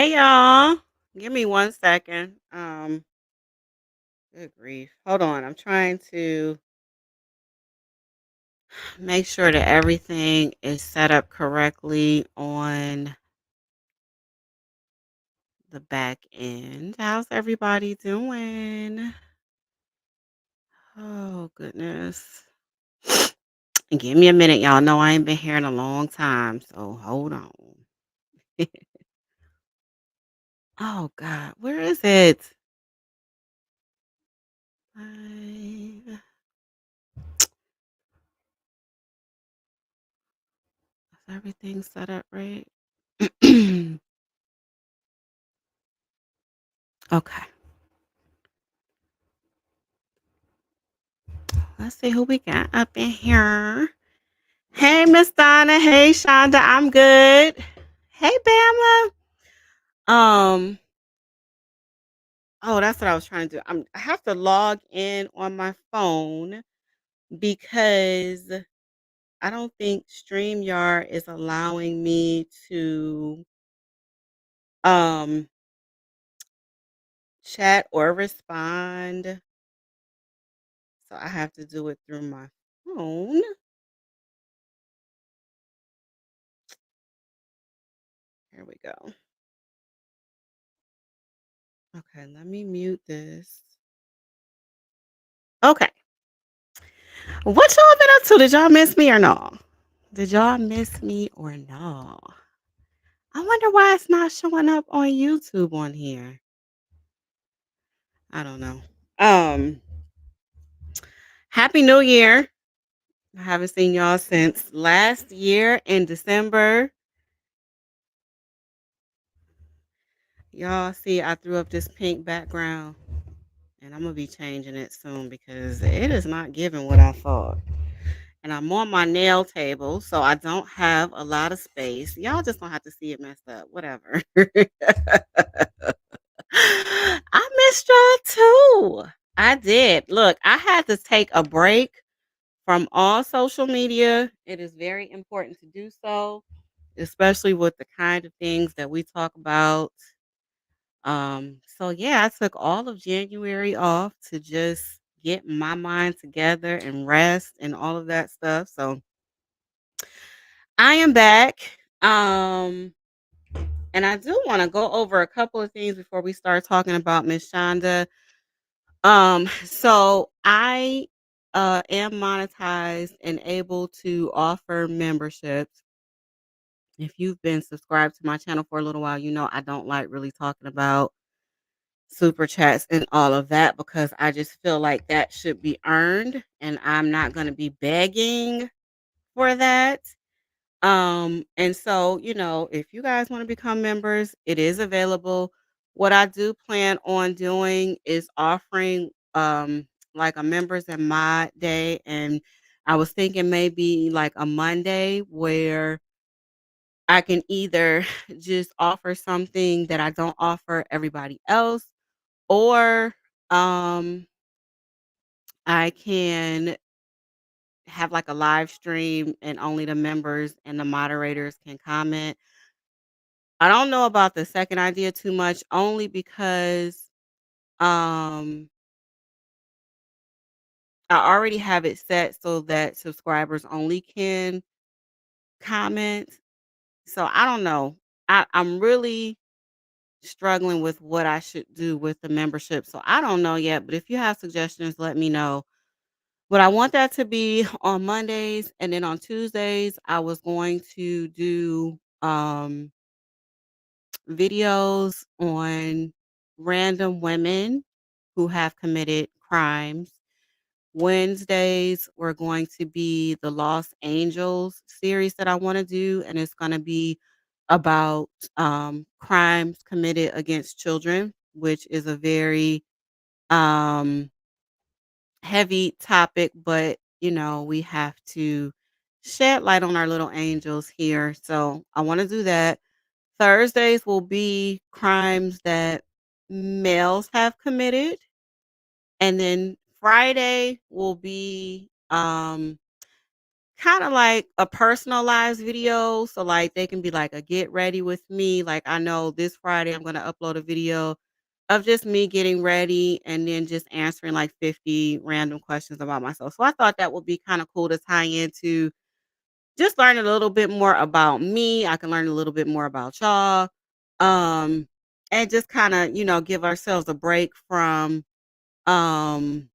Hey y'all. Give me 1 second. Good grief. Hold on. I'm trying to make sure that everything is set up correctly on the back end. How's everybody doing? Oh goodness. Give me a minute. Y'all know I ain't been here in a long time, so hold on. Oh God, where is it? Is everything set up right? Okay. Let's see who we got up in here. Hey, Miss Donna. Hey, Shonda. I'm good. Hey, Bama. Um. Oh, that's what I was trying to do. I have to log in on my phone because I don't think StreamYard is allowing me to um chat or respond. So I have to do it through my phone. Here we go. Okay, let me mute this. Okay. What y'all been up to? Did y'all miss me or no? Did y'all miss me or no? I wonder why it's not showing up on YouTube on here. I don't know. Um, Happy New Year. I haven't seen y'all since last year in December. Y'all see, I threw up this pink background and I'm gonna be changing it soon because it is not giving what I thought. And I'm on my nail table, so I don't have a lot of space. Y'all just don't have to see it messed up. Whatever. I missed y'all too. I did. Look, I had to take a break from all social media. It is very important to do so, especially with the kind of things that we talk about. So yeah, I took all of January off to just get my mind together and rest and all of that stuff. So I am back. Um, and I do want to go over a couple of things before we start talking about Miss Shonda. So I am monetized and able to offer memberships. If you've been subscribed to my channel for a little while, you know I don't like really talking about super chats and all of that because I just feel like that should be earned and I'm not going to be begging for that. And so, if you guys want to become members, it is available. What I do plan on doing is offering like a members and mod day. And I was thinking maybe like a Monday where I can either just offer something that I don't offer everybody else, or um I can have like a live stream and only the members and the moderators can comment. I don't know about the second idea too much, only because um I already have it set so that subscribers only can comment. So I don't know. I'm really struggling with what I should do with the membership. So I don't know yet, but if you have suggestions, let me know. But I want that to be on Mondays, and then on Tuesdays I was going to do videos on random women who have committed crimes. Wednesdays were going to be the Lost Angels series that I want to do, and it's going to be about crimes committed against children, which is a very um, heavy topic, but we have to shed light on our little angels here. So I want to do that. Thursdays will be crimes that males have committed. And then Friday will be kinda like a personalized video, so, like, they can be like a get ready with me, like, I know this Friday I'm gonna upload a video of just me getting ready and then just answering, like, 50 random questions about myself. So I thought that would be kinda cool to tie into just learning a little bit more about me. I can learn a little bit more about y'all, um, and just kinda, give ourselves a break from, um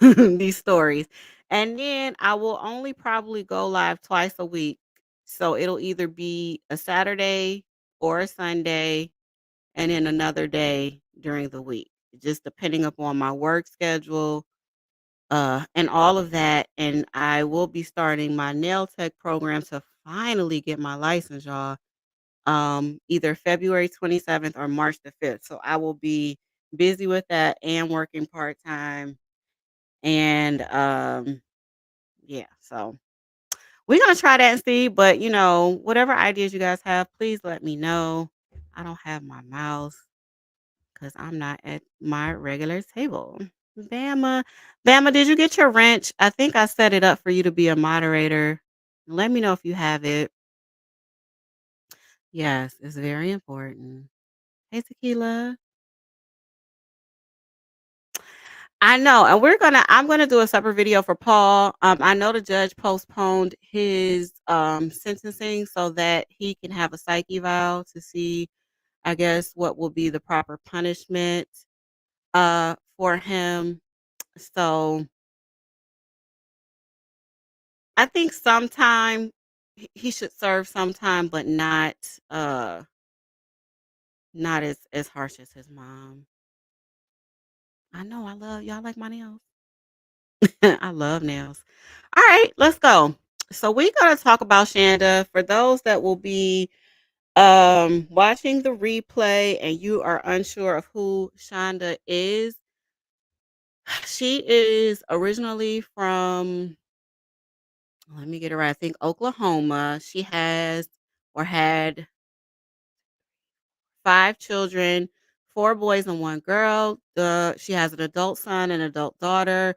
these stories. And then I will only probably go live twice a week. So it'll either be a Saturday or a Sunday and then another day during the week, just depending upon my work schedule, and all of that. And I will be starting my nail tech program to finally get my license, y'all. Either February 27th or March the 5th. So I will be busy with that and working part-time. And yeah, so we're gonna try that and see. But whatever ideas you guys have, please let me know. I don't have my mouse because I'm not at my regular table. Bama. Bama, did you get your wrench? I think I set it up for you to be a moderator. Let me know if you have it. Yes, it's very important. Hey, Tequila. I know, and I'm gonna do a separate video for Paul. I know the judge postponed his sentencing so that he can have a psych eval to see, I guess, what will be the proper punishment for him. So I think sometime he should serve sometime, but not as harsh as his mom. I know, I love y'all like my nails. I love nails. All right, let's go. So we're gonna talk about Shanda. For those that will be watching the replay and you are unsure of who Shanda is, she is originally from, let me get it right, I think Oklahoma. She has or had 5 children, 4 boys and 1 girl. She has an adult son and adult daughter.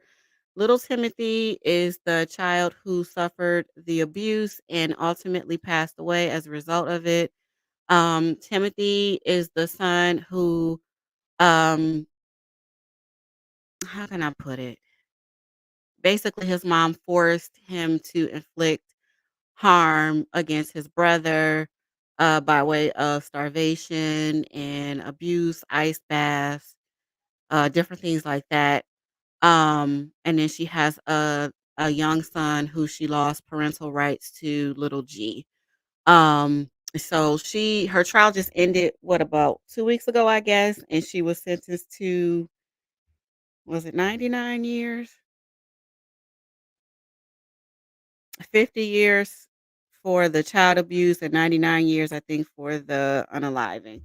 Little Timothy is the child who suffered the abuse and ultimately passed away as a result of it. Timothy is the son who, um, how can I put it? Basically, his mom forced him to inflict harm against his brother by way of starvation and abuse, ice baths, different things like that. And then she has a young son who she lost parental rights to, little G. So her trial just ended what, about 2 weeks ago, I guess, and she was sentenced to, was it 99 years? 50 years for the child abuse and 99 years, I think, for the unaliving.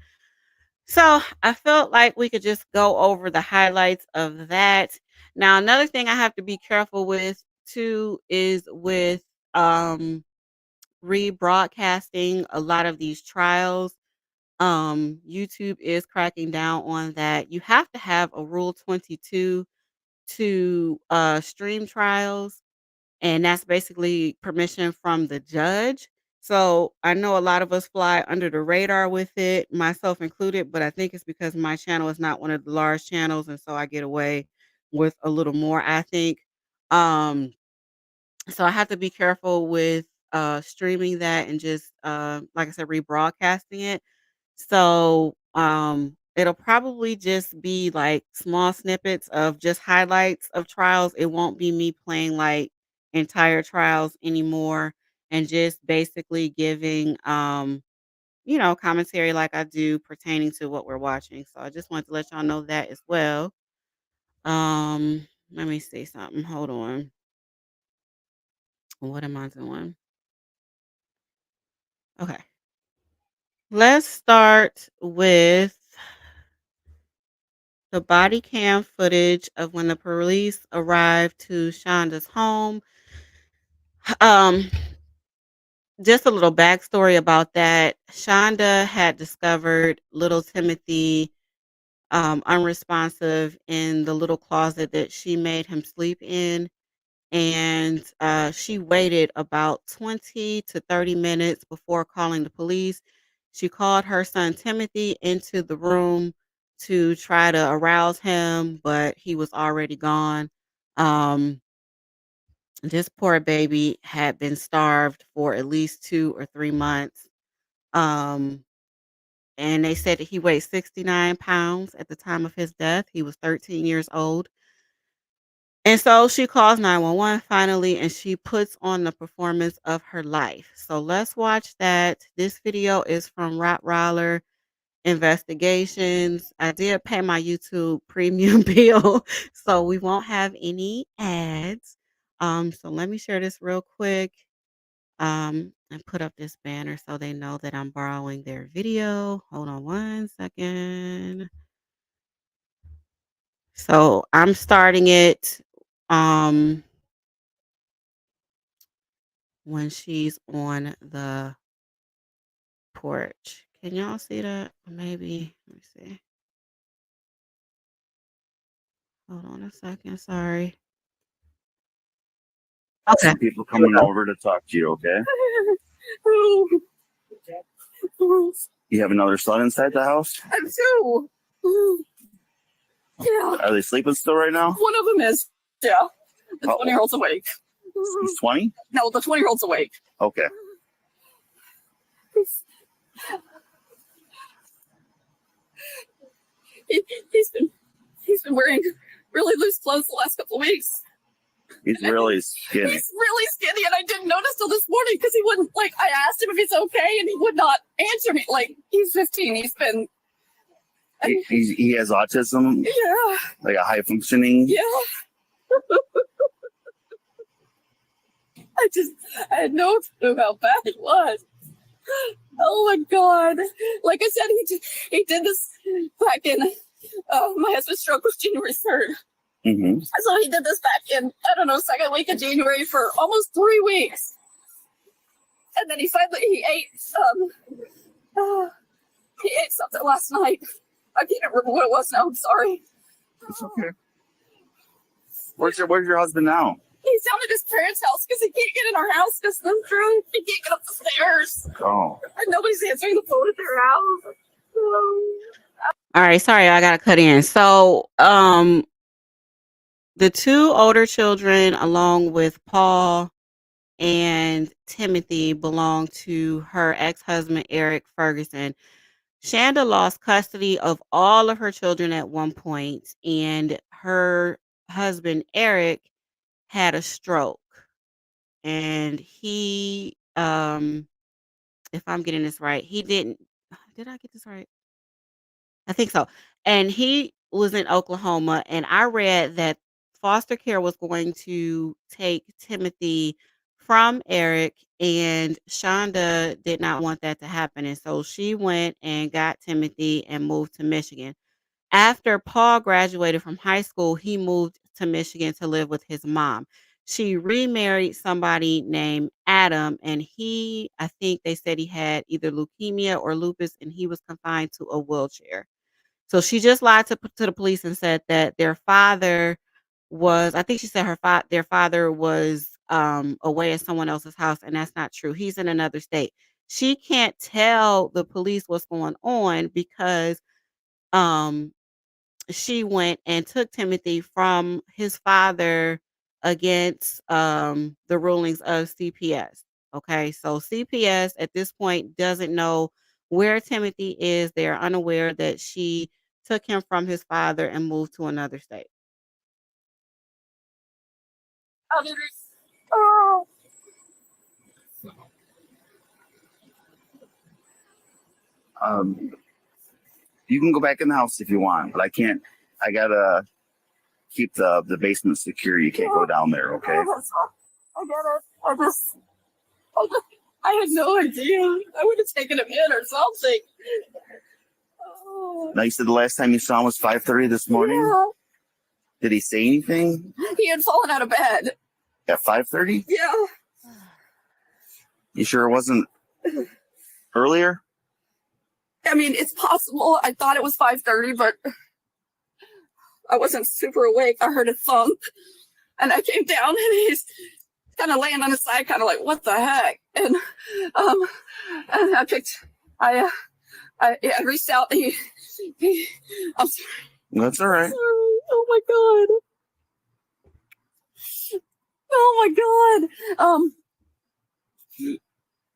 So I felt like we could just go over the highlights of that. Now, another thing I have to be careful with too is with rebroadcasting a lot of these trials. YouTube is cracking down on that. You have to have a Rule 22 to stream trials, and that's basically permission from the judge. So I know a lot of us fly under the radar with it, myself included, but I think it's because my channel is not one of the large channels, and so I get away with a little more, I think. Um, so I have to be careful with streaming that and just like I said, rebroadcasting it. So it'll probably just be like small snippets of just highlights of trials. It won't be me playing like entire trials anymore and just basically giving commentary like I do pertaining to what we're watching. So I just wanted to let y'all know that as well. Let me see something. Hold on. What am I doing? Okay. Let's start with the body cam footage of when the police arrived to Shonda's home. Um, just a little backstory about that. Shonda had discovered little Timothy unresponsive in the little closet that she made him sleep in. And she waited about 20 to 30 minutes before calling the police. She called her son Timothy into the room to try to arouse him, but he was already gone. Um, this poor baby had been starved for at least 2 or 3 months. Um, and they said that he weighed 69 pounds at the time of his death. He was 13 years old. And so she calls 911 finally, and she puts on the performance of her life. So let's watch that. This video is from Rottweiler Investigations. I did pay my YouTube premium bill, so we won't have any ads. So let me share this real quick. And put up this banner so they know that I'm borrowing their video. Hold on one second. So I'm starting it. Um, when she's on the porch. Can y'all see that? Maybe. Let me see. Hold on a second. Sorry. Okay. Some people coming over to talk to you, okay? You have another son inside the house? I do. Yeah. Are they sleeping still right now? One of them is. Yeah. The 20-year-old's awake. He's 20? No, the 20-year-old's awake. Okay. He's been wearing really loose clothes the last couple of weeks. He's really skinny. He's really skinny, and I didn't notice till this morning because he wouldn't, like, I asked him if he's okay, and he would not answer me. Like, he's 15. He's been... He has autism? Yeah. Like a high functioning? Yeah. I had no clue how bad it was. Oh my God. Like I said, he did this back in, my husband's stroke was January 3rd. Mm-hmm. So he did this back in, I don't know, second week of January for almost 3 weeks. And then he ate something last night. I can't remember what it was now. I'm sorry. It's okay. Where's your husband now? He's down at his parents' house because he can't get in our house because they're drunk. He can't get up the stairs. Oh. And nobody's answering the phone at their house. All right, sorry, I gotta cut in. So, the two older children, along with Paul and Timothy, belong to her ex-husband, Eric Ferguson. Shanda lost custody of all of her children at one point, and her husband, Eric, had a stroke. And he, if I'm getting this right, he didn't, did I get this right? I think so. And he was in Oklahoma, and I read that foster care was going to take Timothy from Eric, and Shonda did not want that to happen. And so she went and got Timothy and moved to Michigan. After Paul graduated from high school, he moved to Michigan to live with his mom. She remarried somebody named Adam, and I think they said he had either leukemia or lupus, and he was confined to a wheelchair. So she just lied to the police and said that their father was, I think she said their father was away at someone else's house, and that's not true. He's in another state. She can't tell the police what's going on because um she went and took Timothy from his father against the rulings of CPS. Okay, so CPS at this point doesn't know where Timothy is. They're unaware that she took him from his father and moved to another state. Oh. You can go back in the house if you want, but I can't. I gotta keep the basement secure. You can't go down there, okay? I get it. I had no idea. I would have taken him in or something. Oh. Now, you said the last time you saw him was 5:30 this morning? Yeah. Did he say anything? He had fallen out of bed. At 5:30? Yeah. You sure it wasn't earlier? I mean, it's possible. I thought it was 5:30, but I wasn't super awake. I heard a thump, and I came down, and he's kind of laying on his side, kind of like, what the heck? And I reached out. I'm sorry. That's all right. Sorry. Oh my god. Oh my god.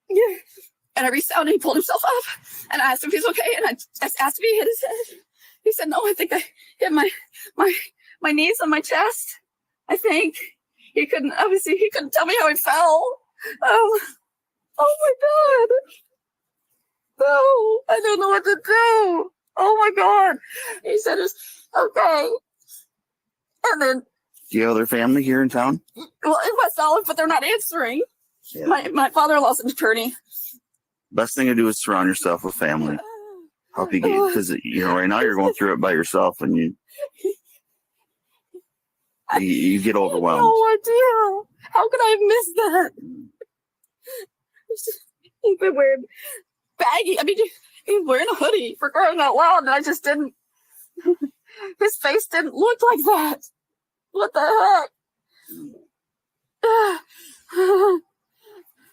Yeah. And I reached out and he pulled himself up, and I asked him if he's okay, and I just asked if he hit his head. He said, no, I think I hit my knees on my chest. I think he couldn't tell me how he fell. Oh my god. No, I don't know what to do. Oh my god. He said it's okay. And then, do you have other family here in town? well, in West Olive, but they're not answering. Yeah. My father-in-law's an attorney. Best thing to do is surround yourself with family. Help you get, because right now you're going through it by yourself, and you get overwhelmed. No idea. How could I have missed that? He's been wearing baggy. I mean, he's wearing a hoodie, for crying out loud, and I just didn't. His face didn't look like that. What the heck?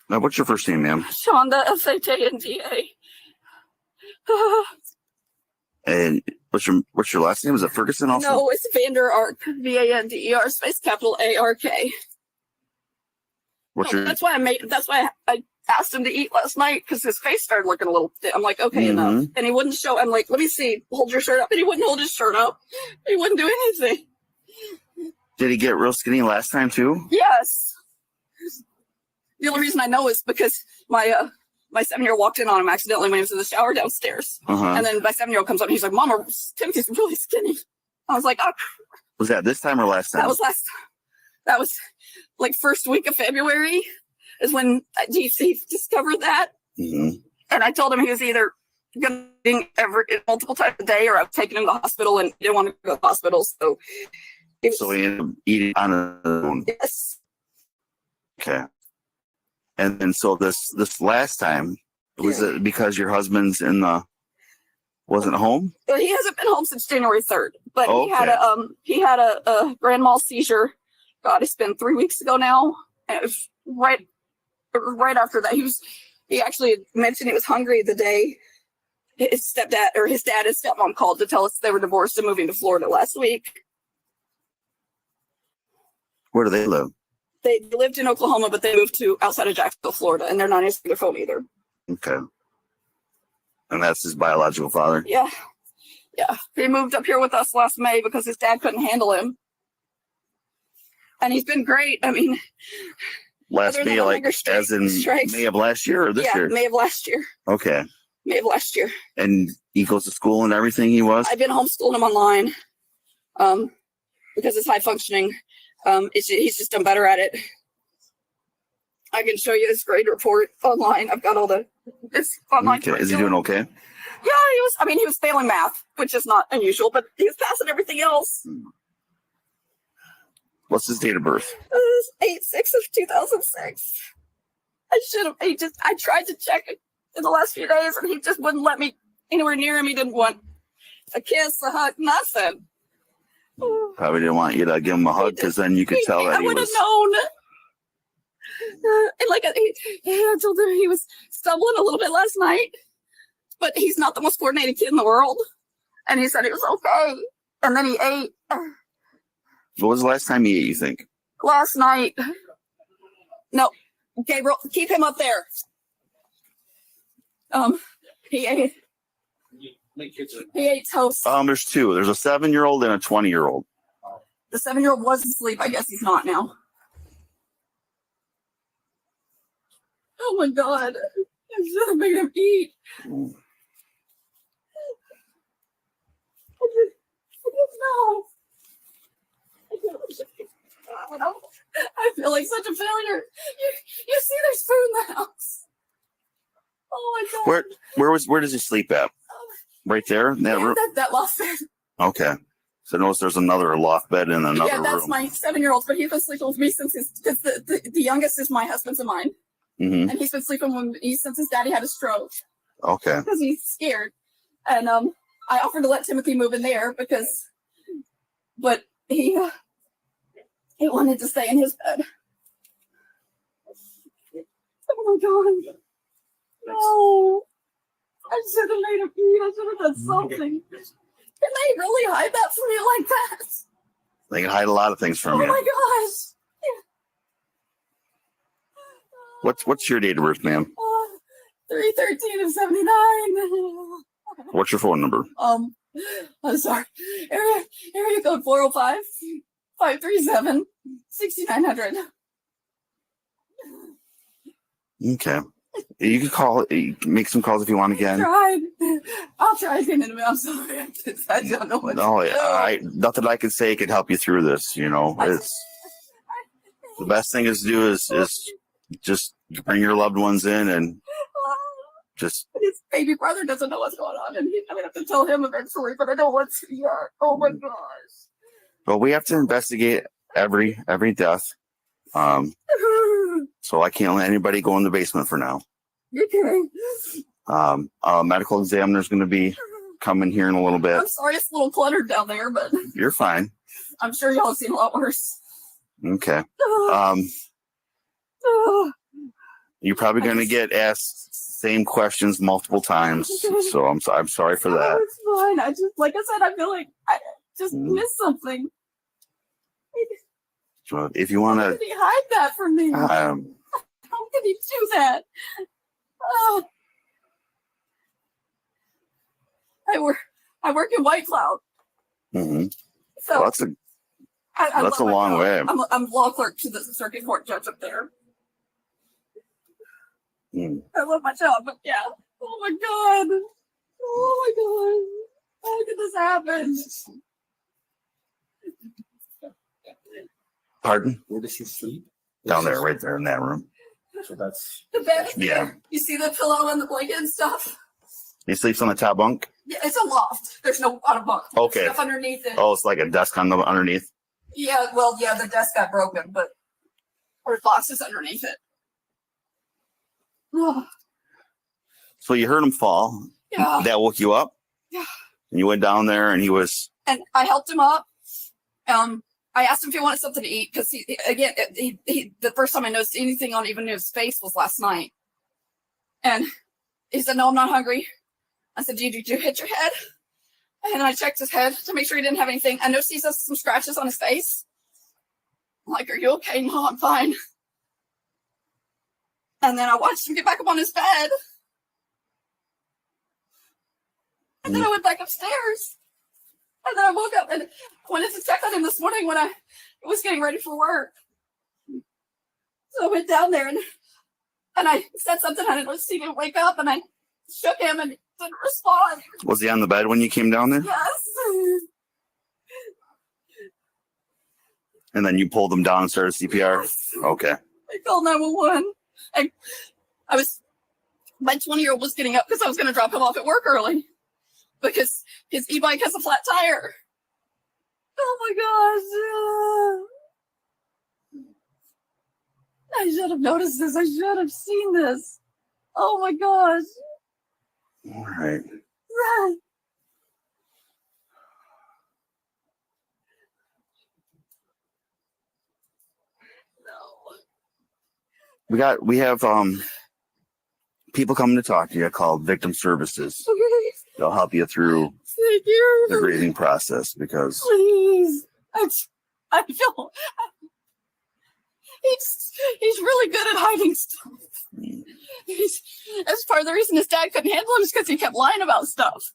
Now, what's your first name, ma'am? Shanda, Vanda. And what's your last name? Is it Ferguson also? No, it's Vander Ark. Vander space capital ARK. That's why I asked him to eat last night, because his face started looking a little thin. I'm like, okay, enough. And he wouldn't show. I'm like, let me see. Hold your shirt up. And he wouldn't hold his shirt up. He wouldn't do anything. Did he get real skinny last time too? Yes. The only reason I know is because my 7-year-old walked in on him accidentally when he was in the shower downstairs. And then my 7-year-old comes up and he's like, Mama, Timothy's really skinny. I was like, oh. Was that this time or last time? That was like first week of February is when DC discovered that. And I told him he was either going to multiple times a day, or I was taking him to the hospital, and he didn't want to go to the hospital. So he ended up eating on his own. Yes. Okay. And then so this last time, was it because your husband's wasn't home? Well, he hasn't been home since January 3rd, but he had a grand mal seizure. God, it's been 3 weeks ago now. And it was right after that. He actually mentioned he was hungry the day his dad and stepmom called to tell us they were divorced and moving to Florida last week. Where do they live? They lived in Oklahoma, but they moved to outside of Jacksonville, Florida, and they're not answering their phone either. Okay. And that's his biological father? Yeah. Yeah. He moved up here with us last May because his dad couldn't handle him. And he's been great. I mean, last May, like as in May of last year or this year? May of last year. Okay. May of last year. And he goes to school and everything he was? I've been homeschooling him online because it's high functioning. He's just done better at it. I can show you his grade report online. I've got all it's online. Okay. Is he doing okay? Yeah, he was failing math, which is not unusual, but he was passing everything else. What's his date of birth? 8/6/2006. I tried to check it in the last few days, and he just wouldn't let me anywhere near him. He didn't want a kiss, a hug, nothing. Probably didn't want you to give him a hug, because then you could tell that I would have known. And I told him he was stumbling a little bit last night, but he's not the most coordinated kid in the world. And he said it was okay. And then he ate. What was the last time he ate, you think? Last night. No, Gabriel, keep him up there. He ate. He ate toast. There's two. There's a 7-year-old and a 20-year-old. The 7-year-old was asleep. I guess he's not now. Oh my God. I should have made him eat. I just know. I feel like such a failure. You see there's food in the house. Oh my God. Where does he sleep at? Right there in that room? That loft bed. Okay. So notice there's another loft bed in another room. Yeah, that's my 7-year-old, but he's been sleeping with me since the youngest is my husband's and mine. And he's been sleeping with me since his daddy had a stroke. Okay. Because he's scared. And I offered to let Timothy move in there because but he wanted to stay in his bed. Oh my God. No. I should have made a feed. I should have done something. Can they really hide that from you like that? They can hide a lot of things from you. Oh my gosh. What's your date of birth, ma'am? 3/13 of 79. What's your phone number? I'm sorry. Area code 405-537-6900. Okay. You can call. You can make some calls if you want again. I'll try again in a minute. I'm sorry. I don't know what No, to do. nothing I can say could help you through this. You know, it's the best thing is to do is just bring your loved ones in and just. His baby brother doesn't know what's going on, and I'm gonna have to tell him eventually, but I don't want to yet. Oh my gosh. Well, we have to investigate every death. So I can't let anybody go in the basement for now. Okay. A medical examiner is going to be coming here in a little bit. I'm sorry, it's a little cluttered down there, but You're fine. I'm sure y'all have seen a lot worse. Okay. You're probably going to get asked same questions multiple times. So I'm sorry for that. It's fine. I just, like I said, I feel like I just missed something. So if you want How to, could he hide that from me? How could he do that? Oh. I work in White Cloud. mm-hmm. So Well, I that's a love my long job. way. I'm law clerk to the circuit court judge up there. I love my job, but yeah. Oh my God. Oh my God. How could this happen? Pardon? Where does she sleep? Down there, right there in that room. So that's The bed. Yeah. You see the pillow and the blanket and stuff? He sleeps on the top bunk? Yeah, it's a loft. There's no bottom bunk. Okay. Stuff underneath it. Oh, it's like a desk on the underneath? Yeah, well, yeah, the desk got broken, but there's boxes underneath it. Oh, So you heard him fall. yeah. That woke you up? Yeah. And you went down there and he was... And I helped him up. I asked him if he wanted something to eat because he the first time I noticed anything on even his face was last night. And he said, "No, I'm not hungry." I said, did you hit your head?" And I checked his head to make sure he didn't have anything. I noticed he has some scratches on his face. I'm like, "Are you okay?" "No, I'm fine." And then I watched him get back up on his bed. And then I went back upstairs. And then I woke up and wanted to check on him this morning when I was getting ready for work. So I went down there and I said something. I didn't see him wake up, and I shook him and he didn't respond. Was he on the bed when you came down there? Yes. And then you pulled him down and started CPR? Yes. Okay. I called 911. My 20-year-old was getting up because I was going to drop him off at work early because his e-bike has a flat tire. Oh my gosh. I should have noticed this. I should have seen this. Oh my gosh. All right. Right. No. We have people coming to talk to you called victim services. Okay. They'll help you through Thank you. the grieving process because Please. I feel he's really good at hiding stuff. That's part of the reason his dad couldn't handle him is because he kept lying about stuff.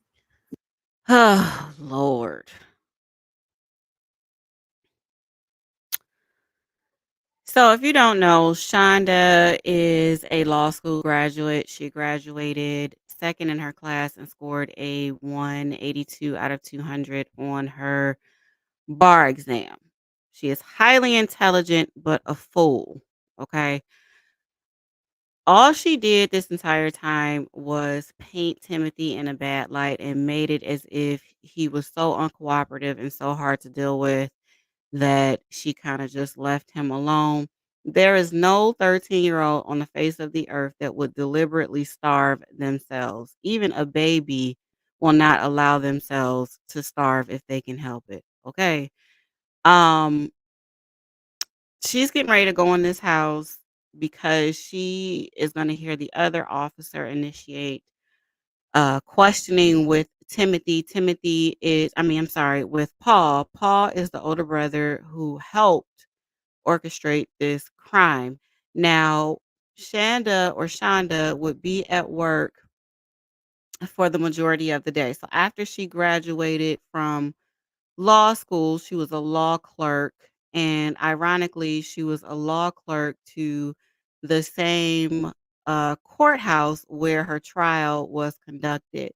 Oh, Lord. So if you don't know, Shanda is a law school graduate. She graduated second in her class and scored a 182 out of 200 on her bar exam. She is highly intelligent, but a fool. Okay. All she did this entire time was paint Timothy in a bad light and made it as if he was so uncooperative and so hard to deal with that she kind of just left him alone. There is no 13-year-old on the face of the earth that would deliberately starve themselves. Even a baby will not allow themselves to starve if they can help it. Okay. Um, she's getting ready to go in this house because she is going to hear the other officer initiate questioning with Timothy. Timothy is, I mean, I'm sorry, with Paul. Paul is the older brother who helped orchestrate this crime. Now, Shanda would be at work for the majority of the day. So after she graduated from law school, she was a law clerk. And ironically, she was a law clerk to the same courthouse where her trial was conducted.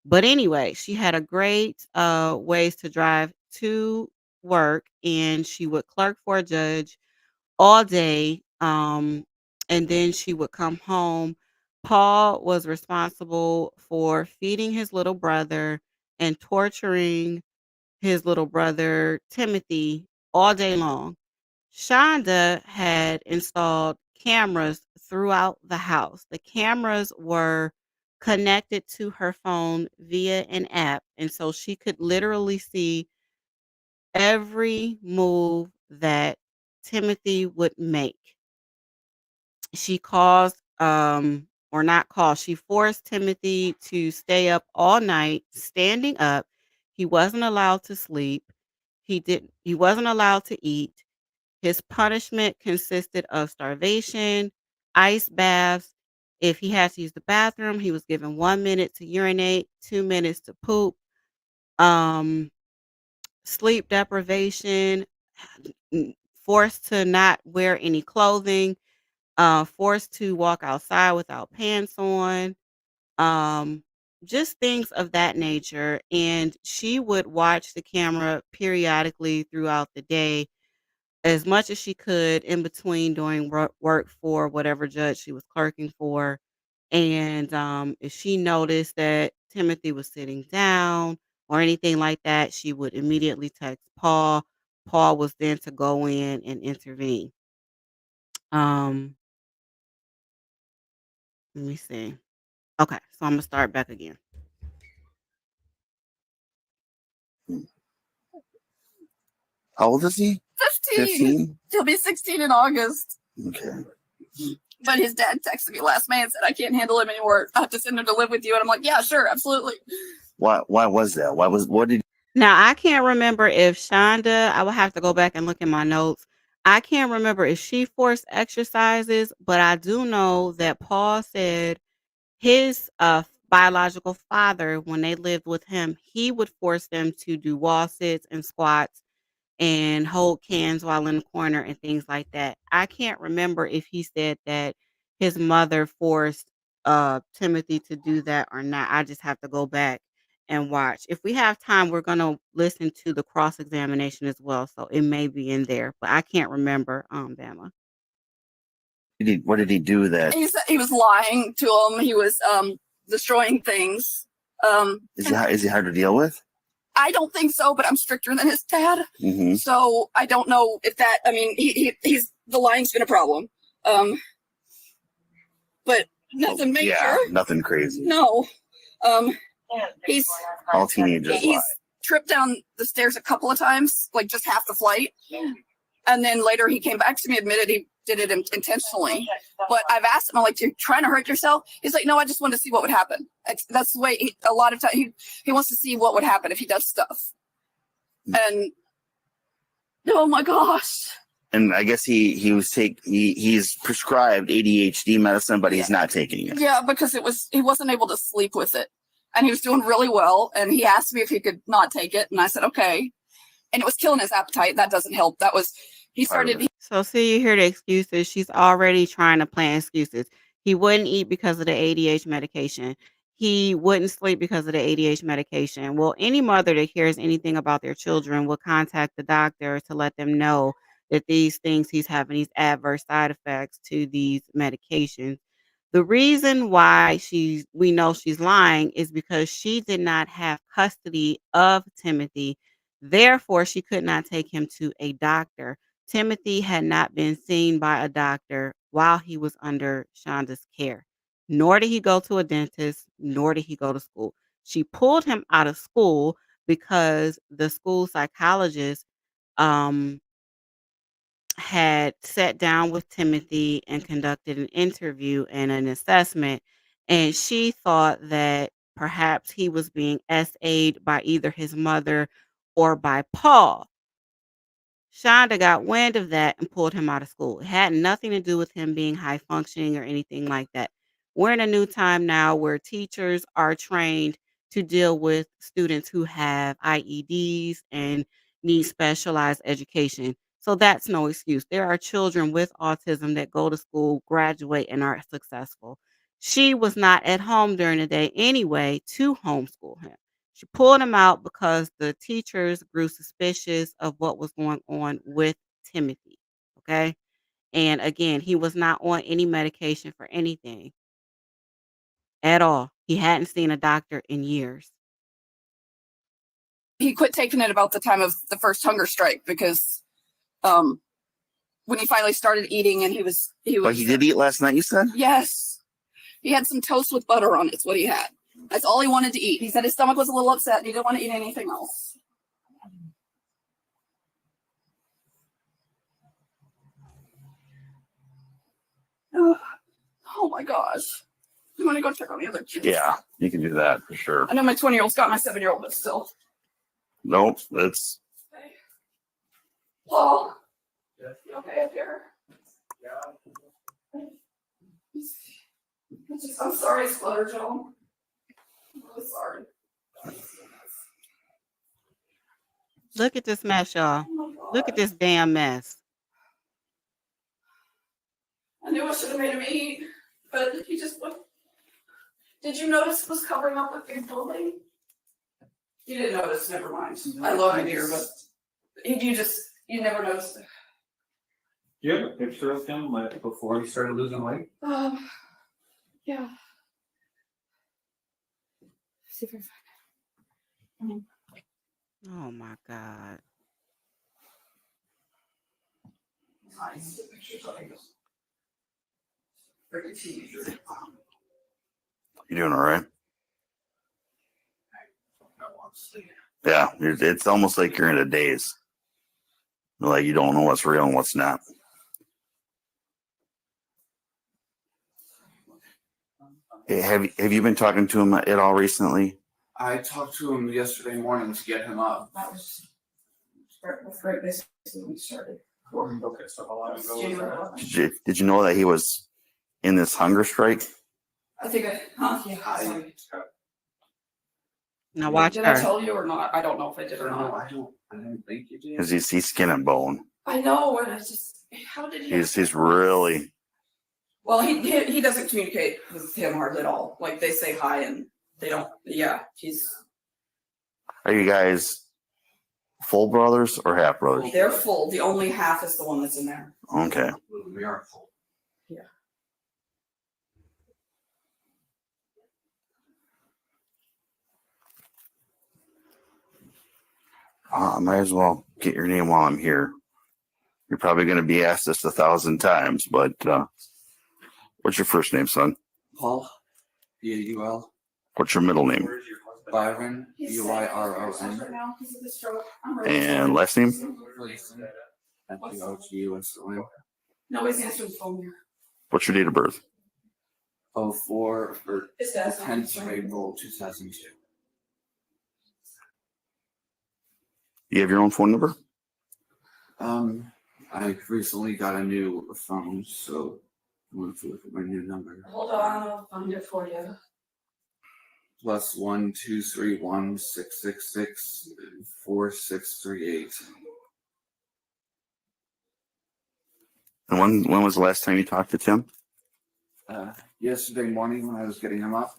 But anyway, she had a great ways to drive to work, and she would clerk for a judge all day. And then she would come home. Paul was responsible for feeding his little brother and torturing his little brother Timothy all day long. Shonda had installed cameras throughout the house. The cameras were connected to her phone via an app, and so she could literally see every move that Timothy would make. She caused, or not caused, she forced Timothy to stay up all night, standing up. He wasn't allowed to sleep. He wasn't allowed to eat. His punishment consisted of starvation, ice baths. If he had to use the bathroom, he was given 1 minute to urinate, 2 minutes to poop. Um, Sleep deprivation, forced to not wear any clothing, forced to walk outside without pants on, um, just things of that nature. And she would watch the camera periodically throughout the day as much as she could in between doing work for whatever judge she was clerking for. And if she noticed that Timothy was sitting down or anything like that, she would immediately text Paul. Paul was then to go in and intervene. Um, Let me see. Okay, so I'm gonna start back again. How old is he? 15. 15? He'll be 16 in August. Okay. But his dad texted me last May and said, I can't handle him anymore. I have to send him to live with you. And I'm like, yeah, sure, absolutely. Why was that? What did Now I can't remember if Shonda. I will have to go back and look at my notes. I can't remember if she forced exercises, but I do know that Paul said his biological father, when they lived with him, he would force them to do wall sits and squats and hold cans while in the corner and things like that. I can't remember if he said that his mother forced Timothy to do that or not. I just have to go back and watch. If we have time, we're gonna listen to the cross examination as well. So it may be in there, but I can't remember, Bama. what did he do that? He was lying to him. He was destroying things. Is he hard to deal with? I don't think so, but I'm stricter than his dad. Mm-hmm. So I don't know if that, I mean, he's, the lying's been a problem. But nothing major. Yeah, nothing crazy. No. He's All teenagers lie. Tripped down the stairs a couple of times, like just half the flight. And then later he came back to me, admitted he did it intentionally. But I've asked him, I'm like, you're trying to hurt yourself? He's like, no, I just wanted to see what would happen. That's the way a lot of times he wants to see what would happen if he does stuff. And oh my gosh. And I guess he's prescribed ADHD medicine, but he's not taking it. Yeah, because he wasn't able to sleep with it. And he was doing really well. And he asked me if he could not take it. And I said, okay. And it was killing his appetite. That doesn't help. He started. So see, you hear the excuses. She's already trying to plan excuses. He wouldn't eat because of the ADHD medication. He wouldn't sleep because of the ADHD medication. Well, any mother that hears anything about their children will contact the doctor to let them know that these things he's having these adverse side effects to these medications. The reason why we know she's lying is because she did not have custody of Timothy. Therefore, she could not take him to a doctor. Timothy had not been seen by a doctor while he was under Shonda's care. Nor did he go to a dentist, nor did he go to school. She pulled him out of school because the school psychologist um, had sat down with Timothy and conducted an interview and an assessment, and she thought that perhaps he was being SA'd by either his mother or by Paul. Shonda got wind of that and pulled him out of school. It had nothing to do with him being high functioning or anything like that. We're in a new time now where teachers are trained to deal with students who have IEDs and need specialized education. So that's no excuse. There are children with autism that go to school, graduate, and are successful. She was not at home during the day anyway to homeschool him. She pulled him out because the teachers grew suspicious of what was going on with Timothy. Okay. And again, he was not on any medication for anything at all. He hadn't seen a doctor in years. He quit taking it about the time of the first hunger strike because when he finally started eating and he was But he did eat last night, you said? Yes. He had some toast with butter on it. It's what he had. That's all he wanted to eat. He said his stomach was a little upset and he didn't want to eat anything else. Oh my gosh. You want to go check on the other kids? Yeah, you can do that for sure. I know my 20-year-old's got my 7-year-old, but still. Nope, it's... Okay. Paul, you okay up here? I'm sorry, Splutter Joe. I'm really sorry. Look at this mess, y'all. Oh Look at this damn mess. I knew I should have made him eat, but he just went. Did you notice it was covering up with big building? You didn't notice, never mind. I love you, dear, but you never noticed it. Do you have a picture of him like before he started losing weight? Yeah. See if I can find it. Oh my God. Nice pictures of him. Freaking teenager. You doing all right? Yeah, it's almost like you're in a daze. Like you don't know what's real and what's not. Hey, have you been talking to him at all recently? I talked to him yesterday morning to get him up. That was right basically when we started. Okay, so how long ago was that? Did you know that he was in this hunger strike? I think yeah. Now watch Did I her. tell you or not? I don't know if I did or No, not. I didn't think you did. Because he's skin and bone. I know, and I just how did he? He's really. Well, he doesn't communicate with him hardly at all. Like they say hi and they don't. Yeah, he's. Are you guys full brothers or half brothers? They're full. The only half is the one that's in there. Okay. We are full. Yeah. I might as well get your name while I'm here. You're probably going to be asked this 1,000 times, but what's your first name, son? Paul, Paul. What's your middle name? Byron, He's Byron. right now because of the stroke. I'm really And sorry. last name? Ferguson, Ferguson. Nobody's answering the phone here. What's your date of birth? 04 or His dad's not 10th of answering. April 2002. You have your own phone number? I recently got a new phone, so I want to look at my new number. Hold on, I'll find it for you. +1 231 666 4638. And when was the last time you talked to Tim? Yesterday morning when I was getting him up.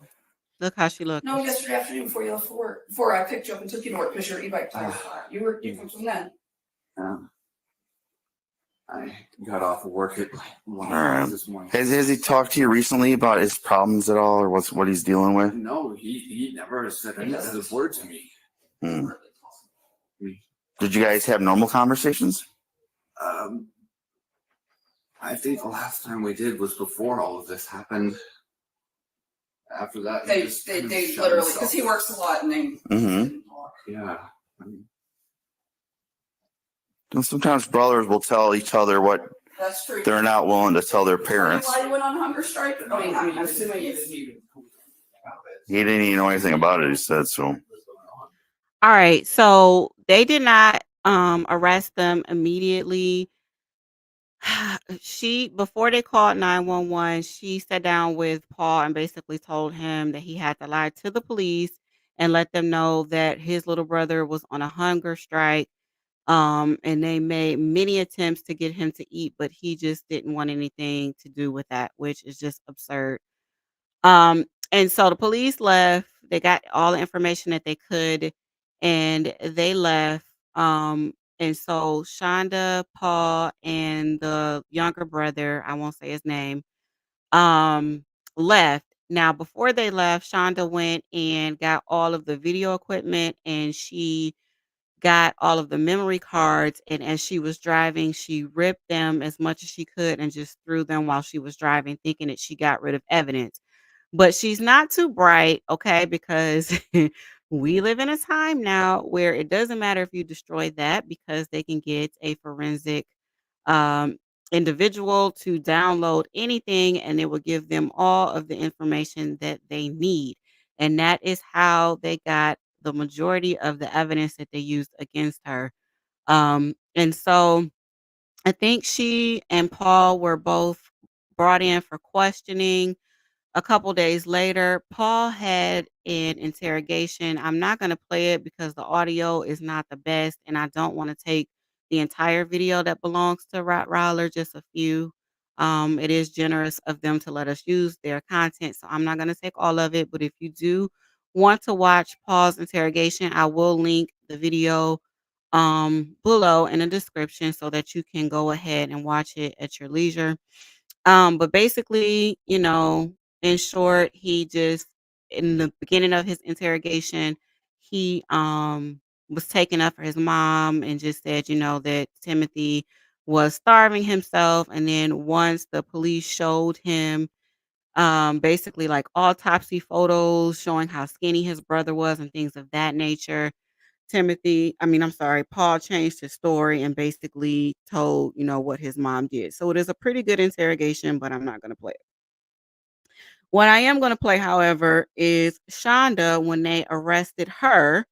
Look how she looked. No, yesterday afternoon before you left for work. Before I picked you up and took you to work because your e-bike tire was flat. You come from then. I got off of work at 1 Alright. this morning. Has he talked to you recently about his problems at all, or what he's dealing with? No, he never said a word to me. Hmm. Did you guys have normal conversations? I think the last time we did was before all of this happened. After that, They he just kind of shut literally, himself. because he works a lot and they Mm-hmm. Yeah. And sometimes brothers will tell each other what That's true. they're not willing to tell their parents. Why you went on hunger strike? I mean, I'm assuming He didn't even know anything about it, he said so. All right, so they did not arrest them immediately. She before they called 911, she sat down with Paul and basically told him that he had to lie to the police and let them know that his little brother was on a hunger strike. And they made many attempts to get him to eat, but he just didn't want anything to do with that, which is just absurd. And so the police left. They got all the information that they could, and they left. And so Shanda, Paul, and the younger brother, I won't say his name, um, left. Now, before they left, Shanda went and got all of the video equipment, and she got all of the memory cards. And as she was driving, she ripped them as much as she could and just threw them while she was driving, thinking that she got rid of evidence. But she's not too bright, okay, because we live in a time now where it doesn't matter if you destroy that because they can get a forensic um, individual to download anything and it will give them all of the information that they need. And that is how they got the majority of the evidence that they used against her. And so I think she and Paul were both brought in for questioning. A couple days later, Paul had an interrogation. I'm not going to play it because the audio is not the best, and I don't want to take the entire video that belongs to Rottweiler, just a few. It is generous of them to let us use their content, so I'm not going to take all of it. But if you do want to watch Paul's interrogation, I will link the video below in the description so that you can go ahead and watch it at your leisure. But basically, in short, he just in the beginning of his interrogation, he was taking up for his mom and just said, that Timothy was starving himself. And then once the police showed him basically like autopsy photos showing how skinny his brother was and things of that nature, Paul changed his story and basically told, what his mom did. So it is a pretty good interrogation, but I'm not going to play it. What I am going to play, however, is Shanda when they arrested her.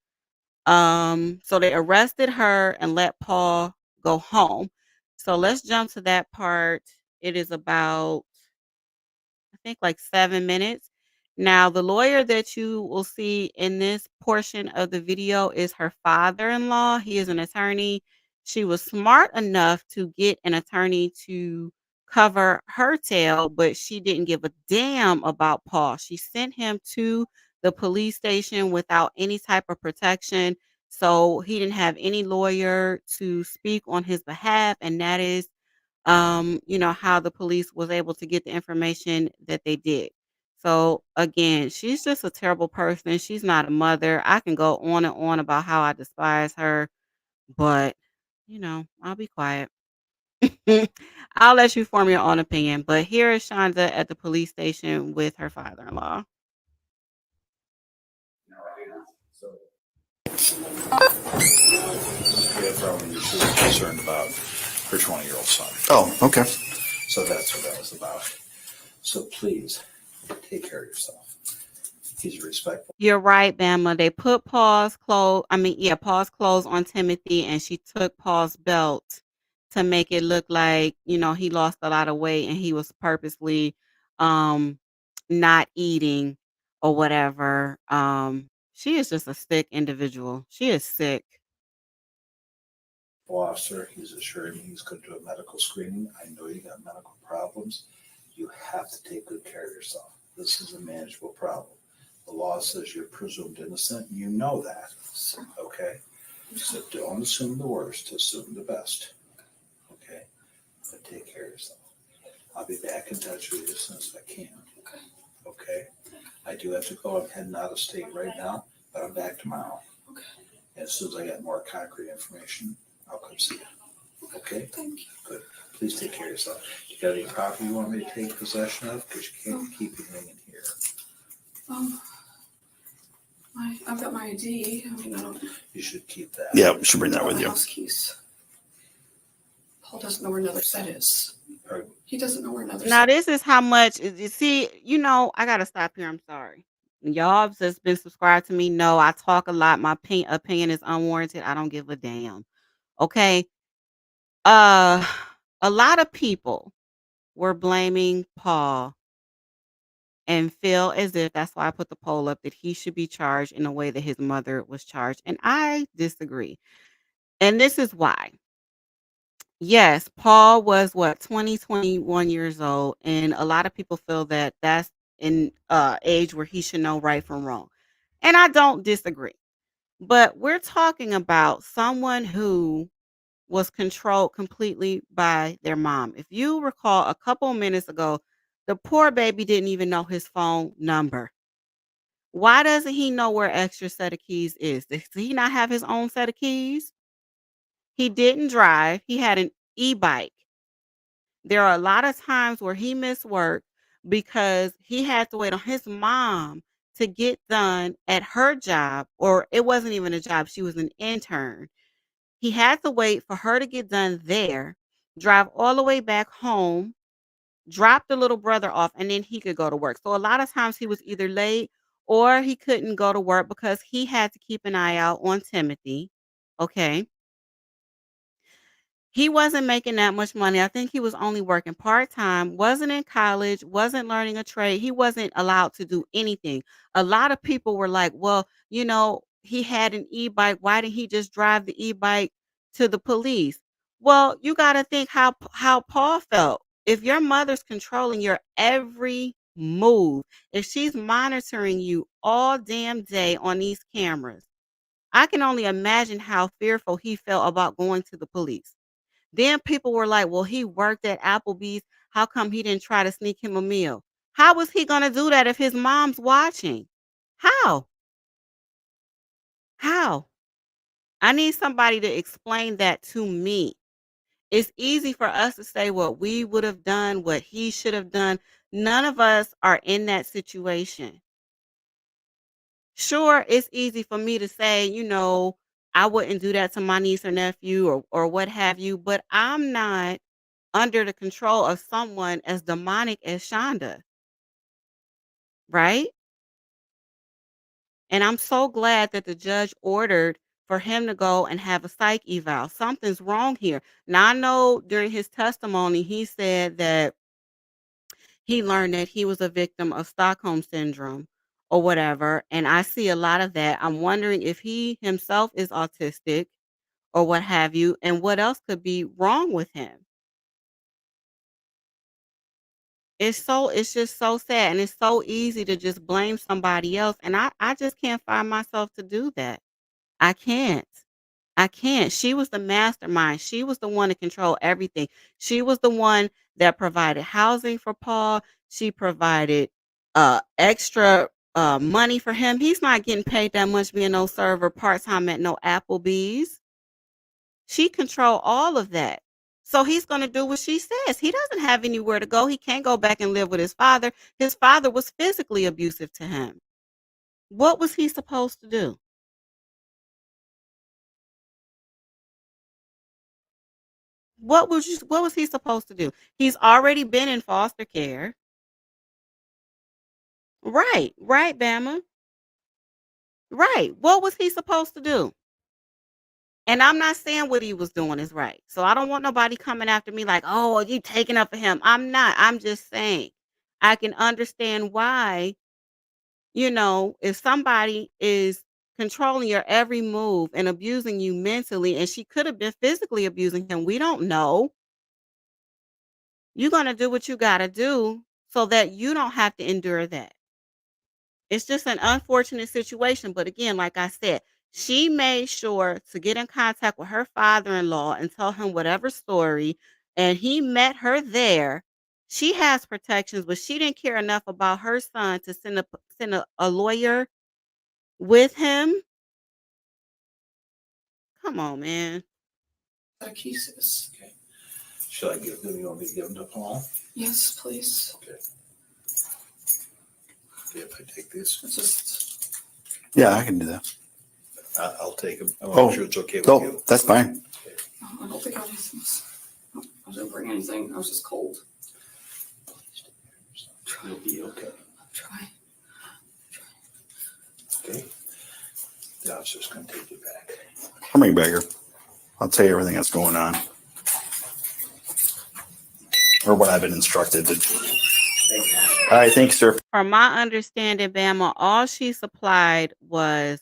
So they arrested her and let Paul go home. So let's jump to that part. It is about I think like 7 minutes. Now, the lawyer that you will see in this portion of the video is her father-in-law. He is an attorney. She was smart enough to get an attorney to cover her tail, but she didn't give a damn about Paul. She sent him to the police station without any type of protection. So he didn't have any lawyer to speak on his behalf, and that is how the police was able to get the information that they did. So again, she's just a terrible person. She's not a mother. I can go on and on about how I despise her, but I'll be quiet. I'll let you form your own opinion. But here is Shanda at the police station with her father-in-law. She was concerned about her 20-year-old son. Oh, okay. So that's what that was about. So please take care of yourself. He's respectful. You're right, Bama. They put Paul's clothes, Paul's clothes on Timothy, and she took Paul's belt to make it look like, he lost a lot of weight and he was purposely not eating or whatever. She is just a sick individual. She is sick. Officer, he's assuring me he's going to do a medical screening. I know you got medical problems. You have to take good care of yourself. This is a manageable problem. The law says you're presumed innocent. You know that. Okay? So don't assume the worst, assume the best. Okay? But take care of yourself. I'll be back in touch with you as soon as I can. Okay? I do have to go. I'm heading out of state right now, but I'm back tomorrow. Okay. As soon as I get more concrete information, I'll come see you. Okay? Thank you. Good. Please take care of yourself. You got any property you want me to take possession of? Because you can't keep anything in here. I've got my ID. I don't. You should keep that. Yeah, we should bring that with you. House keys. Paul doesn't know where another set is. He doesn't know where another Now, set this is how much you see, I gotta stop here. I'm sorry. Y'all that's been subscribed to me know I talk a lot. My opinion is unwarranted. I don't give a damn. Okay. Uh a lot of people were blaming Paul and feel as if that's why I put the poll up that he should be charged in a way that his mother was charged. And I disagree. And this is why. Yes, Paul was what 20, 21 years old, and a lot of people feel that that's in age where he should know right from wrong. And I don't disagree. But we're talking about someone who was controlled completely by their mom. If you recall a couple minutes ago, the poor baby didn't even know his phone number. Why doesn't he know where extra set of keys is? Does he not have his own set of keys? He didn't drive. He had an e-bike. There are a lot of times where he missed work because he had to wait on his mom to get done at her job, or it wasn't even a job. She was an intern. He had to wait for her to get done there, drive all the way back home, drop the little brother off, and then he could go to work. So a lot of times he was either late or he couldn't go to work because he had to keep an eye out on Timothy. Okay. He wasn't making that much money. I think he was only working part-time, wasn't in college, wasn't learning a trade. He wasn't allowed to do anything. A lot of people were like, well, he had an e-bike. Why didn't he just drive the e-bike to the police? Well, you got to think how Paul felt. If your mother's controlling your every move, if she's monitoring you all damn day on these cameras, I can only imagine how fearful he felt about going to the police. Then people were like, well, he worked at Applebee's. How come he didn't try to sneak him a meal? How was he going to do that if his mom's watching? How? How? I need somebody to explain that to me. It's easy for us to say what we would have done, what he should have done. None of us are in that situation. Sure, it's easy for me to say, I wouldn't do that to my niece or nephew or what have you, but I'm not under the control of someone as demonic as Shanda, right? And I'm so glad that the judge ordered for him to go and have a psych eval. Something's wrong here. Now, I know during his testimony, he said that he learned that he was a victim of Stockholm syndrome or whatever. And I see a lot of that. I'm wondering if he himself is autistic or what have you, and what else could be wrong with him. It's just so sad, and it's so easy to just blame somebody else, and I just can't find myself to do that. I can't. I can't. She was the mastermind. She was the one to control everything. She was the one that provided housing for Paul. She provided extra money for him. He's not getting paid that much being no server part-time at no Applebee's. She controlled all of that. So he's going to do what she says. He doesn't have anywhere to go. He can't go back and live with his father. His father was physically abusive to him. What was he supposed to do? What was he supposed to do? He's already been in foster care. Right, right, Bama. Right. What was he supposed to do? And I'm not saying what he was doing is right. So I don't want nobody coming after me like, oh, are you taking up for him? I'm not. I'm just saying I can understand why, if somebody is controlling your every move and abusing you mentally, and she could have been physically abusing him, we don't know. You're going to do what you got to do so that you don't have to endure that. It's just an unfortunate situation. But again, like I said, she made sure to get in contact with her father-in-law and tell him whatever story. And he met her there. She has protections, but she didn't care enough about her son to send a lawyer with him. Come on, man. of keys is. Okay. Should I give them, you want me to give them to Paul? Yes, please. Okay. If I take this, It's just Yeah, I can do that. I'll take them. I'm Oh, sure it's okay with No, you. that's fine. I don't think I have this. I didn't bring anything. I was just cold. You'll be okay. I'm trying. Okay. The officer's gonna take you back. Come here, beggar. I'll tell you everything that's going on. Or what I've been instructed to do. All right, thanks, sir. From my understanding, Bama, all she supplied was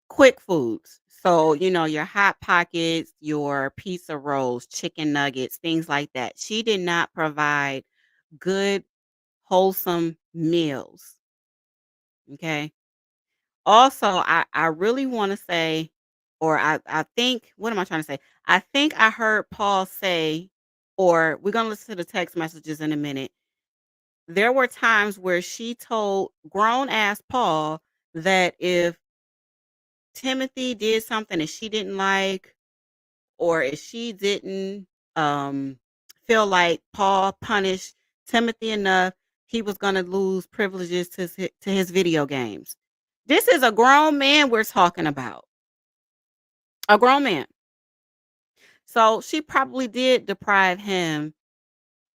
quick foods. So, your Hot Pockets, your pizza rolls, chicken nuggets, things like that. She did not provide good, wholesome meals. Okay. Also, I really want to say, or I think, what am I trying to say? I think I heard Paul say, or we're going to listen to the text messages in a minute. There were times where she told grown ass Paul that if Timothy did something that she didn't like, or if she didn't um feel like Paul punished Timothy enough, he was going to lose privileges to his video games. This is a grown man we're talking about. A grown man. So she probably did deprive him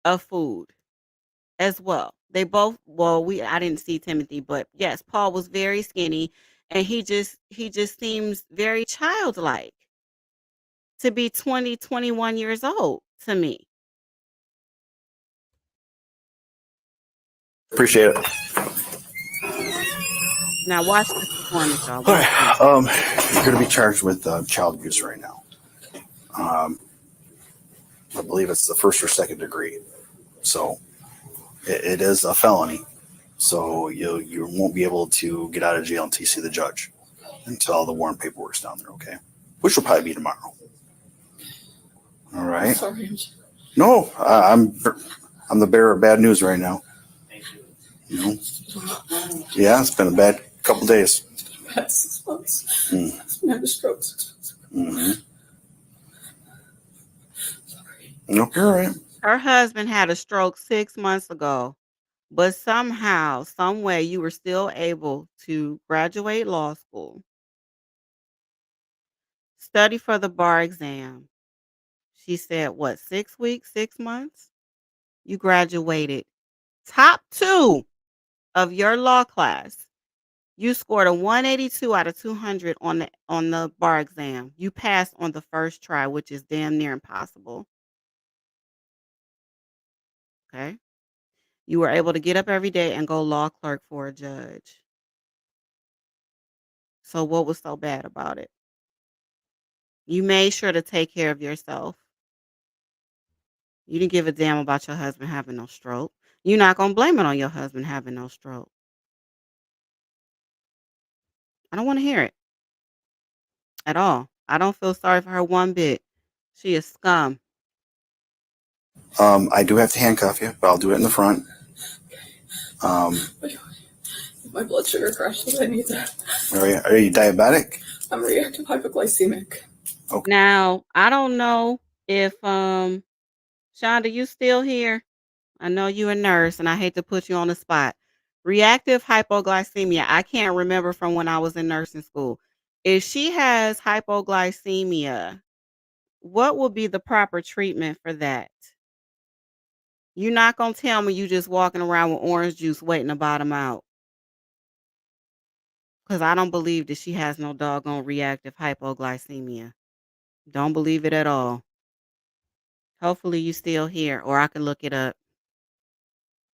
of food as well. They both, well, I didn't see Timothy, but yes, Paul was very skinny, and he just seems very childlike to be 20, 21 years old to me. Appreciate it. Now watch this performance, y'all. All Watch this. right. You're going to be charged with child abuse right now. I believe it's the first or second degree. So it is a felony. So you won't be able to get out of jail until you see the judge, until all the warrant paperwork's down there, okay? Which will probably be tomorrow. All right. Sorry. No, I'm the bearer of bad news right now. You know? Yeah, it's been a bad couple days. Bad 6 months. I had a stroke 6 months ago. Mm-hmm. Sorry. Nope, you're all right. Her husband had a stroke 6 months ago, but somehow, some way, you were still able to graduate law school, study for the bar exam. She said, what, 6 weeks, 6 months? You graduated top 2 of your law class. You scored a 182 out of 200 on the bar exam. You passed on the first try, which is damn near impossible. Okay. You were able to get up every day and go law clerk for a judge. So what was so bad about it? You made sure to take care of yourself. You didn't give a damn about your husband having no stroke. You're not going to blame it on your husband having no stroke. I don't want to hear it at all. I don't feel sorry for her one bit. She is scum. I do have to handcuff you, but I'll do it in the front. My blood sugar crashed. I need that. Are you diabetic? I'm reactive hypoglycemic. Okay. Now, I don't know if Shanda, you still here? I know you a nurse, and I hate to put you on the spot. Reactive hypoglycemia. I can't remember from when I was in nursing school. If she has hypoglycemia, what will be the proper treatment for that? You're not going to tell me you just walking around with orange juice waiting to bottom out. Because I don't believe that she has no doggone reactive hypoglycemia. Don't believe it at all. Hopefully you still here, or I can look it up.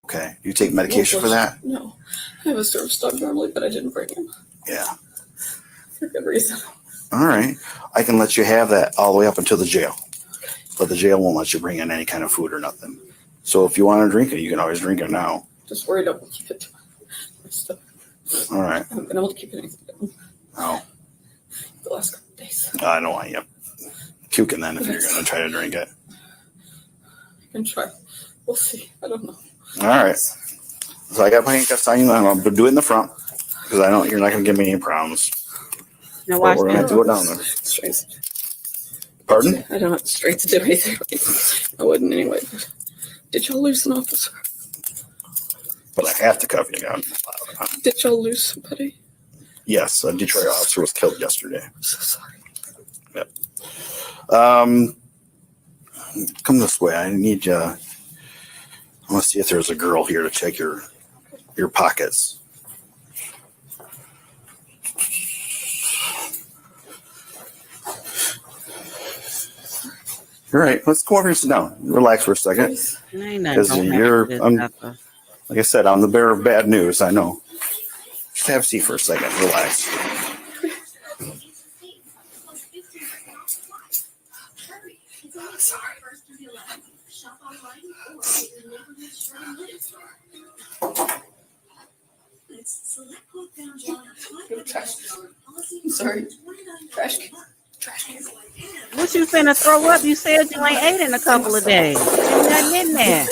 Okay. Do you take medication for that? No. I have a service dog normally, but I didn't bring him. Yeah. For good reason. All right. I can let you have that all the way up until the jail. But the jail won't let you bring in any kind of food or nothing. So if you want to drink it, you can always drink it now. Just worried I won't keep it to my stuff. All right. I haven't been able to keep anything down Oh, the last couple of days. I don't want you puking then if you're going to try to drink it. I can try. We'll see. I don't know. All right. So I got my handcuffs on you. I'm going to do it in the front because I know you're not going to give me any problems. Now But watch we're going to have this. to go down there. Strength. Pardon? I don't have the strength to do anything. I wouldn't anyway. But did y'all lose an officer? But I have to cuff you down. Did y'all lose somebody? Yes, a Detroit officer was killed yesterday. I'm so sorry. Yep. Come this way. I need you. I want to see if there's a girl here to check your pockets. All right, let's go over here and sit down. Relax for a second. Because like I said, I'm the bearer of bad news. I know. Just have a seat for a second. Relax. Sorry. I'm sorry. Trash can. What you finna throw up? You said you ain't ate in a couple of days. Ain't nothing in there.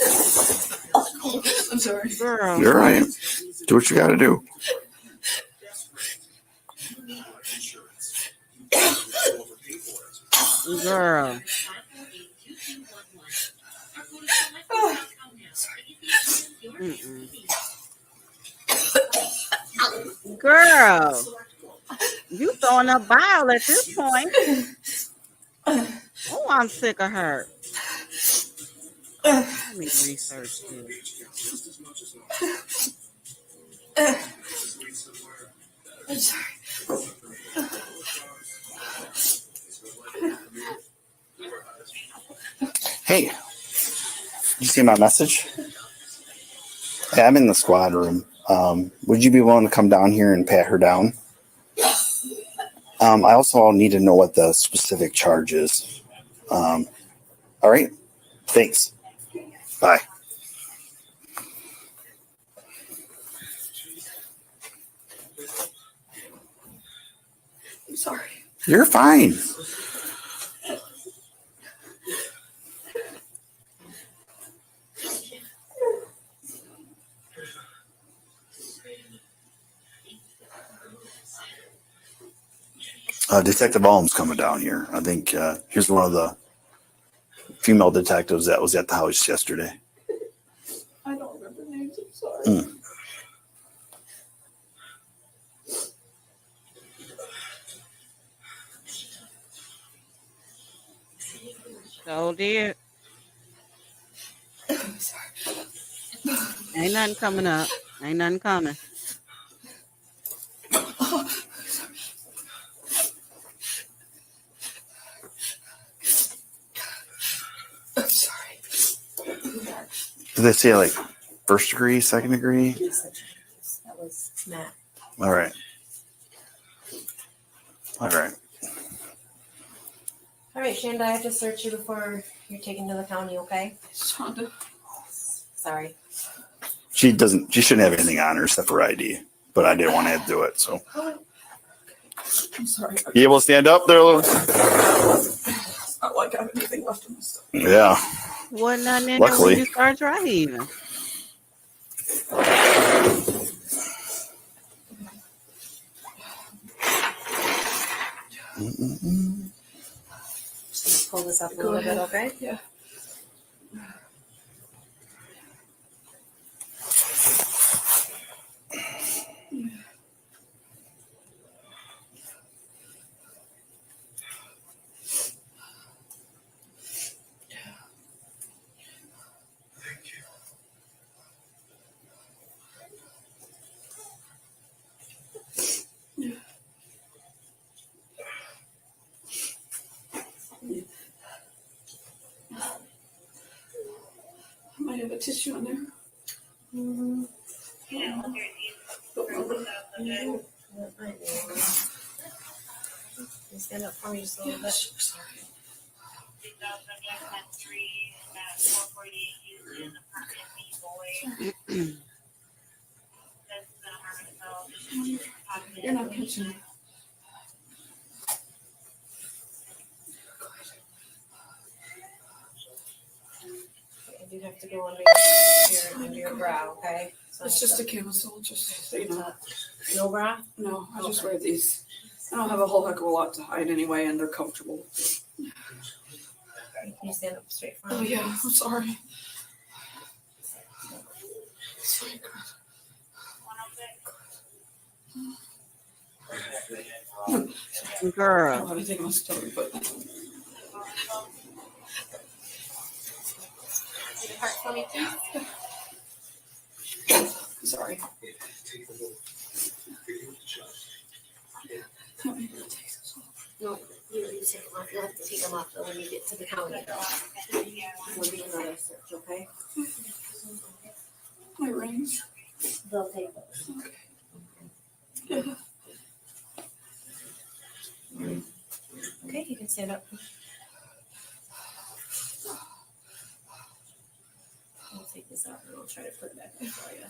I'm sorry. Girl. You're right. Do what you got to do. Girl. Mm-mm. Girl. You throwing up bile at this point. Oh, I'm sick of her. Let me research this. I'm sorry. Hey, you see my message? Hey, I'm in the squad room. Would you be willing to come down here and pat her down? I also need to know what the specific charge is. All right. Thanks. Bye. I'm sorry. You're fine. Detective Alm's coming down here. I think here's one of the female detectives that was at the house yesterday. I don't remember names. I'm sorry. So dear. I'm sorry. Ain't nothing coming up. Ain't nothing coming. I'm sorry. Did they say like first degree, second degree? That was Matt. All right. All right. All right, Shanda, I have to search you before you're taken to the county, okay? Shanda. Sorry. She shouldn't have anything on her except for ID, but I didn't want to do it. So I'm sorry. you able to stand up there? It's not like I have anything left in this stuff. Yeah. Wasn't nothing in there Luckily. when you start driving. Just pull this up a Go little ahead. bit, okay? Yeah. I might have a tissue in there. Mm-hmm. Don't remember. Can you stand up for me just a little bit? Sorry. You're not catching me. I do have to go under your brow, okay? So It's just a camisole, just so you know. no bra? No, I just wear these. I don't have a whole heck of a lot to hide anyway, and they're comfortable. Can you stand up straight for me? Oh yeah, I'm sorry. I don't Girl. have anything else to tell you, but me, please? Sorry. No, you take them off. You'll have to take them off though when you get to the county. We'll do another search, okay? My rings. They'll take those. Okay, you can stand up. I'll take this out and I'll try to put it back in for you.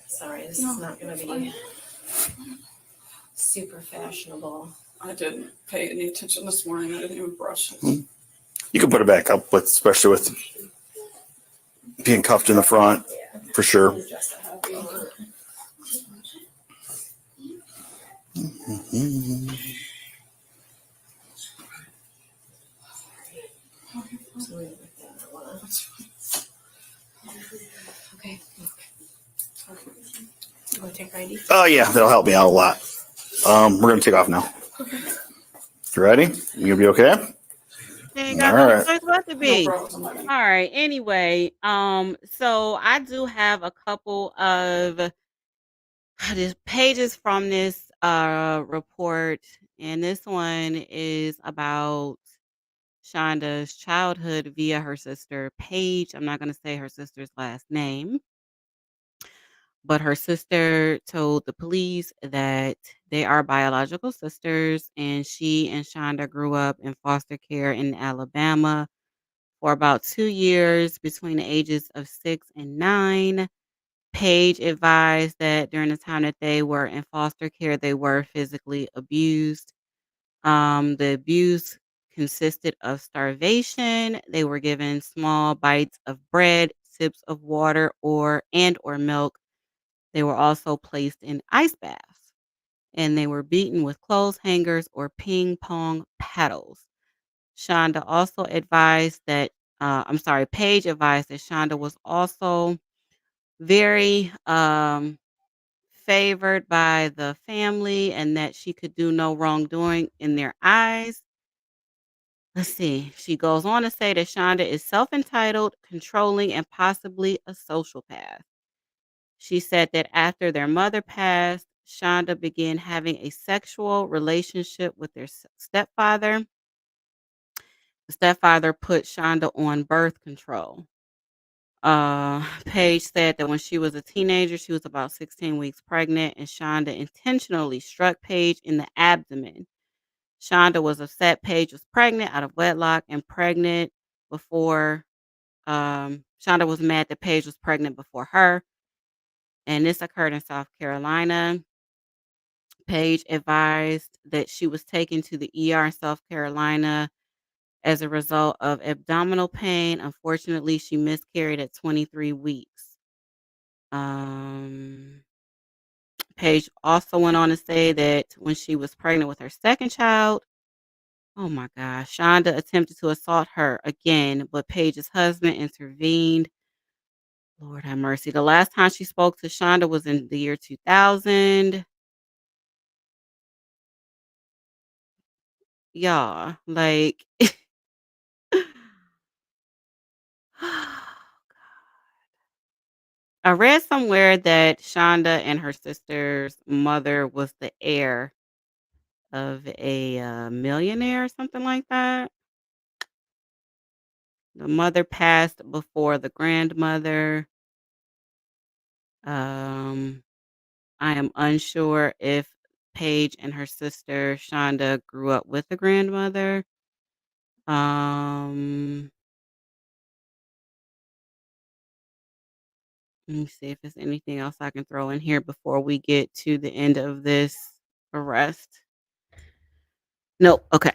Sorry, this is not going to be super fashionable. I didn't pay any attention this morning. I didn't even brush it. You can put it back up, with, especially with being cuffed in the front, for sure. Okay. You want to take your ID? Oh yeah, that'll help me out a lot. We're gonna take off now. You ready? You gonna be okay? Ain't got no choice but to be. All right. Anyway, so I do have a couple of these pages from this report, and this one is about Shanda's childhood via her sister Paige. I'm not going to say her sister's last name, but her sister told the police that they are biological sisters, and she and Shanda grew up in foster care in Alabama for about 2 years between the ages of 6 and 9. Paige advised that during the time that they were in foster care, they were physically abused. The abuse consisted of starvation. They were given small bites of bread, sips of water, or milk. They were also placed in ice baths, and they were beaten with clothes hangers or ping pong paddles. Shanda also advised that, Paige advised that Shanda was also very favored by the family and that she could do no wrongdoing in their eyes. Let's see. She goes on to say that Shanda is self-entitled, controlling, and possibly a sociopath. She said that after their mother passed, Shanda began having a sexual relationship with their stepfather. The stepfather put Shanda on birth control. Paige said that when she was a teenager, she was about 16 weeks pregnant, and Shanda intentionally struck Paige in the abdomen. Shanda was upset Paige was pregnant out of wedlock and pregnant before. Shanda was mad that Paige was pregnant before her, and this occurred in South Carolina. Paige advised that she was taken to the ER in South Carolina as a result of abdominal pain. Unfortunately, she miscarried at 23 weeks. Paige also went on to say that when she was pregnant with her second child, oh my gosh, Shanda attempted to assault her again, but Paige's husband intervened. Lord have mercy. The last time she spoke to Shanda was in the year 2000. Y'all, like, I read somewhere that Shanda and her sister's mother was the heir of a millionaire or something like that. The mother passed before the grandmother. I am unsure if Paige and her sister Shanda grew up with the grandmother. Let me see if there's anything else I can throw in here before we get to the end of this arrest. Nope. Okay.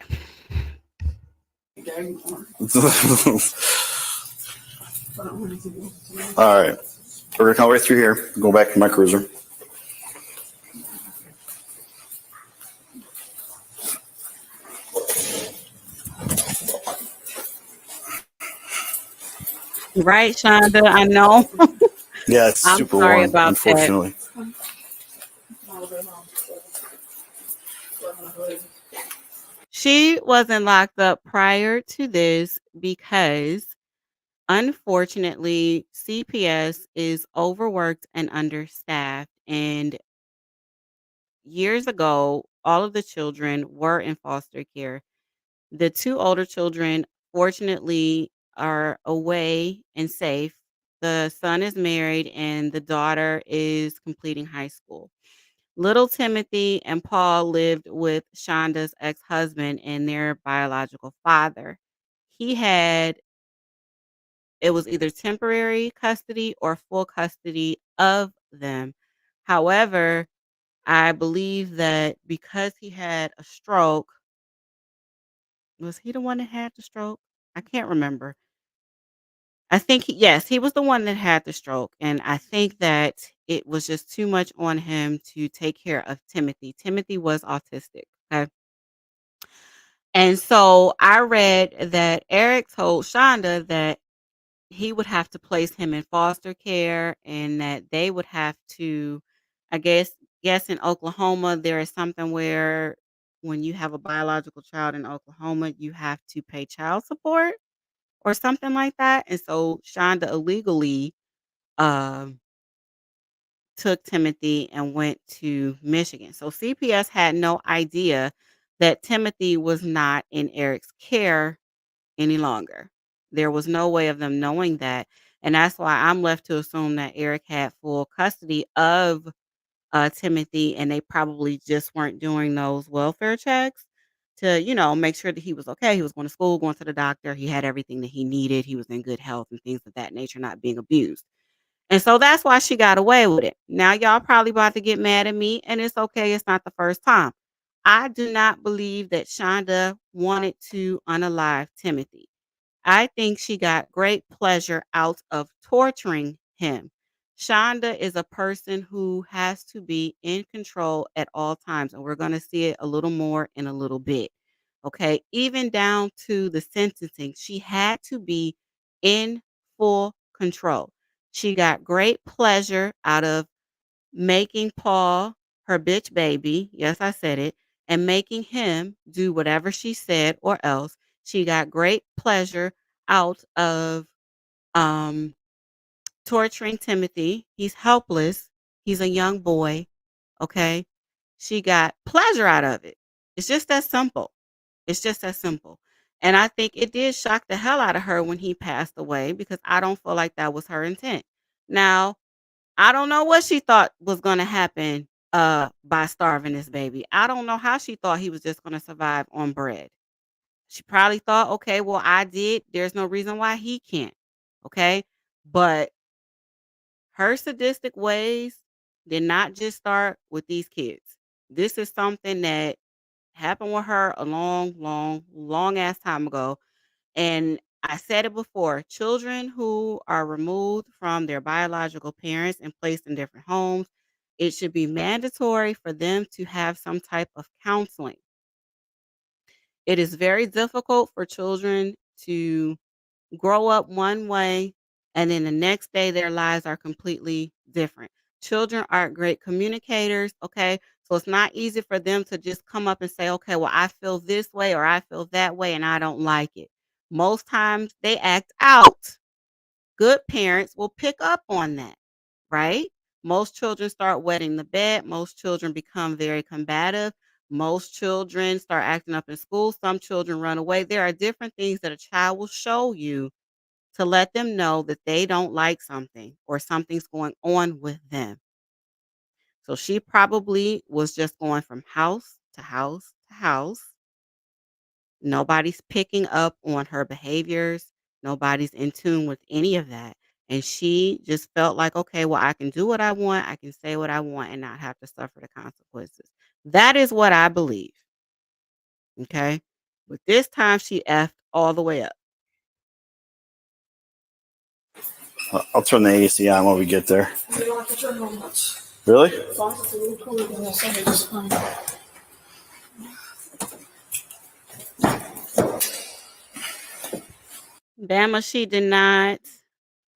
All right. We're gonna come right through here. Go back to my cruiser. Right, Shanda? I know. Yeah, it's I'm super sorry warm, about that. unfortunately. wasn't locked up prior to this because unfortunately CPS is overworked and understaffed. And years ago, all of the children were in foster care. The two older children, fortunately, are away and safe. The son is married and the daughter is completing high school. Little Timothy and Paul lived with Shanda's ex husband and their biological father. He had, it was either temporary custody or full custody of them. However, I believe that because he had a stroke, was he the one that had the stroke? I can't remember. I think yes, he was the one that had the stroke, and I think that it was just too much on him to take care of Timothy. Timothy was autistic, okay? And so I read that Eric told Shonda that he would have to place him in foster care and that they would have to, I guess in Oklahoma there is something where when you have a biological child in Oklahoma, you have to pay child support or something like that. And so Shonda illegally um, took Timothy and went to Michigan. So CPS had no idea that Timothy was not in Eric's care any longer. There was no way of them knowing that. And that's why I'm left to assume that Eric had full custody of Timothy, and they probably just weren't doing those welfare checks to, make sure that he was okay. He was going to school, going to the doctor. He had everything that he needed. He was in good health and things of that nature, not being abused. And so that's why she got away with it. Now, y'all probably about to get mad at me, and it's okay. It's not the first time. I do not believe that Shonda wanted to unalive Timothy. I think she got great pleasure out of torturing him. Shonda is a person who has to be in control at all times, and we're going to see it a little more in a little bit. Okay, even down to the sentencing, she had to be in full control. She got great pleasure out of making Paul her bitch baby. Yes, I said it. And making him do whatever she said or else. She got great pleasure out of um, torturing Timothy. He's helpless. He's a young boy. Okay. She got pleasure out of it. It's just that simple. It's just that simple. And I think it did shock the hell out of her when he passed away because I don't feel like that was her intent. Now, I don't know what she thought was gonna happen by starving this baby. I don't know how she thought he was just gonna survive on bread. She probably thought, okay, well, I did. There's no reason why he can't. Okay. But her sadistic ways did not just start with these kids. This is something that happened with her a long, long, long ass time ago. And I said it before, children who are removed from their biological parents and placed in different homes, it should be mandatory for them to have some type of counseling. It is very difficult for children to grow up one way and then the next day their lives are completely different. Children aren't great communicators, okay? So it's not easy for them to just come up and say, okay, well, I feel this way or I feel that way and I don't like it. Most times they act out. Good parents will pick up on that, right? Most children start wetting the bed. Most children become very combative. Most children start acting up in school. Some children run away. There are different things that a child will show you to let them know that they don't like something or something's going on with them. So she probably was just going from house to house to house. Nobody's picking up on her behaviors. Nobody's in tune with any of that. And she just felt like, okay, well, I can do what I want. I can say what I want and not have to suffer the consequences. That is what I believe. Okay. But this time she effed all the way up. I'll turn the AC on when we get there. You don't have to turn on much. Really? As long as it's a little cooler than the sun, it's fine. Bama, she did not.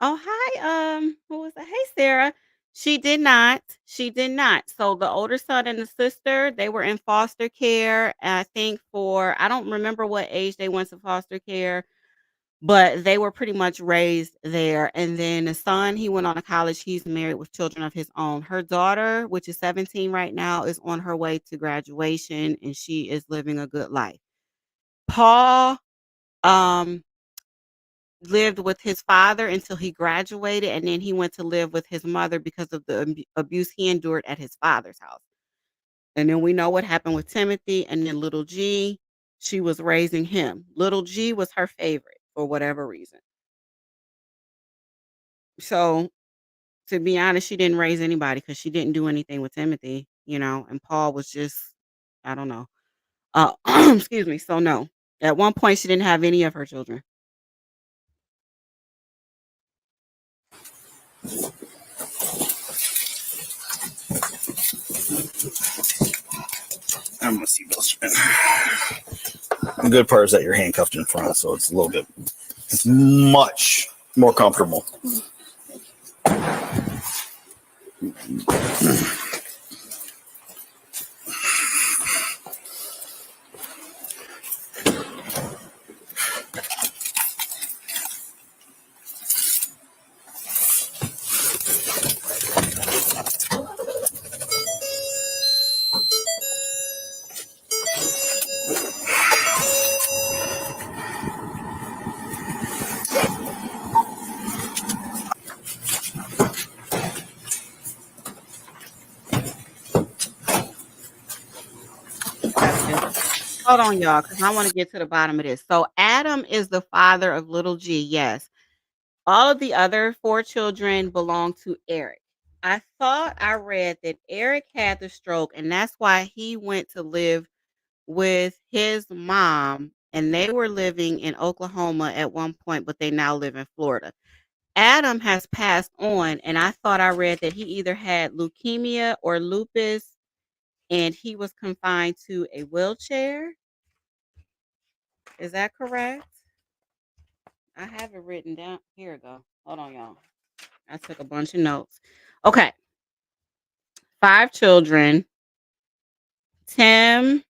Oh, hi. Who was that? Hey, Sarah. She did not. She did not. So the older son and the sister, they were in foster care, I think for I don't remember what age they went to foster care, but they were pretty much raised there. And then the son, he went on to college. He's married with children of his own. Her daughter, which is 17 right now, is on her way to graduation and she is living a good life. Paul um lived with his father until he graduated, and then he went to live with his mother because of the abuse he endured at his father's house. And then we know what happened with Timothy, and then little G, she was raising him. Little G was her favorite for whatever reason. So, to be honest, she didn't raise anybody because she didn't do anything with Timothy, and Paul was just, I don't know. Excuse me. So, no. At one point, she didn't have any of her children. I'm gonna see those. The good part is that you're handcuffed in front, so it's it's much more comfortable. Gotcha. Hold on, y'all, because I want to get to the bottom of this. So, Adam is the father of little G, yes. All of the other 4 children belong to Eric. I thought I read that Eric had the stroke, and that's why he went to live with his mom, and they were living in Oklahoma at one point, but they now live in Florida. Adam has passed on, and I thought I read that he either had leukemia or lupus, and he was confined to a wheelchair. Is that correct? I have it written down. Here we go. Hold on, y'all. I took a bunch of notes. Okay. 5 children. Tim.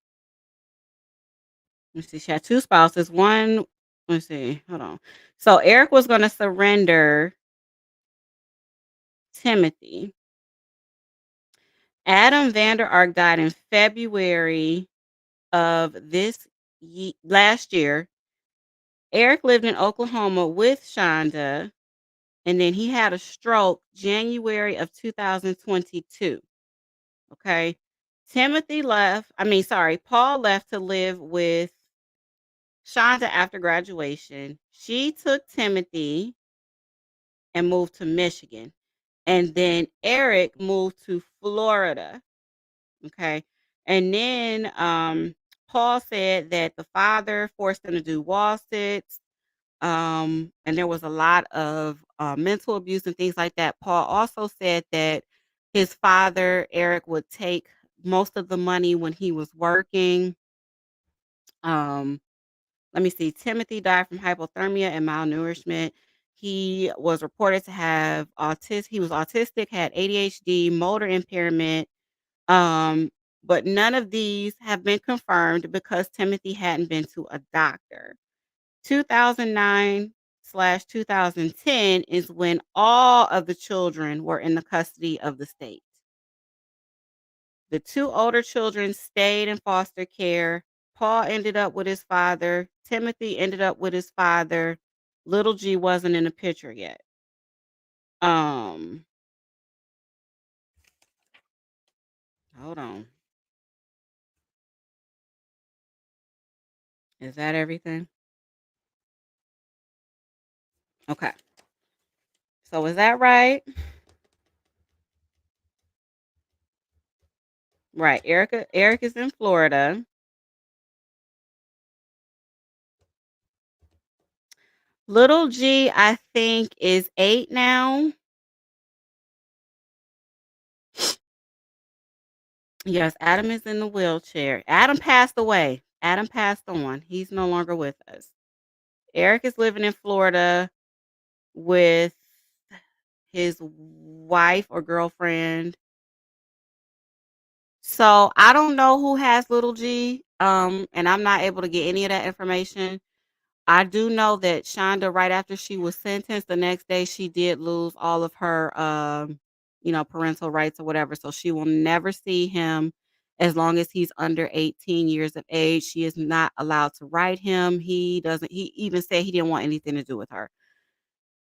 Let's see. She had 2 spouses. One. Let's see. Hold on. So Eric was going to surrender Timothy. Adam Vander Ark died in February of last year. Eric lived in Oklahoma with Shanda, and then he had a stroke January of 2022. Okay. Paul left to live with Shanda after graduation. She took Timothy and moved to Michigan. And then Eric moved to Florida. Okay. And then Paul said that the father forced him to do wall sits. And there was a lot of mental abuse and things like that. Paul also said that his father, Eric, would take most of the money when he was working. Um, Let me see. Timothy died from hypothermia and malnourishment. He was reported to have He was autistic, had ADHD, motor impairment. Um, but none of these have been confirmed because Timothy hadn't been to a doctor. 2009/2010 is when all of the children were in the custody of the state. The 2 older children stayed in foster care. Paul ended up with his father. Timothy ended up with his father. Little G wasn't in the picture yet. Um, Hold on. Is that everything? Okay. So is that right? Right. Eric is in Florida. Little G, I think, is 8 now. Yes, Adam is in the wheelchair. Adam passed away. Adam passed on. He's no longer with us. Eric is living in Florida with his wife or girlfriend. So I don't know who has little G, and I'm not able to get any of that information. I do know that Shanda, right after she was sentenced, the next day she did lose all of her, parental rights or whatever. So she will never see him as long as he's under 18 years of age. She is not allowed to write him. He doesn't. He even said he didn't want anything to do with her.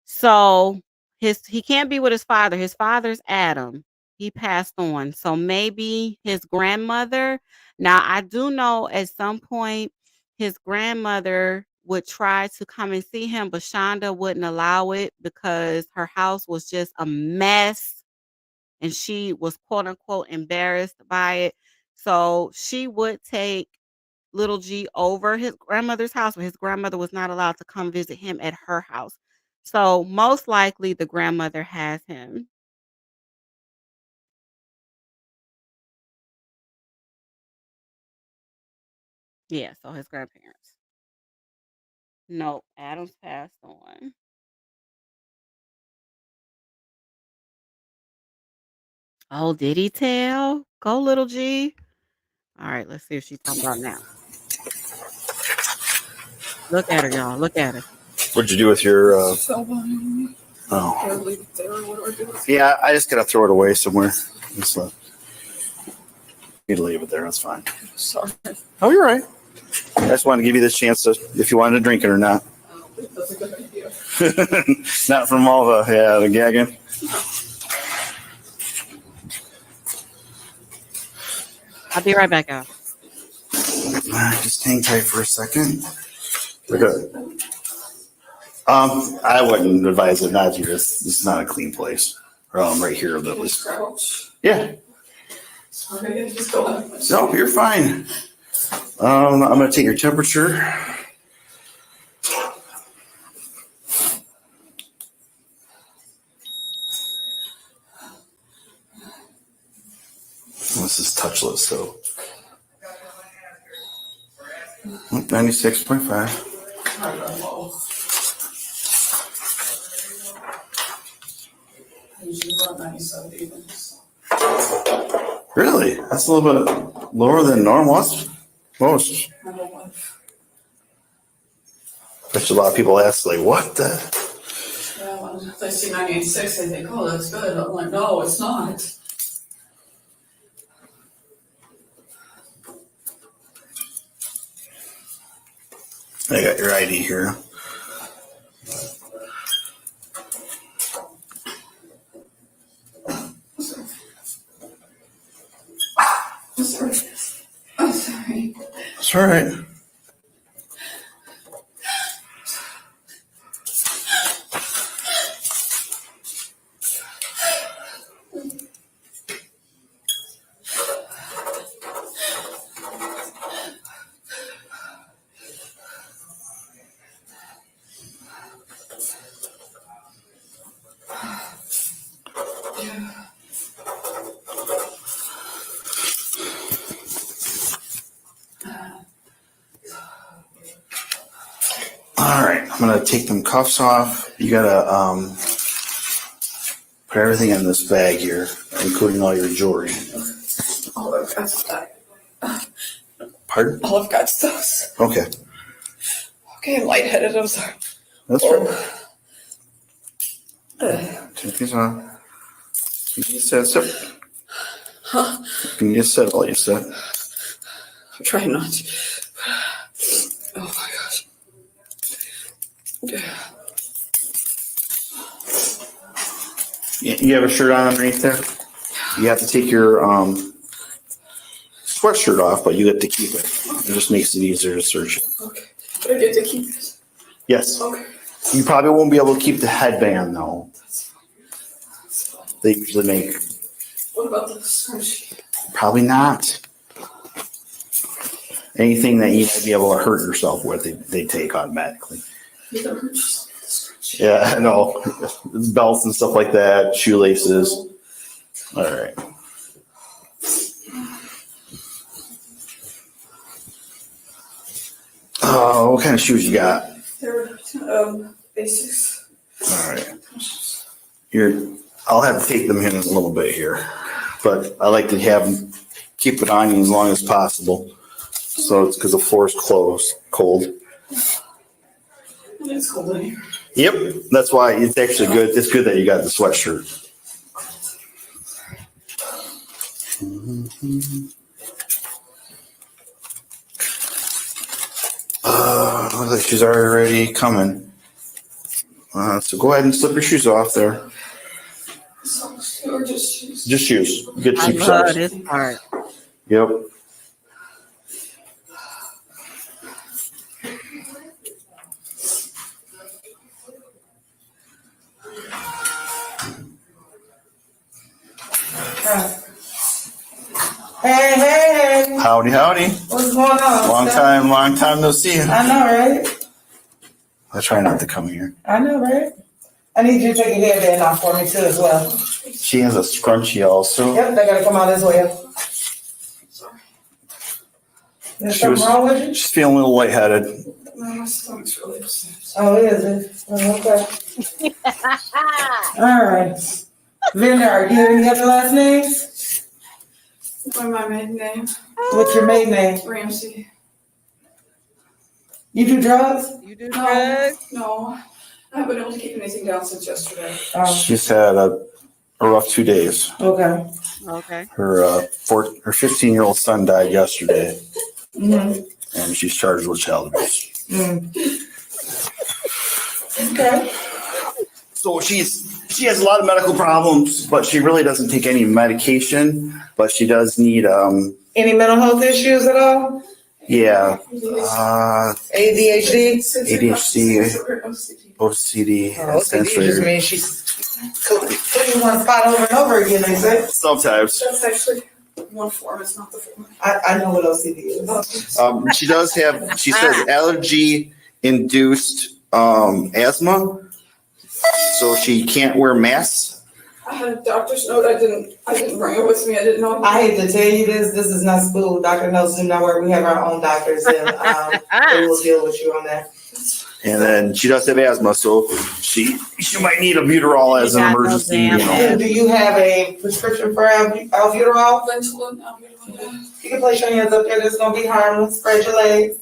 So he can't be with his father. His father's Adam. He passed on. So maybe his grandmother. Now I do know at some point his grandmother would try to come and see him, but Shanda wouldn't allow it because her house was just a mess and she was quote unquote embarrassed by it. So she would take little G over his grandmother's house, but his grandmother was not allowed to come visit him at her house. So most likely the grandmother has him. Yeah, so his grandparents. No, Adam's passed on. Oh, did he tell? Go little G. All right, let's see if she's talking about now. Look at her, y'all. Look at her. What'd you do with your? Or Oh, leave it there, or what do I do? yeah. I just gotta throw it away somewhere. Just, you leave it there. That's fine. Sorry. Oh, you're right. I just wanted to give you this chance to, if you wanted to drink it or not. That's a good idea. Not from all the gagging. I'll be right back, y'all. Just hang tight for a second. We're good. I wouldn't advise it not to. It's not a clean place. Right here, that was. Crouch. Yeah. Sorry, I just go out. No, you're fine. I'm gonna take your temperature. This is touchless, so 96.5. I usually go at 97 even. Really? That's a little bit lower than normal. That's most. Bet you a lot of people ask, like, what the? Yeah, when they see 98.6, they think, oh, that's good. I'm like, no, it's not. I got your ID here. I'm sorry. I'm sorry. That's all right. All right, I'm gonna take them cuffs off. You gotta put everything in this bag here, including all your jewelry. All I've got is that. Pardon? All I've got is those. Okay, Okay, I'm lightheaded. I'm sorry. that's right. Take these off. Can you just sit? Huh? Can you just sit while you sit? I'm trying not to. Oh my gosh. You have a shirt on underneath there? You have to take your sweatshirt off, but you get to keep it. It just makes it easier to search. Okay. But I get to keep it. Yes. Okay. You probably won't be able to keep the headband though. They usually make. What about the scrunchie? Probably not. Anything that you might be able to hurt yourself with, they take automatically. You don't hurt yourself with the scrunchie. Yeah, I know. Belts and stuff like that, shoelaces. All right. Oh, what kind of shoes you got? They're basics. All right. I'll have to take them in a little bit here, but I like to have them, keep it on you as long as possible. So it's because the floor is cold. It's cold in here. Yep, that's why it's actually good. It's good that you got the sweatshirt. Looks like she's already coming. So go ahead and slip your shoes off there. Or just shoes. Just shoes. Good I cheap love size. this part. Yep. Hey. Howdy, howdy. What's going on? Long time no see. I know, right? I try not to come here. I know, right? I need you to take your hairband off for me too as well. She has a scrunchie also. Yep, they gotta come out this way. There's something wrong with you? She's feeling a little lightheaded. No, my stomach's really upset. Oh, is it? Oh, okay. All right. Vander Ark, you have any other last names? What's my maiden name? What's your maiden name? Ramsey. You do drugs? You do drugs? No. I haven't been able to keep anything down since yesterday. Oh, She's had a rough 2 days. okay. Okay. Her 15-year-old son died yesterday, Mm-hmm. and she's charged with child abuse. Okay. So she has a lot of medical problems, but she really doesn't take any medication. But she does need Any mental health issues at all? ADHD? OCD, Oh, and OCD just sensory. means she's clicking one spot over and over again, they say. Sometimes. That's actually one form, it's not the form. I know what OCD is. She does have. She says allergy-induced asthma, so she can't wear masks. I had a doctor's note, I didn't bring it with me, I didn't know. I hate to tell you this is not school. Dr. Notes do not work. We have our own doctors and they will deal with you on that. And then she does have asthma, so she might need albuterol as an got no emergency. damn And do you have a prescription for albuterol? Ventolin, yeah. You can place your hands up there. It's gonna be harmless. Spread your legs.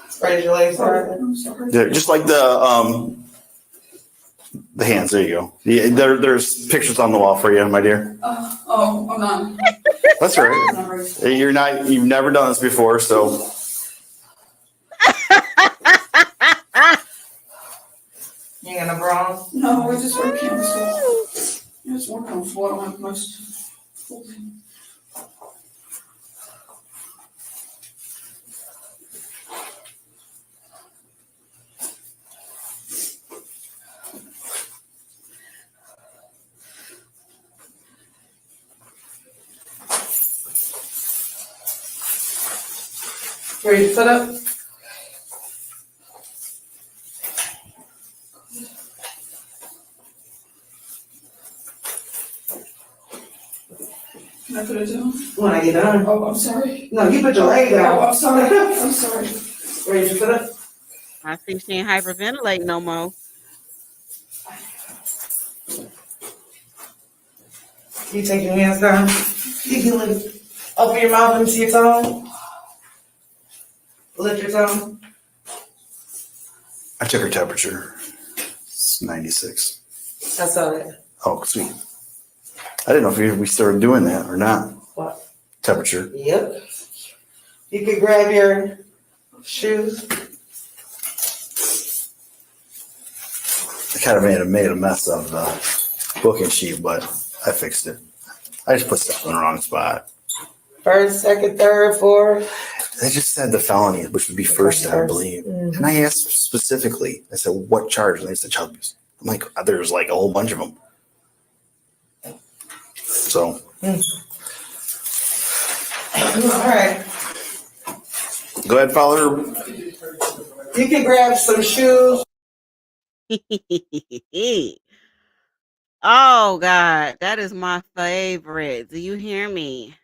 Spread your legs. Sorry. I'm sorry. They're just like the hands. There you go. Yeah, there's pictures on the wall for you, my dear. I'm not. That's right. I'm not ready. You've never done this before, so. You ain't got no bras? No, I just wear canvas. It's more comfortable, I don't have much folding. Ready to sit up? Can I put it down? When I get done. Oh, I'm sorry. No, you put your leg Oh, down. I'm sorry. I'm sorry. Ready to sit up? I see she ain't hyperventilating no more. You take your hands down. You can lift, open your mouth and see your tongue. Lift your tongue. I took her temperature. It's 96. I saw that. Oh, sweet. I didn't know if we started doing that or not. What? Temperature. Yep. You can grab your shoes. I kind of made a mess of the booking sheet, but I fixed it. I just put stuff in the wrong spot. First, second, third, fourth. They just said the felony, which would be first, I believe. Mhm. And I asked specifically, I said, what charge? And they said child abuse. I'm like, there's like a whole bunch of them. So. All right. Go ahead, follow her. You can grab some shoes. Oh God, that is my favorite. Do you hear me?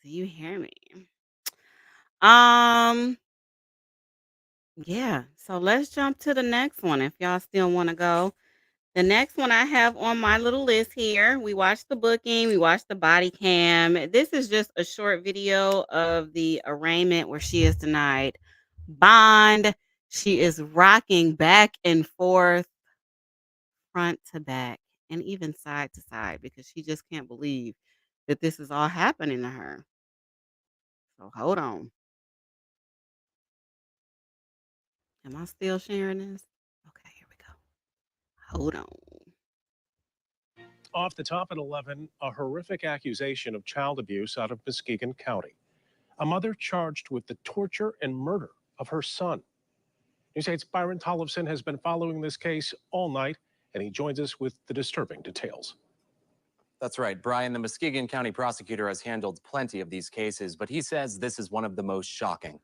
Do you hear me? Um, Yeah. So let's jump to the next one if y'all still want to go. The next one I have on my little list here, we watched the booking, we watched the body cam. This is just a short video of the arraignment where she is denied bond. She is rocking back and forth, front to back, and even side to side because she just can't believe that this is all happening to her. So hold on. Am I still sharing this? Okay, here we go. Hold on. Off the top at 11, a horrific accusation of child abuse out of Muskegon County. A mother charged with the torture and murder of her son. News 8's Byron Tollefson has been following this case all night, and he joins us with the disturbing details. That's right, Brian. The Muskegon County prosecutor has handled plenty of these cases, but he says this is one of the most shocking.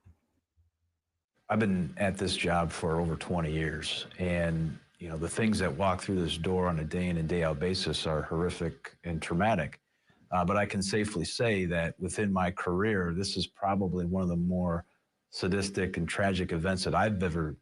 I've been at this job for over 20 years, and the things that walk through this door on a day in and day out basis are horrific and traumatic. But I can safely say that within my career, this is probably one of the more sadistic and tragic events that I've ever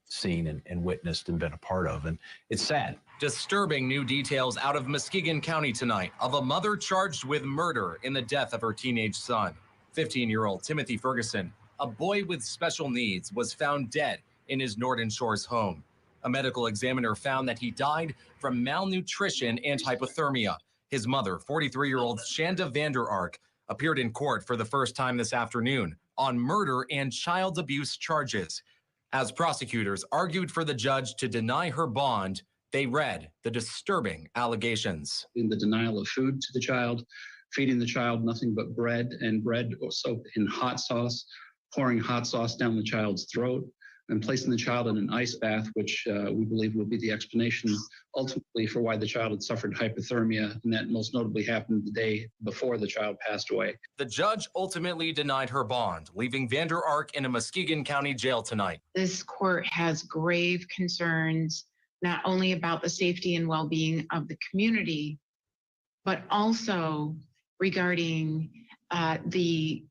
seen and witnessed and been a part of. And it's sad. Disturbing new details out of Muskegon County tonight of a mother charged with murder in the death of her teenage son. 15-year-old Timothy Ferguson, a boy with special needs, was found dead in his Norton Shores home. A medical examiner found that he died from malnutrition and hypothermia. His mother, 43-year-old Shanda Vander Ark, appeared in court for the first time this afternoon on murder and child abuse charges. As prosecutors argued for the judge to deny her bond, they read the disturbing allegations. In the denial of food to the child, feeding the child nothing but bread or soaked in hot sauce, pouring hot sauce down the child's throat, and placing the child in an ice bath, which we believe will be the explanation ultimately for why the child had suffered hypothermia, and that most notably happened the day before the child passed away. The judge ultimately denied her bond, leaving Vander Ark in a Muskegon County jail tonight. This court has grave concerns, not only about the safety and well-being of the community, but also regarding the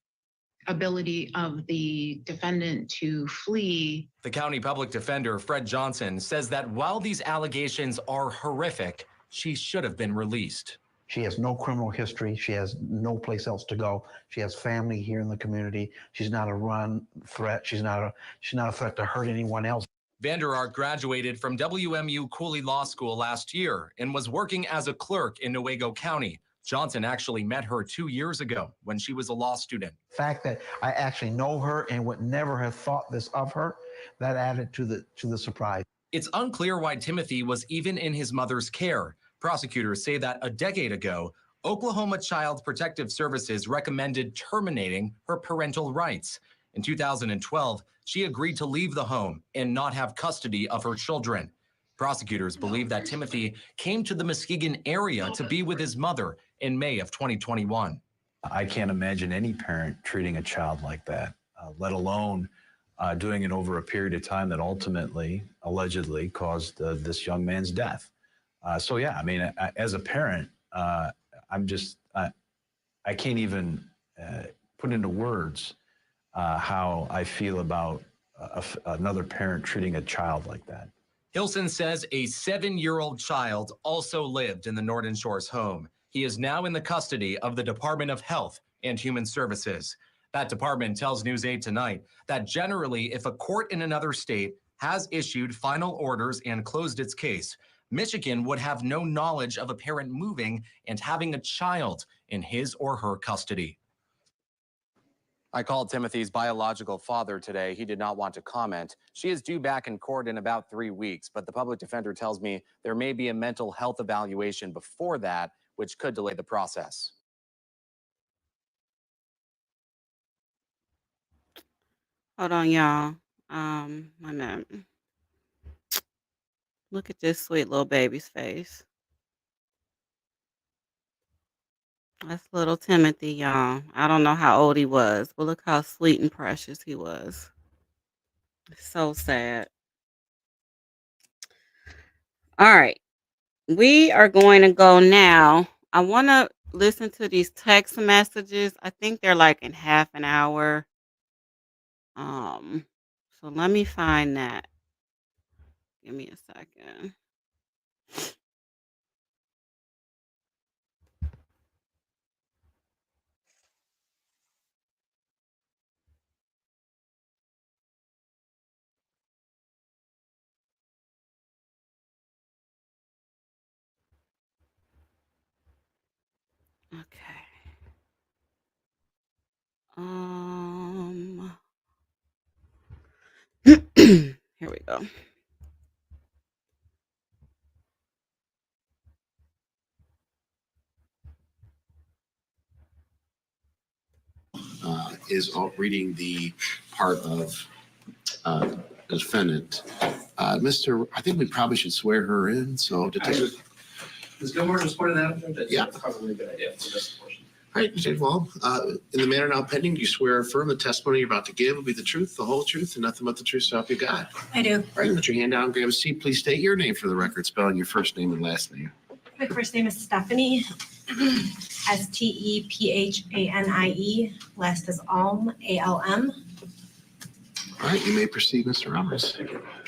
ability of the defendant to flee. The county public defender, Fred Johnson, says that while these allegations are horrific, she should have been released. She has no criminal history. She has no place else to go. She has family here in the community. She's not a run threat. She's not a threat to hurt anyone else. Vander Ark graduated from WMU Cooley Law School last year and was working as a clerk in Newaygo County. Johnson actually met her 2 years ago when she was a law student. The fact that I actually know her and would never have thought this of her, that added to the surprise. It's unclear why Timothy was even in his mother's care. Prosecutors say that a decade ago, Oklahoma Child Protective Services recommended terminating her parental rights. In 2012, she agreed to leave the home and not have custody of her children. Prosecutors believe that Timothy came to the Muskegon area to be with his mother in May of 2021. I can't imagine any parent treating a child like that, let alone doing it over a period of time that ultimately, allegedly, caused this young man's death. So yeah, I mean, as a parent, I can't even put into words how I feel about another parent treating a child like that. Hilson says a 7-year-old child also lived in the Norton Shores home. He is now in the custody of the Department of Health and Human Services. That department tells News 8 tonight that generally, if a court in another state has issued final orders and closed its case, Michigan would have no knowledge of a parent moving and having a child in his or her custody. I called Timothy's biological father today. He did not want to comment. She is due back in court in about 3 weeks, but the public defender tells me there may be a mental health evaluation before that, which could delay the process. Hold on, y'all. One minute. Look at this sweet little baby's face. That's little Timothy, y'all. I don't know how old he was, but look how sweet and precious he was. So sad. All right. We are going to go now. I want to listen to these text messages. I think they're like in half an hour. So let me find that. Give me a second. Okay. Here we go. Is reading the part of the defendant. Mr. I think we probably should swear her in. So, Ms. Gilmore just pointed out that Yeah. that's probably a good idea for this portion. All right, Mr. Well, in the matter now pending, do you swear or affirm the testimony you're about to give will be the truth, the whole truth, and nothing but the truth, so help you God? I do. All right, put your hand down, grab a seat. Please state your name for the record, spelling your first name and last name. My first name is Stephanie, Stephanie. Last is Alm, ALM. All right, you may proceed, Mr. Roberts.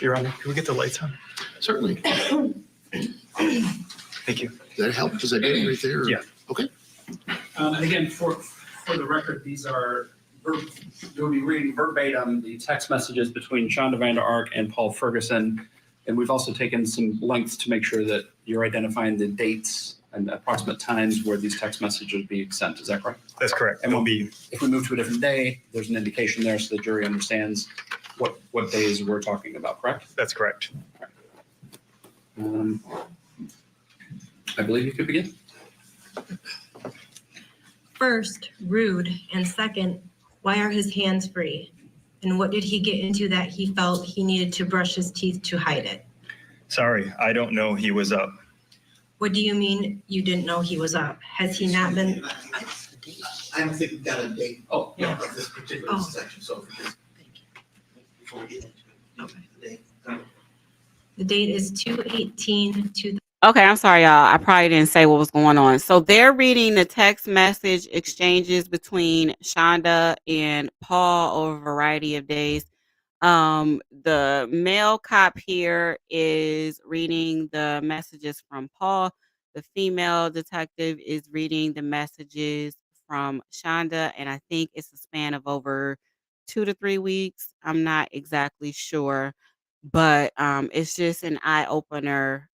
Your Honor, can we get the lights on? Certainly. Thank you. Does that help? Does that get it right there? Yeah. Okay. And again, for the record, these are, you'll be reading verbatim the text messages between Shanda Vander Ark and Paul Ferguson. And we've also taken some lengths to make sure that you're identifying the dates and approximate times where these text messages will be sent. Is that correct? That's correct. And if we move to a different day, there's an indication there so the jury understands what days we're talking about, correct? That's correct. I believe you could begin. First, rude, and second, why are his hands free? And what did he get into that he felt he needed to brush his teeth to hide it? Sorry, I don't know he was up. What do you mean you didn't know he was up? Has he not been? I don't think we've got a date of this particular section, so before we get into the date. The date is 2/18/2000. Okay, I'm sorry, y'all. I probably didn't say what was going on. So they're reading the text message exchanges between Shanda and Paul over a variety of days. The male cop here is reading the messages from Paul. The female detective is reading the messages from Shanda, and I think it's a span of over 2 to 3 weeks. I'm not exactly sure, but it's just an eye opener.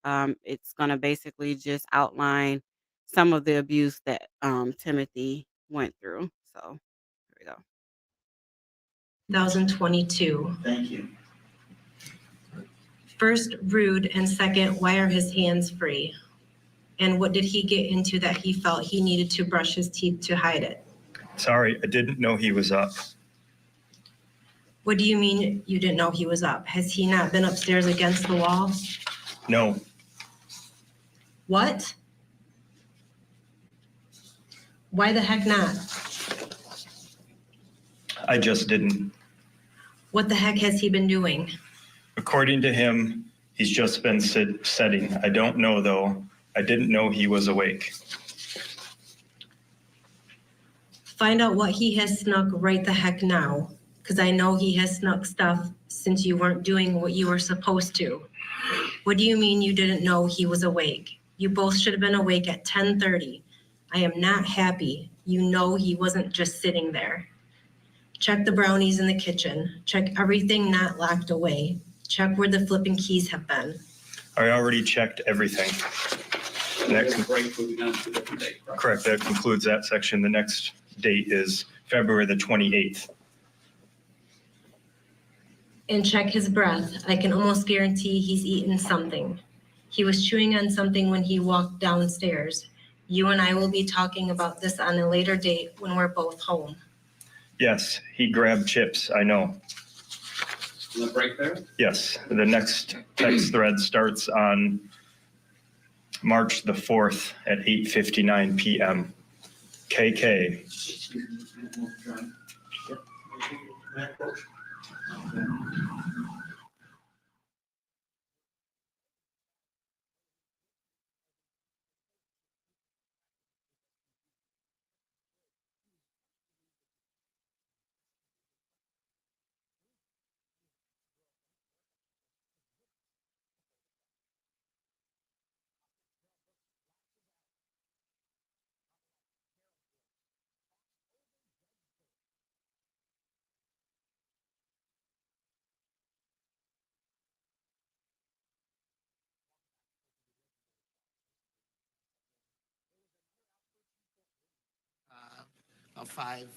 It's gonna basically just outline some of the abuse that Timothy went through. So here we go. 2022. Thank you. First, rude, and second, why are his hands free? And what did he get into that he felt he needed to brush his teeth to hide it? Sorry, I didn't know he was up. What do you mean you didn't know he was up? Has he not been upstairs against the wall? No. What? Why the heck not? I just didn't. What the heck has he been doing? According to him, he's just been setting. I don't know, though. I didn't know he was awake. Find out what he has snuck right the heck now, because I know he has snuck stuff since you weren't doing what you were supposed to. What do you mean you didn't know he was awake? You both should have been awake at 10:30. I am not happy. You know he wasn't just sitting there. Check the brownies in the kitchen. Check everything not locked away. Check where the flipping keys have been. I already checked everything. Correct, that concludes that section. The next date is February the 28th. And check his breath. I can almost guarantee he's eaten something. He was chewing on something when he walked downstairs. You and I will be talking about this on a later date when we're both home. Yes, he grabbed chips, I know. The break there? Yes, the next text thread starts on March the 4th at 8:59 p.m. KK. 5,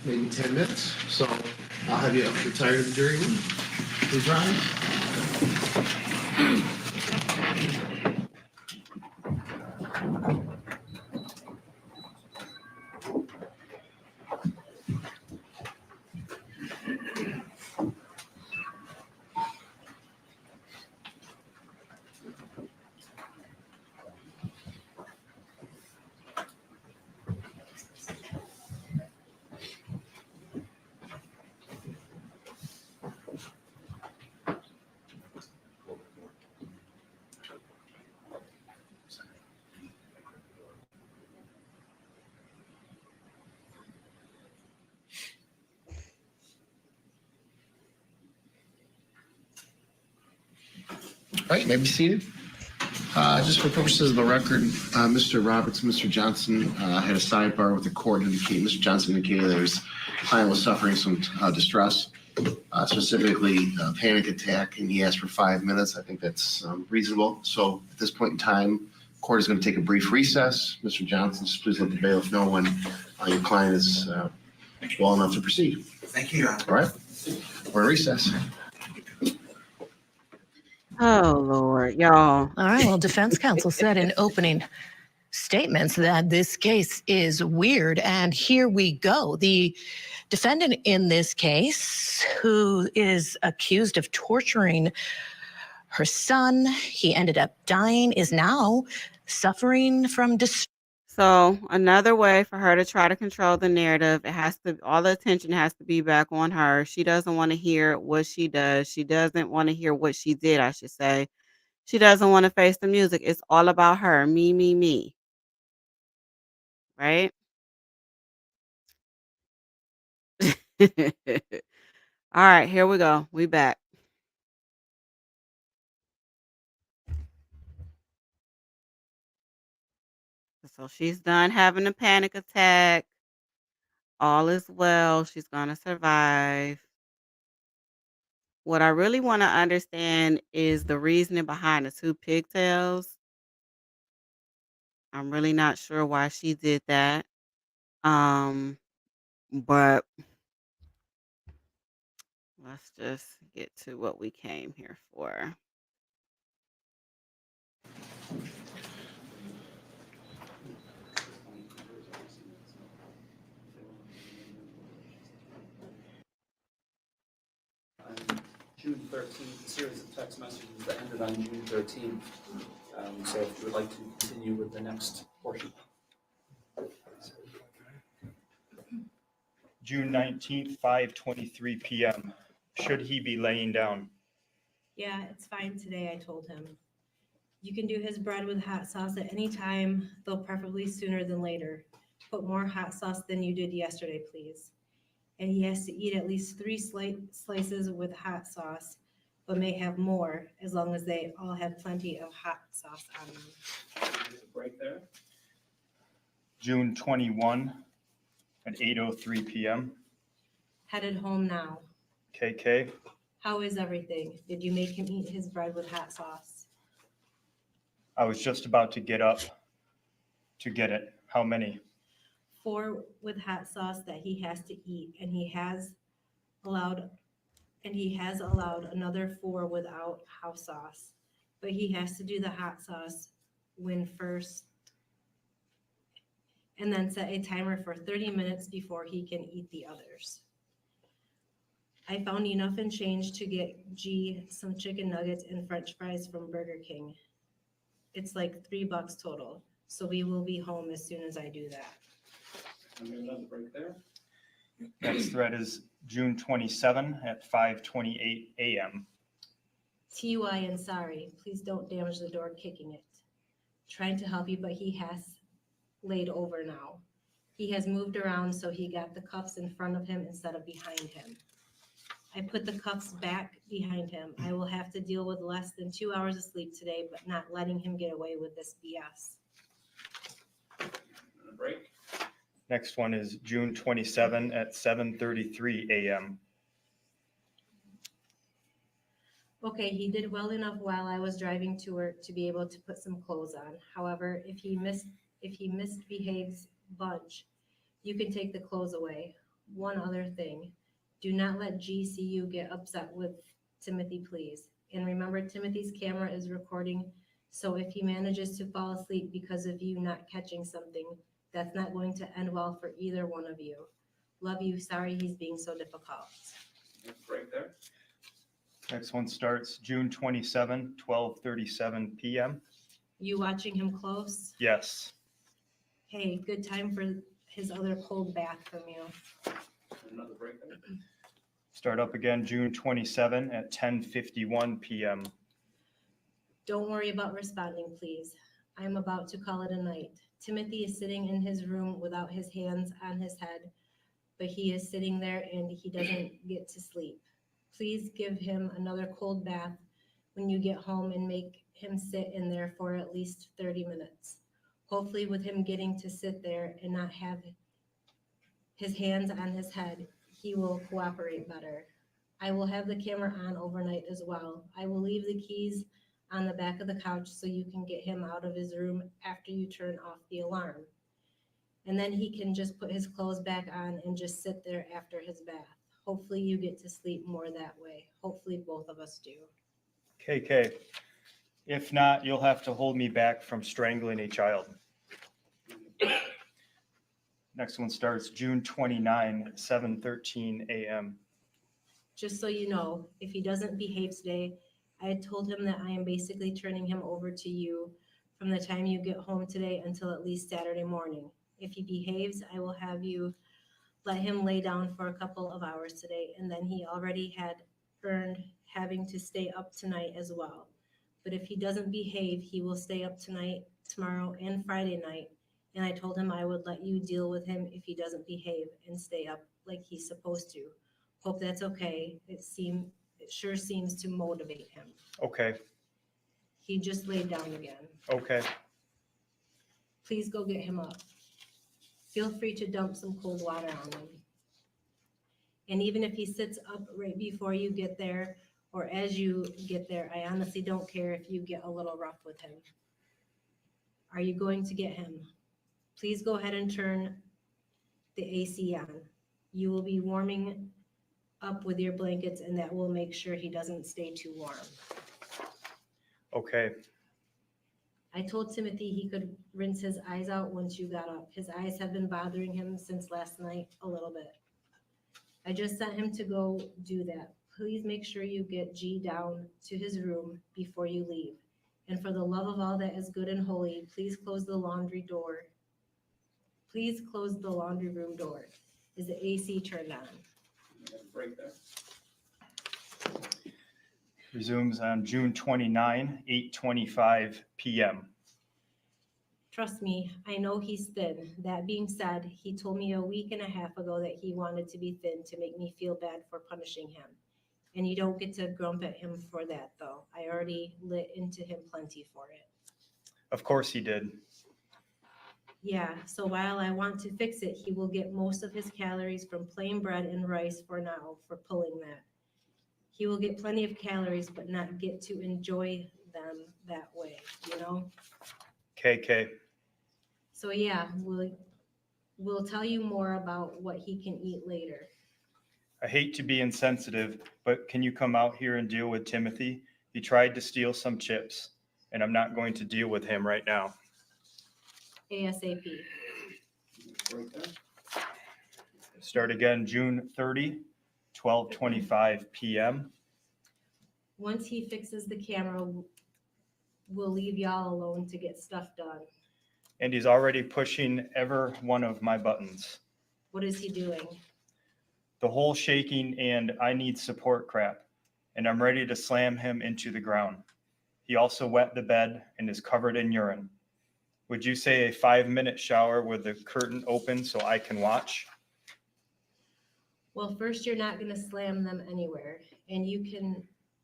maybe 10 minutes. So I'll have you retired to the jury room. Please rise. All right, maybe seated. Just for purposes of the record, Mr. Roberts and Mr. Johnson had a sidebar with the court indicating Mr. Johnson indicated that his client was suffering some distress, specifically a panic attack, and he asked for 5 minutes. I think that's reasonable. So at this point in time, court is going to take a brief recess. Mr. Johnson, just please let the bailiff know when your client is well enough to proceed. Thank you, Your Honor. All right, we're in recess. Oh, Lord, y'all. All right. Well, defense counsel said in opening statements that this case is weird. And here we go. The defendant in this case, who is accused of torturing her son, he ended up dying, is now suffering from distress. So another way for her to try to control the narrative, it has to, all the attention has to be back on her. She doesn't want to hear what she does. She doesn't want to hear what she did, I should say. She doesn't want to face the music. It's all about her. Me, me, me. Right? All right, here we go. We back. So she's done having a panic attack. All is well. She's going to survive. What I really want to understand is the reasoning behind the 2 pigtails. I'm really not sure why she did that. But let's just get to what we came here for. June 13th, a series of text messages that ended on June 13th. So if you would like to continue with the next portion. June 19th, 5:23 p.m. Should he be laying down? Yeah, it's fine today, I told him. You can do his bread with hot sauce at any time, though preferably sooner than later. Put more hot sauce than you did yesterday, please. And he has to eat at least 3 slices with hot sauce, but may have more as long as they all have plenty of hot sauce on them. There's a break there. June 21 at 8:03 p.m. Headed home now. KK. How is everything? Did you make him eat his bread with hot sauce? I was just about to get up to get it. How many? 4 with hot sauce that he has to eat, and he has allowed another 4 without hot sauce. But he has to do the hot sauce when first, and then set a timer for 30 minutes before he can eat the others. I found enough in change to get G some chicken nuggets and French fries from Burger King. It's like $3 total, so we will be home as soon as I do that. And there's another break there. Next thread is June 27 at 5:28 a.m. TY and sorry, please don't damage the door kicking it. Trying to help you, but he has laid over now. He has moved around, so he got the cuffs in front of him instead of behind him. I put the cuffs back behind him. I will have to deal with less than 2 hours of sleep today, but not letting him get away with this BS. Break. Next one is June 27 at 7:33 a.m. Okay, he did well enough while I was driving to work to be able to put some clothes on. However, if he misbehaves bunch, You can take the clothes away. One other thing, do not let GCU get upset with Timothy, please. And remember, Timothy's camera is recording, so if he manages to fall asleep because of you not catching something, that's not going to end well for either one of you. Love you. Sorry he's being so difficult. Right there. Next one starts June 27, 12:37 p.m. You watching him close? Yes. Hey, good time for his other cold bath from you. Another break there. Start up again June 27 at 10:51 p.m. Don't worry about responding, please. I'm about to call it a night. Timothy is sitting in his room without his hands on his head, but he is sitting there and he doesn't get to sleep. Please give him another cold bath when you get home and make him sit in there for at least 30 minutes. Hopefully with him getting to sit there and not have his hands on his head, he will cooperate better. I will have the camera on overnight as well. I will leave the keys on the back of the couch so you can get him out of his room after you turn off the alarm. And then he can just put his clothes back on and just sit there after his bath. Hopefully you get to sleep more that way. Hopefully both of us do. KK. If not, you'll have to hold me back from strangling a child. Next one starts June 29, 7:13 a.m. Just so you know, if he doesn't behave today, I had told him that I am basically turning him over to you from the time you get home today until at least Saturday morning. If he behaves, I will have you let him lay down for a couple of hours today, and then he already had earned having to stay up tonight as well. But if he doesn't behave, he will stay up tonight, tomorrow, and Friday night, and I told him I would let you deal with him if he doesn't behave and stay up like he's supposed to. Hope that's okay. It sure seems to motivate him. Okay. He just laid down again. Okay. Please go get him up. Feel free to dump some cold water on him. And even if he sits up right before you get there or as you get there, I honestly don't care if you get a little rough with him. Are you going to get him? Please go ahead and turn the AC on. You will be warming up with your blankets, and that will make sure he doesn't stay too warm. Okay. I told Timothy he could rinse his eyes out once you got up. His eyes have been bothering him since last night a little bit. I just sent him to go do that. Please make sure you get G down to his room before you leave. And for the love of all that is good and holy, please close the laundry door. Please close the laundry room door. Is the AC turned on? Break there. Resumes on June 29, 8:25 p.m. Trust me, I know he's thin. That being said, he told me a week and a half ago that he wanted to be thin to make me feel bad for punishing him. And you don't get to grump at him for that, though. I already lit into him plenty for it. Of course he did. Yeah, so while I want to fix it, he will get most of his calories from plain bread and rice for now, for pulling that. He will get plenty of calories, but not get to enjoy them that way, you know? KK. So yeah, we'll tell you more about what he can eat later. I hate to be insensitive, but can you come out here and deal with Timothy? He tried to steal some chips, and I'm not going to deal with him right now. ASAP. Start again June 30, 12:25 p.m. Once he fixes the camera, we'll leave y'all alone to get stuff done. And he's already pushing every one of my buttons. What is he doing? The whole shaking and I need support crap, and I'm ready to slam him into the ground. He also wet the bed and is covered in urine. Would you say a 5-minute shower with the curtain open so I can watch? Well, first, you're not going to slam them anywhere, and you can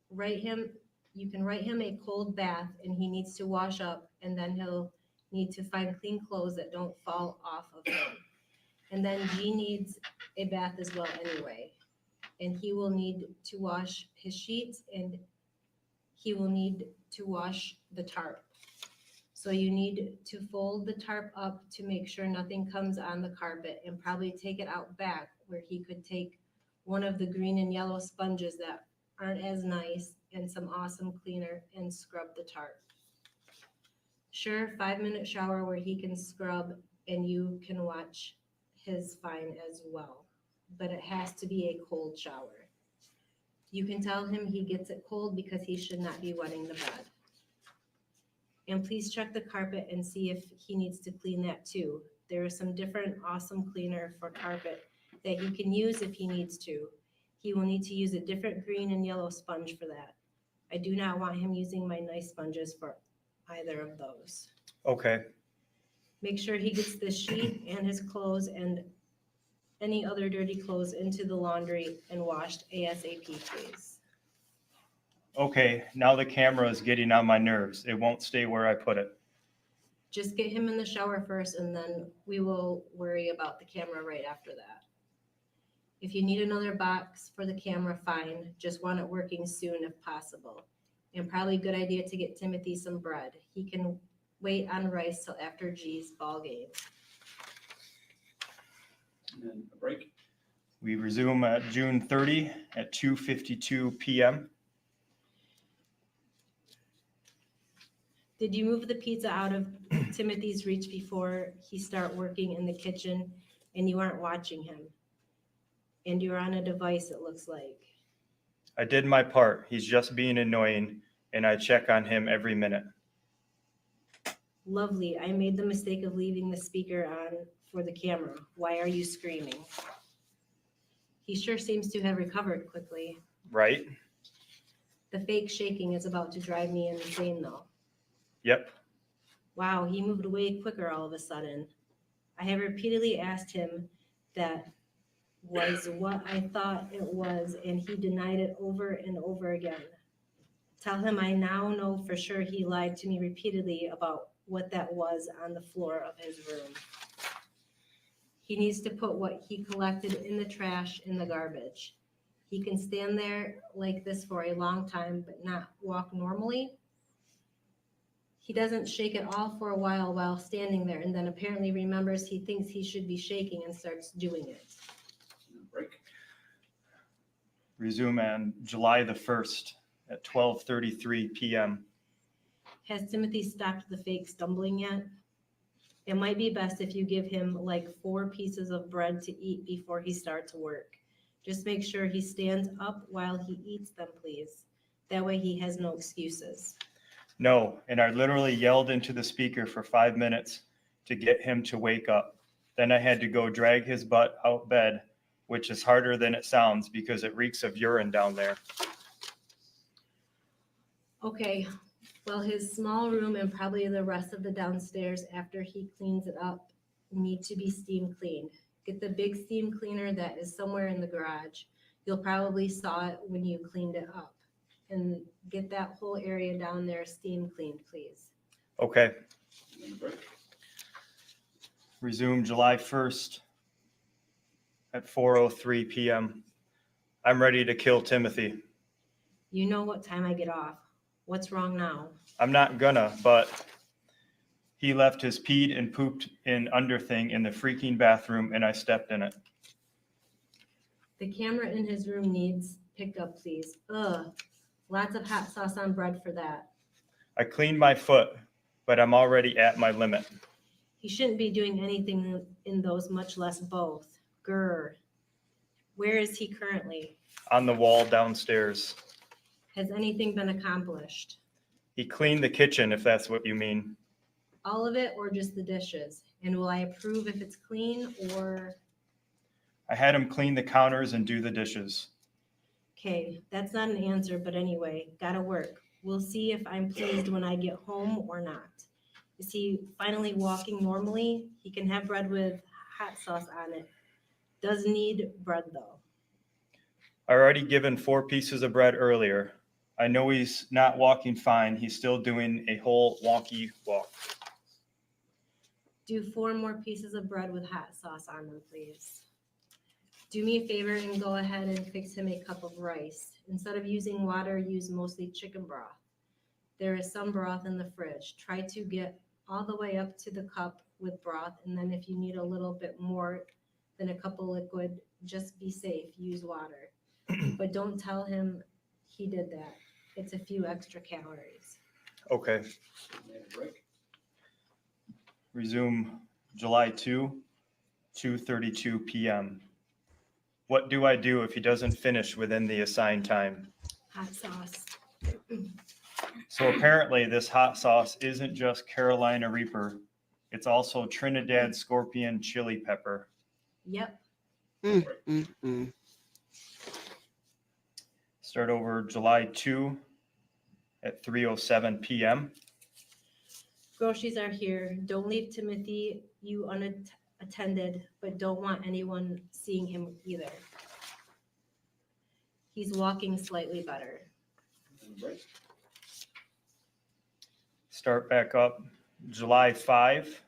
write him a cold bath, and he needs to wash up, and then he'll need to find clean clothes that don't fall off of him. And then G needs a bath as well anyway, and he will need to wash his sheets, and he will need to wash the tarp. So you need to fold the tarp up to make sure nothing comes on the carpet, and probably take it out back where he could take one of the green and yellow sponges that aren't as nice and some awesome cleaner and scrub the tarp. Sure, 5-minute shower where he can scrub and you can watch his fine as well, but it has to be a cold shower. You can tell him he gets it cold because he should not be wetting the bed. And please check the carpet and see if he needs to clean that too. There is some different awesome cleaner for carpet that he can use if he needs to. He will need to use a different green and yellow sponge for that. I do not want him using my nice sponges for either of those. Okay. Make sure he gets the sheet and his clothes and any other dirty clothes into the laundry and washed ASAP, please. Okay, now the camera is getting on my nerves. It won't stay where I put it. Just get him in the shower first, and then we will worry about the camera right after that. If you need another box for the camera, fine. Just want it working soon if possible. And probably a good idea to get Timothy some bread. He can wait on rice till after G's ball game. And then a break. We resume at June 30 at 2:52 p.m. Did you move the pizza out of Timothy's reach before he start working in the kitchen and you aren't watching him? And you're on a device, it looks like. I did my part. He's just being annoying, and I check on him every minute. Lovely. I made the mistake of leaving the speaker on for the camera. Why are you screaming? He sure seems to have recovered quickly. Right? The fake shaking is about to drive me insane though. Yep. Wow, he moved way quicker all of a sudden. I have repeatedly asked him that was what I thought it was, and he denied it over and over again. Tell him I now know for sure he lied to me repeatedly about what that was on the floor of his room. He needs to put what he collected in the trash in the garbage. He can stand there like this for a long time, but not walk normally. He doesn't shake at all for a while standing there, and then apparently remembers he thinks he should be shaking and starts doing it. Break. Resume on July the 1st at 12:33 p.m. Has Timothy stopped the fake stumbling yet? It might be best if you give him like 4 pieces of bread to eat before he starts work. Just make sure he stands up while he eats them, please. That way he has no excuses. No, and I literally yelled into the speaker for 5 minutes to get him to wake up. Then I had to go drag his butt out bed, which is harder than it sounds because it reeks of urine down there. Okay, well, his small room and probably the rest of the downstairs after he cleans it up need to be steam cleaned. Get the big steam cleaner that is somewhere in the garage. You'll probably saw it when you cleaned it up. And get that whole area down there steam cleaned, please. Okay. Resume July 1st at 4:03 p.m. I'm ready to kill Timothy. You know what time I get off. What's wrong now? I'm not gonna, but he left his peed and pooped in underthing in the freaking bathroom and I stepped in it. The camera in his room needs picked up, please. Ugh. Lots of hot sauce on bread for that. I cleaned my foot, but I'm already at my limit. He shouldn't be doing anything in those, much less both. Grr. Where is he currently? On the wall downstairs. Has anything been accomplished? He cleaned the kitchen, if that's what you mean. All of it or just the dishes? And will I approve if it's clean or? I had him clean the counters and do the dishes. Okay, that's not an answer, but anyway, gotta work. We'll see if I'm pleased when I get home or not. Is he finally walking normally? He can have bread with hot sauce on it. Does need bread though. I already given 4 pieces of bread earlier. I know he's not walking fine. He's still doing a whole wonky walk. Do 4 more pieces of bread with hot sauce on them, please. Do me a favor and go ahead and fix him a cup of rice. Instead of using water, use mostly chicken broth. There is some broth in the fridge. Try to get all the way up to the cup with broth. And then if you need a little bit more than a cup of liquid, just be safe, use water. But don't tell him he did that. It's a few extra calories. Okay. Resume July 2, 2:32 p.m. What do I do if he doesn't finish within the assigned time? Hot sauce. So apparently this hot sauce isn't just Carolina Reaper. It's also Trinidad Scorpion Chili Pepper. Yep. Start over July 2 at 3:07 p.m. Groceries are here. Don't leave Timothy you unattended, but don't want anyone seeing him either. He's walking slightly better. Start back up July 5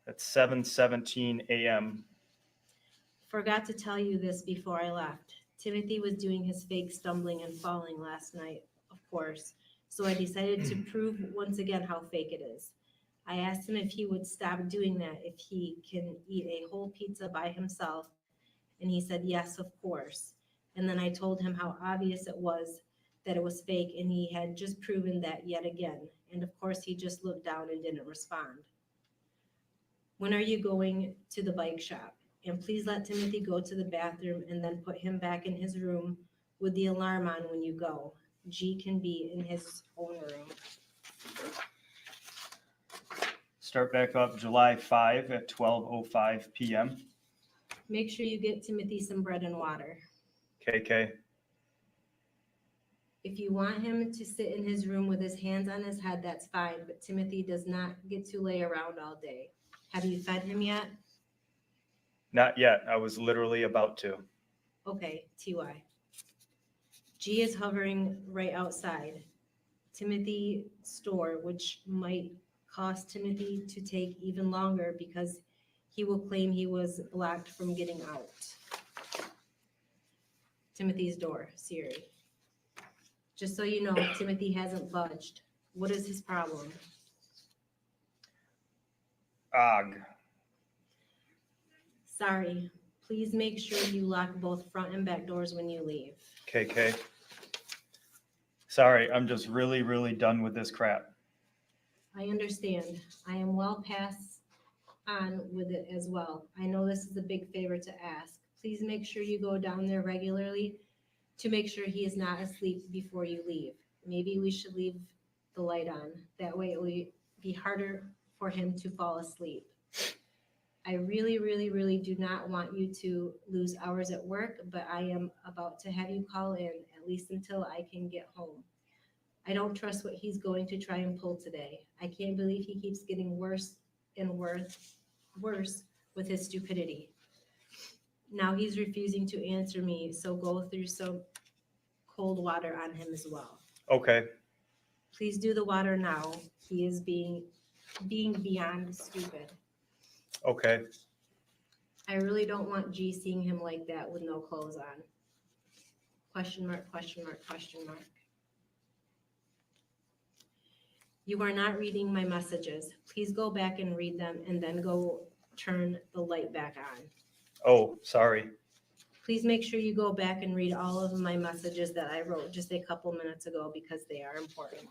at 7:17 a.m. Forgot to tell you this before I left. Timothy was doing his fake stumbling and falling last night, of course. So I decided to prove once again how fake it is. I asked him if he would stop doing that, if he can eat a whole pizza by himself. And he said, yes, of course. And then I told him how obvious it was that it was fake, and he had just proven that yet again. And of course, he just looked down and didn't respond. When are you going to the bike shop? And please let Timothy go to the bathroom and then put him back in his room with the alarm on when you go. G can be in his own room. Start back up July 5 at 12:05 p.m. Make sure you get Timothy some bread and water. KK. If you want him to sit in his room with his hands on his head, that's fine, but Timothy does not get to lay around all day. Have you fed him yet? Not yet. I was literally about to. Okay, TY. G is hovering right outside Timothy store, which might cost Timothy to take even longer because he will claim he was blocked from getting out. Timothy's door, Siri. Just so you know, Timothy hasn't budged. What is his problem? Og. Sorry. Please make sure you lock both front and back doors when you leave. KK. Sorry, I'm just really done with this crap. I understand. I am well past on with it as well. I know this is a big favor to ask. Please make sure you go down there regularly to make sure he is not asleep before you leave. Maybe we should leave the light on. That way it will be harder for him to fall asleep. I really do not want you to lose hours at work, but I am about to have you call in, at least until I can get home. I don't trust what he's going to try and pull today. I can't believe he keeps getting worse and worse with his stupidity. Now he's refusing to answer me, so go through some cold water on him as well. Okay. Please do the water now. He is being beyond stupid. Okay. I really don't want G seeing him like that with no clothes on. Question mark, question mark, question mark. You are not reading my messages. Please go back and read them and then go turn the light back on. Oh, sorry. Please make sure you go back and read all of my messages that I wrote just a couple minutes ago because they are important.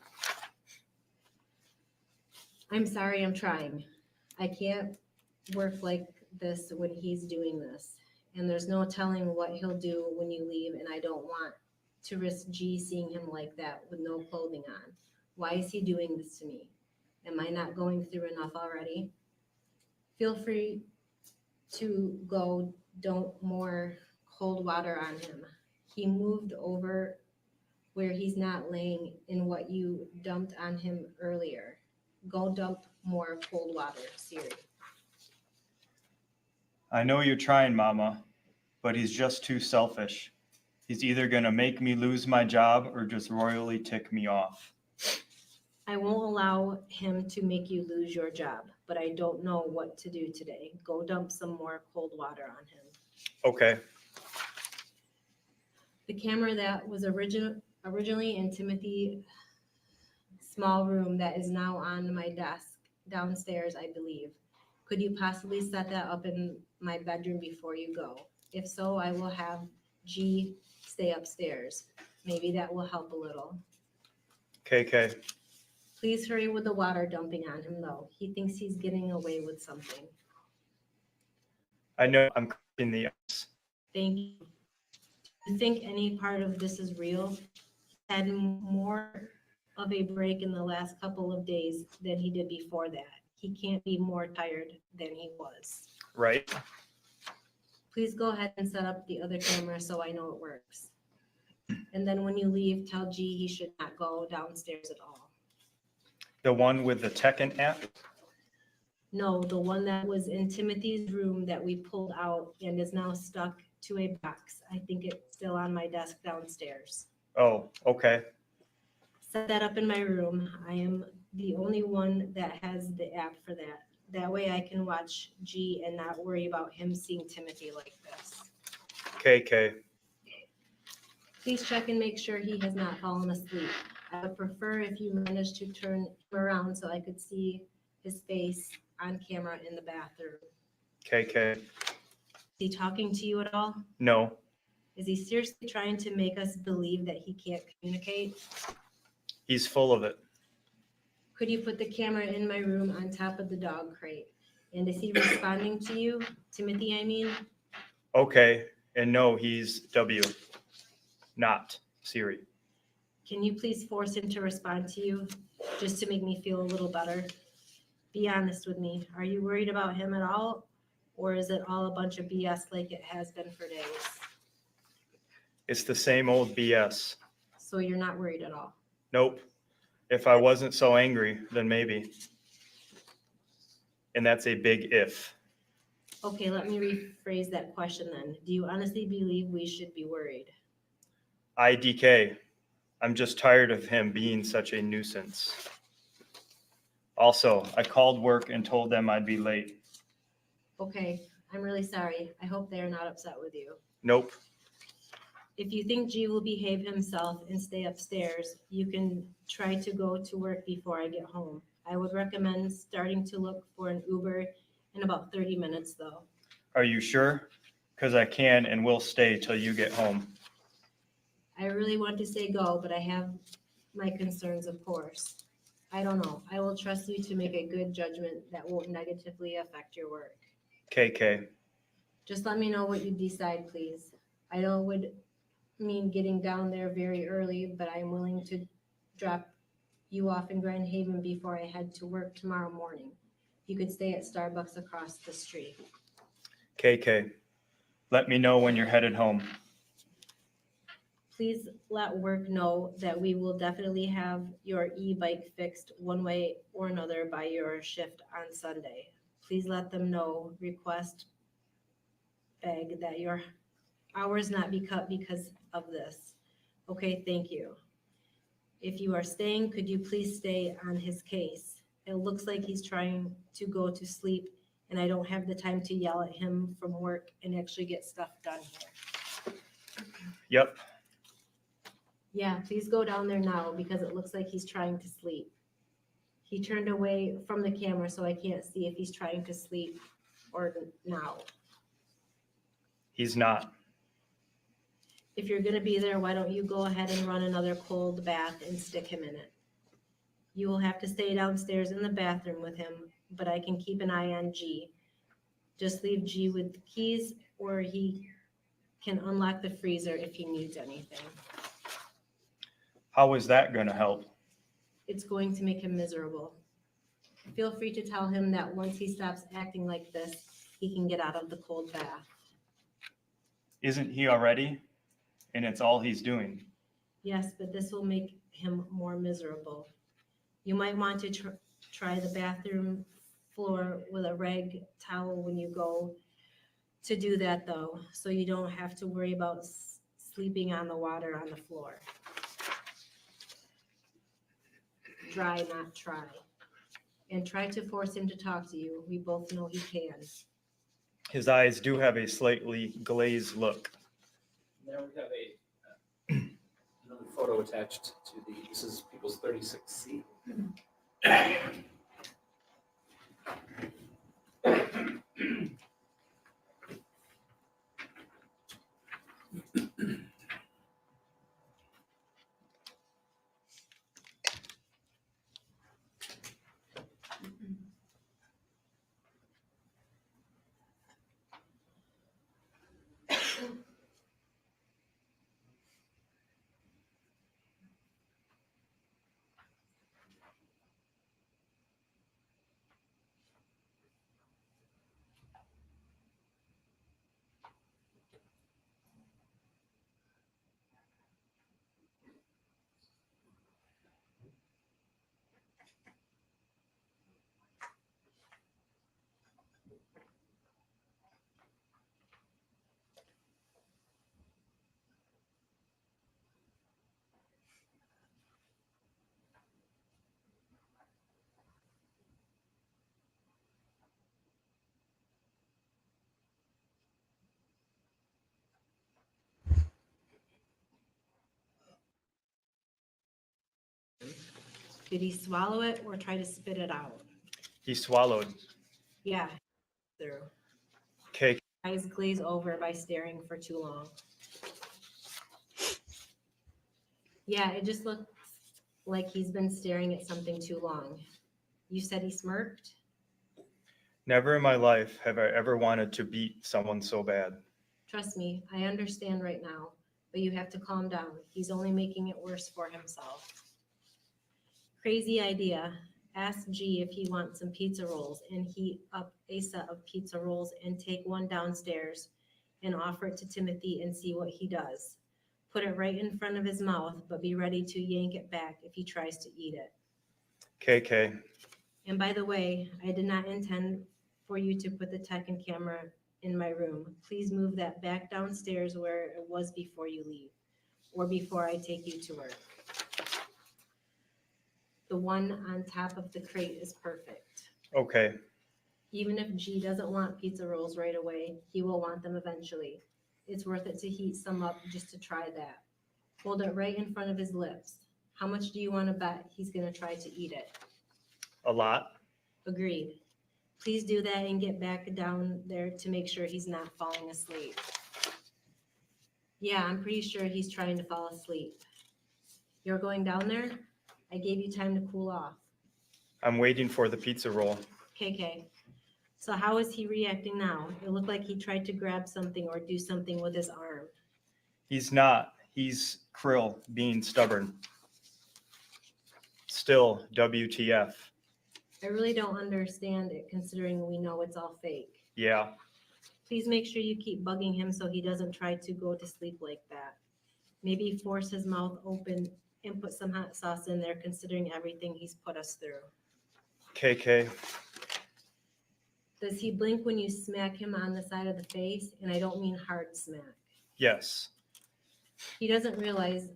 I'm sorry, I'm trying. I can't work like this when he's doing this. And there's no telling what he'll do when you leave, and I don't want to risk G seeing him like that with no clothing on. Why is he doing this to me? Am I not going through enough already? Feel free to go dump more cold water on him. He moved over where he's not laying in what you dumped on him earlier. Go dump more cold water, Siri. I know you're trying, Mama, but he's just too selfish. He's either going to make me lose my job or just royally tick me off. I won't allow him to make you lose your job, but I don't know what to do today. Go dump some more cold water on him. Okay. The camera that was originally in Timothy's small room that is now on my desk downstairs, I believe. Could you possibly set that up in my bedroom before you go? If so, I will have G stay upstairs. Maybe that will help a little. KK. Please hurry with the water dumping on him, though. He thinks he's getting away with something. I know I'm cracking the ice. Thank you. Do you think any part of this is real? He had more of a break in the last couple of days than he did before that. He can't be more tired than he was. Right. Please go ahead and set up the other camera so I know it works. And then when you leave, tell G he should not go downstairs at all. The one with the Tekken app? No, the one that was in Timothy's room that we pulled out and is now stuck to a box. I think it's still on my desk downstairs. Oh, okay. Set that up in my room. I am the only one that has the app for that. That way I can watch G and not worry about him seeing Timothy like this. KK. Please check and make sure he has not fallen asleep. I would prefer if you managed to turn him around so I could see his face on camera in the bathroom. KK. Is he talking to you at all? No. Is he seriously trying to make us believe that he can't communicate? He's full of it. Could you put the camera in my room on top of the dog crate? And is he responding to you? Timothy, I mean? Okay. And no, he's W. Not Siri. Can you please force him to respond to you just to make me feel a little better? Be honest with me. Are you worried about him at all? Or is it all a bunch of BS like it has been for days? It's the same old BS. So you're not worried at all? Nope. If I wasn't so angry, then maybe. And that's a big if. Okay, let me rephrase that question then. Do you honestly believe we should be worried? IDK. I'm just tired of him being such a nuisance. Also, I called work and told them I'd be late. Okay, I'm really sorry. I hope they are not upset with you. Nope. If you think G will behave himself and stay upstairs, you can try to go to work before I get home. I would recommend starting to look for an Uber in about 30 minutes though. Are you sure? Because I can and will stay till you get home. I really want to say go, but I have my concerns, of course. I don't know. I will trust you to make a good judgment that won't negatively affect your work. KK. Just let me know what you decide, please. I know it would mean getting down there very early, but I'm willing to drop you off in Grand Haven before I head to work tomorrow morning. You could stay at Starbucks across the street. KK. Let me know when you're headed home. Please let work know that we will definitely have your e-bike fixed one way or another by your shift on Sunday. Please let them know, request, beg that your hours not be cut because of this. Okay, thank you. If you are staying, could you please stay on his case? It looks like he's trying to go to sleep and I don't have the time to yell at him from work and actually get stuff done here. Yep. Yeah, please go down there now because it looks like he's trying to sleep. He turned away from the camera so I can't see if he's trying to sleep or now. He's not. If you're gonna be there, why don't you go ahead and run another cold bath and stick him in it? You will have to stay downstairs in the bathroom with him, but I can keep an eye on G. Just leave G with the keys or he can unlock the freezer if he needs anything. How is that going to help? It's going to make him miserable. Feel free to tell him that once he stops acting like this, he can get out of the cold bath. Isn't he already? And it's all he's doing. Yes, but this will make him more miserable. You might want to try the bathroom floor with a rag towel when you go to do that though, so you don't have to worry about sleeping on the water on the floor. Dry, not try. And try to force him to talk to you. We both know he can. His eyes do have a slightly glazed look. There we have another photo attached to this is people's 36C. Did he swallow it or try to spit it out? He swallowed. Yeah, through. Okay. Eyes glaze over by staring for too long. Yeah, it just looks like he's been staring at something too long. You said he smirked? Never in my life have I ever wanted to beat someone so bad. Trust me, I understand right now, but you have to calm down. He's only making it worse for himself. Crazy idea. Ask G if he wants some pizza rolls and heat up a set of pizza rolls and take one downstairs and offer it to Timothy and see what he does. Put it right in front of his mouth, but be ready to yank it back if he tries to eat it. KK. And by the way, I did not intend for you to put the tech and camera in my room. Please move that back downstairs where it was before you leave or before I take you to work. The one on top of the crate is perfect. Okay. Even if G doesn't want pizza rolls right away, he will want them eventually. It's worth it to heat some up just to try that. Hold it right in front of his lips. How much do you want to bet he's going to try to eat it? A lot. Agreed. Please do that and get back down there to make sure he's not falling asleep. Yeah, I'm pretty sure he's trying to fall asleep. You're going down there? I gave you time to cool off. I'm waiting for the pizza roll. KK. So how is he reacting now? It looked like he tried to grab something or do something with his arm. He's not. He's Krill being stubborn. Still, WTF. I really don't understand it considering we know it's all fake. Yeah. Please make sure you keep bugging him so he doesn't try to go to sleep like that. Maybe force his mouth open and put some hot sauce in there considering everything he's put us through. KK. Does he blink when you smack him on the side of the face? And I don't mean hard smack. Yes. He doesn't realize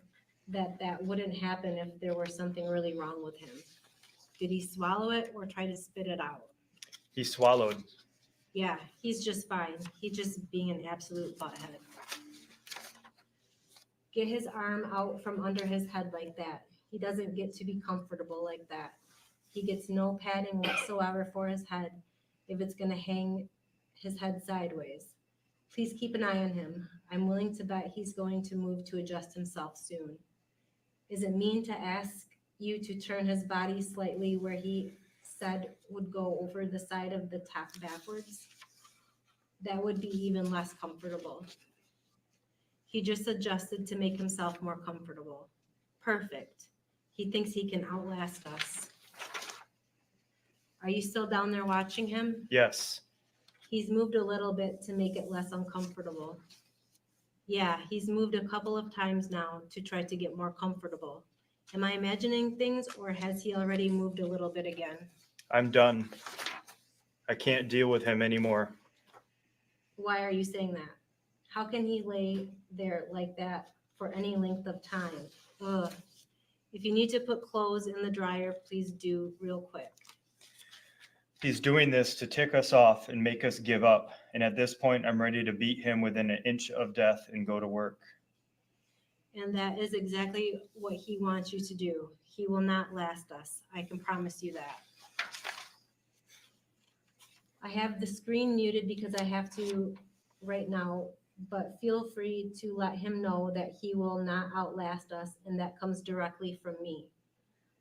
that that wouldn't happen if there were something really wrong with him. Did he swallow it or try to spit it out? He swallowed. Yeah, he's just fine. He's just being an absolute butthead. Get his arm out from under his head like that. He doesn't get to be comfortable like that. He gets no padding whatsoever for his head if it's going to hang his head sideways. Please keep an eye on him. I'm willing to bet he's going to move to adjust himself soon. Is it mean to ask you to turn his body slightly where he said would go over the side of the top backwards? That would be even less comfortable. He just adjusted to make himself more comfortable. Perfect. He thinks he can outlast us. Are you still down there watching him? Yes. He's moved a little bit to make it less uncomfortable. Yeah, he's moved a couple of times now to try to get more comfortable. Am I imagining things or has he already moved a little bit again? I'm done. I can't deal with him anymore. Why are you saying that? How can he lay there like that for any length of time? Ugh. If you need to put clothes in the dryer, please do real quick. He's doing this to tick us off and make us give up. And at this point, I'm ready to beat him within an inch of death and go to work. And that is exactly what he wants you to do. He will not last us. I can promise you that. I have the screen muted because I have to right now, but feel free to let him know that he will not outlast us, and that comes directly from me.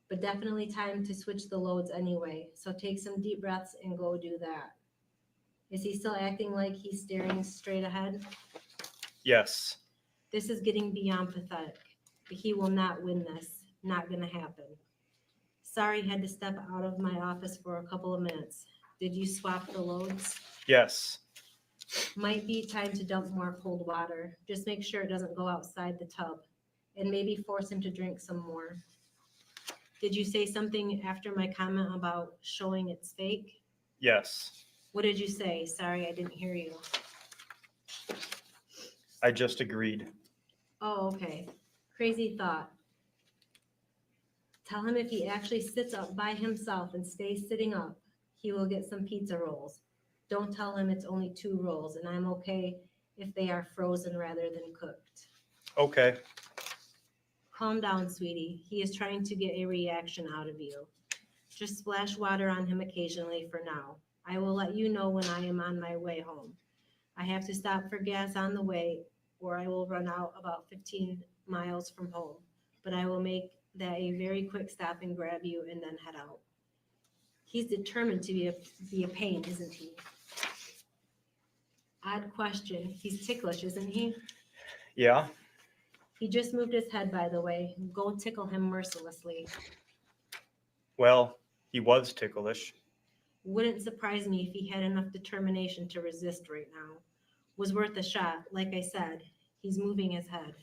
But definitely time to switch the loads anyway, so take some deep breaths and go do that. Is he still acting like he's staring straight ahead? Yes. This is getting beyond pathetic. He will not win this. Not gonna happen. Sorry, had to step out of my office for a couple of minutes. Did you swap the loads? Yes. Might be time to dump more cold water. Just make sure it doesn't go outside the tub. And maybe force him to drink some more. Did you say something after my comment about showing it's fake? Yes. What did you say? Sorry, I didn't hear you. I just agreed. Oh, okay. Crazy thought. Tell him if he actually sits up by himself and stays sitting up, he will get some pizza rolls. Don't tell him it's only 2 rolls, and I'm okay if they are frozen rather than cooked. Okay. Calm down, sweetie. He is trying to get a reaction out of you. Just splash water on him occasionally for now. I will let you know when I am on my way home. I have to stop for gas on the way, or I will run out about 15 miles from home. But I will make that a very quick stop and grab you and then head out. He's determined to be a pain, isn't he? Odd question. He's ticklish, isn't he? Yeah. He just moved his head, by the way. Go tickle him mercilessly. Well, he was ticklish. Wouldn't surprise me if he had enough determination to resist right now. Was worth a shot. Like I said, he's moving his head. ...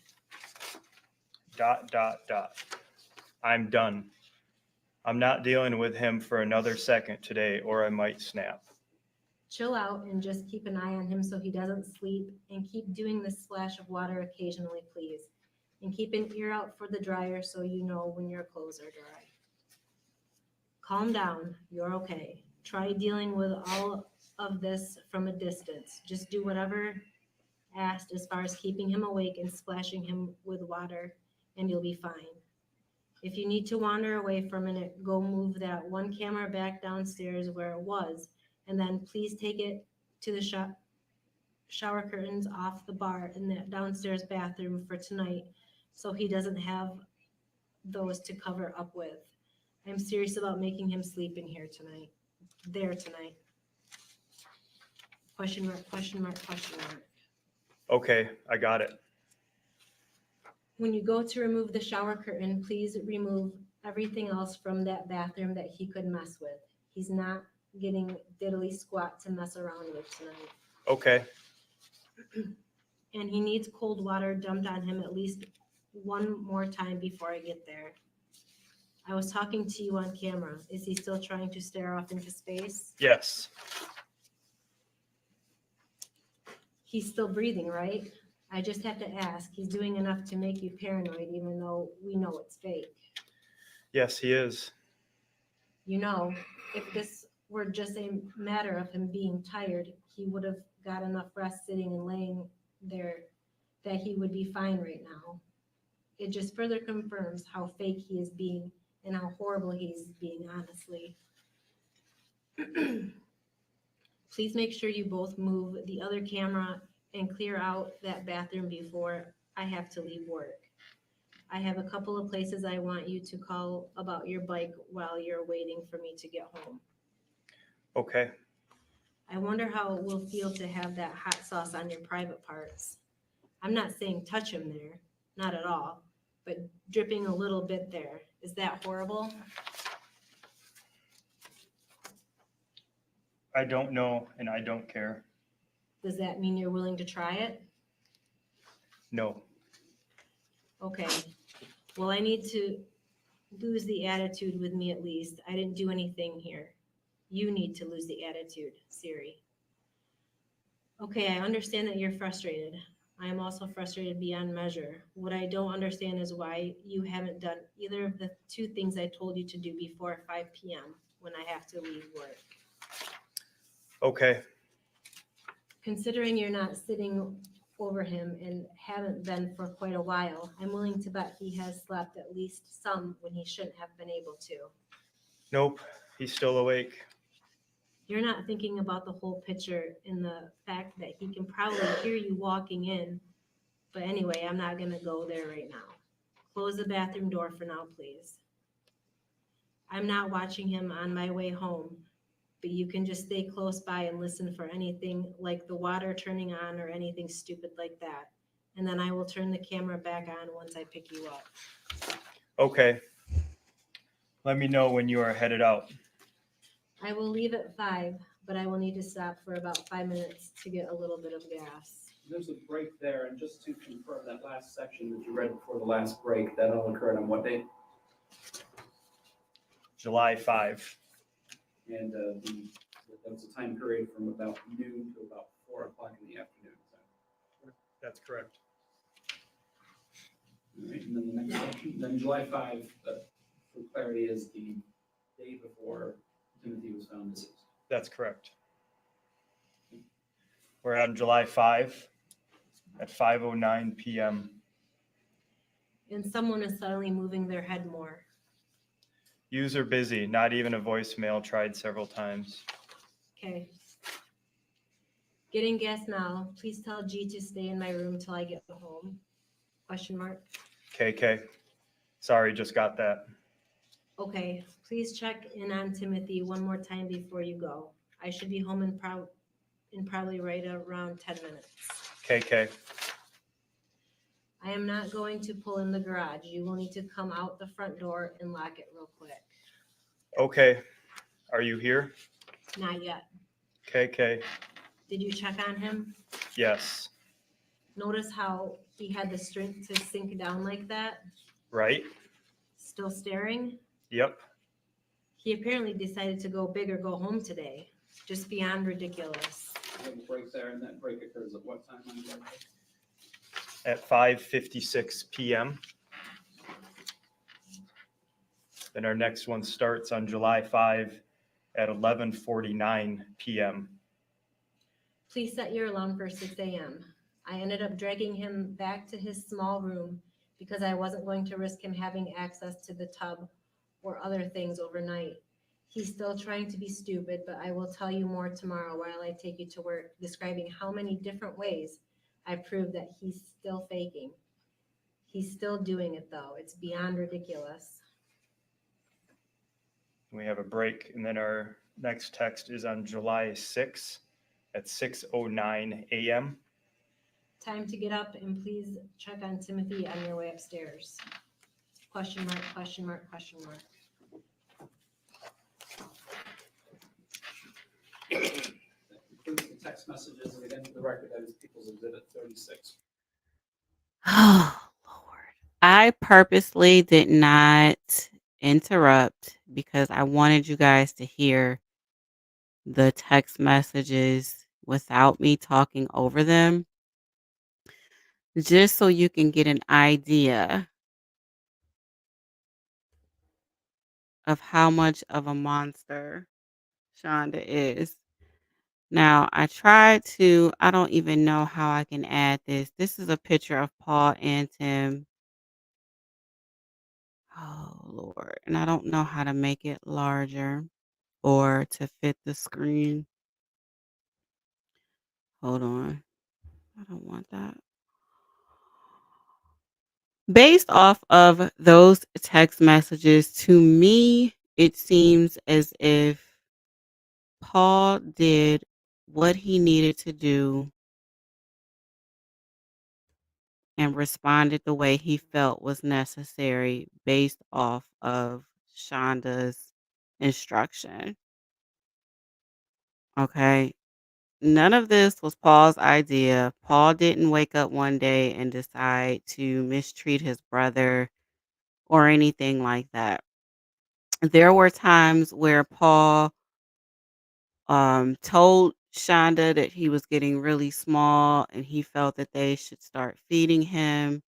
I'm done. I'm not dealing with him for another second today, or I might snap. Chill out and just keep an eye on him so he doesn't sleep, and keep doing this splash of water occasionally, please. And keep an ear out for the dryer so you know when your clothes are dry. Calm down. You're okay. Try dealing with all of this from a distance. Just do whatever asked as far as keeping him awake and splashing him with water, and you'll be fine. If you need to wander away for a minute, go move that one camera back downstairs where it was, and then please take it to the shower curtains off the bar in that downstairs bathroom for tonight so he doesn't have those to cover up with. I'm serious about making him sleep in here tonight. There tonight. Question mark, question mark, question mark. Okay, I got it. When you go to remove the shower curtain, please remove everything else from that bathroom that he could mess with. He's not getting diddly squat to mess around with tonight. Okay. And he needs cold water dumped on him at least one more time before I get there. I was talking to you on camera. Is he still trying to stare off into space? Yes. He's still breathing, right? I just have to ask. He's doing enough to make you paranoid, even though we know it's fake. Yes, he is. You know, if this were just a matter of him being tired, he would have got enough rest sitting and laying there that he would be fine right now. It just further confirms how fake he is being and how horrible he's being, honestly. Please make sure you both move the other camera and clear out that bathroom before I have to leave work. I have a couple of places I want you to call about your bike while you're waiting for me to get home. Okay. I wonder how it will feel to have that hot sauce on your private parts. I'm not saying touch him there, not at all, but dripping a little bit there. Is that horrible? I don't know, and I don't care. Does that mean you're willing to try it? No. Okay. Well, I need to lose the attitude with me at least. I didn't do anything here. You need to lose the attitude, Siri. Okay, I understand that you're frustrated. I am also frustrated beyond measure. What I don't understand is why you haven't done either of the two things I told you to do before 5 p.m. when I have to leave work. Okay. Considering you're not sitting over him and haven't been for quite a while, I'm willing to bet he has slept at least some when he shouldn't have been able to. Nope. He's still awake. You're not thinking about the whole picture in the fact that he can probably hear you walking in. But anyway, I'm not going to go there right now. Close the bathroom door for now, please. I'm not watching him on my way home, but you can just stay close by and listen for anything like the water turning on or anything stupid like that. And then I will turn the camera back on once I pick you up. Okay. Let me know when you are headed out. I will leave at 5, but I will need to stop for about 5 minutes to get a little bit of gas. There's a break there, and just to confirm that last section that you read before the last break, that all occurred on what date? July 5. And that was a time period from about noon to about 4 o'clock in the afternoon. That's correct. All right, and then the next section, then July 5, for clarity, is the day before Timothy was found deceased. That's correct. We're on July 5 at 5:09 p.m. and someone is suddenly moving their head more. User busy, not even a voicemail, tried several times. Okay. Getting gas now. Please tell G to stay in my room till I get home. Question mark. KK. Sorry, just got that. Okay. Please check in on Timothy one more time before you go. I should be home in probably right around 10 minutes. KK. I am not going to pull in the garage. You will need to come out the front door and lock it real quick. Okay. Are you here? Not yet. KK. Did you check on him? Yes. Notice how he had the strength to sink down like that? Right? Still staring? Yep. He apparently decided to go big or go home today. Just beyond ridiculous. We have a break there, and that break occurs at what time on Friday? At 5:56 p.m. Then our next one starts on July 5 at 11:49 p.m. Please set your alarm for 6 a.m. I ended up dragging him back to his small room because I wasn't going to risk him having access to the tub or other things overnight. He's still trying to be stupid, but I will tell you more tomorrow while I take you to work, describing how many different ways I proved that he's still faking. He's still doing it though. It's beyond ridiculous. We have a break, and then our next text is on July 6 at 6:09 a.m. Time to get up and please check on Timothy on your way upstairs. Question mark, question mark, question mark. That concludes the text messages, and again, for the record, that is People's Exhibit 36. Oh, Lord. I purposely did not interrupt because I wanted you guys to hear the text messages without me talking over them, just so you can get an idea of how much of a monster Shanda is. Now, I don't even know how I can add this. This is a picture of Paul and Tim. Oh, Lord. And I don't know how to make it larger or to fit the screen. Hold on. I don't want that. Based off of those text messages, to me, it seems as if Paul did what he needed to do and responded the way he felt was necessary based off of Shonda's instruction. Okay. None of this was Paul's idea. Paul didn't wake up one day and decide to mistreat his brother or anything like that. There were times where Paul told Shonda that he was getting really small and he felt that they should start feeding him.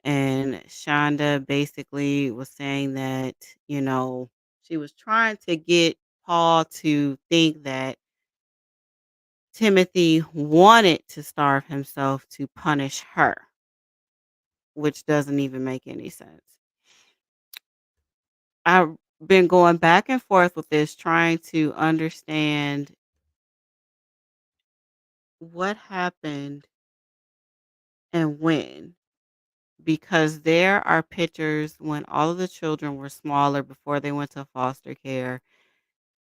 And Shonda basically was saying that, she was trying to get Paul to think that Timothy wanted to starve himself to punish her, which doesn't even make any sense. I've been going back and forth with this, trying to understand what happened and when, because there are pictures when all of the children were smaller before they went to foster care,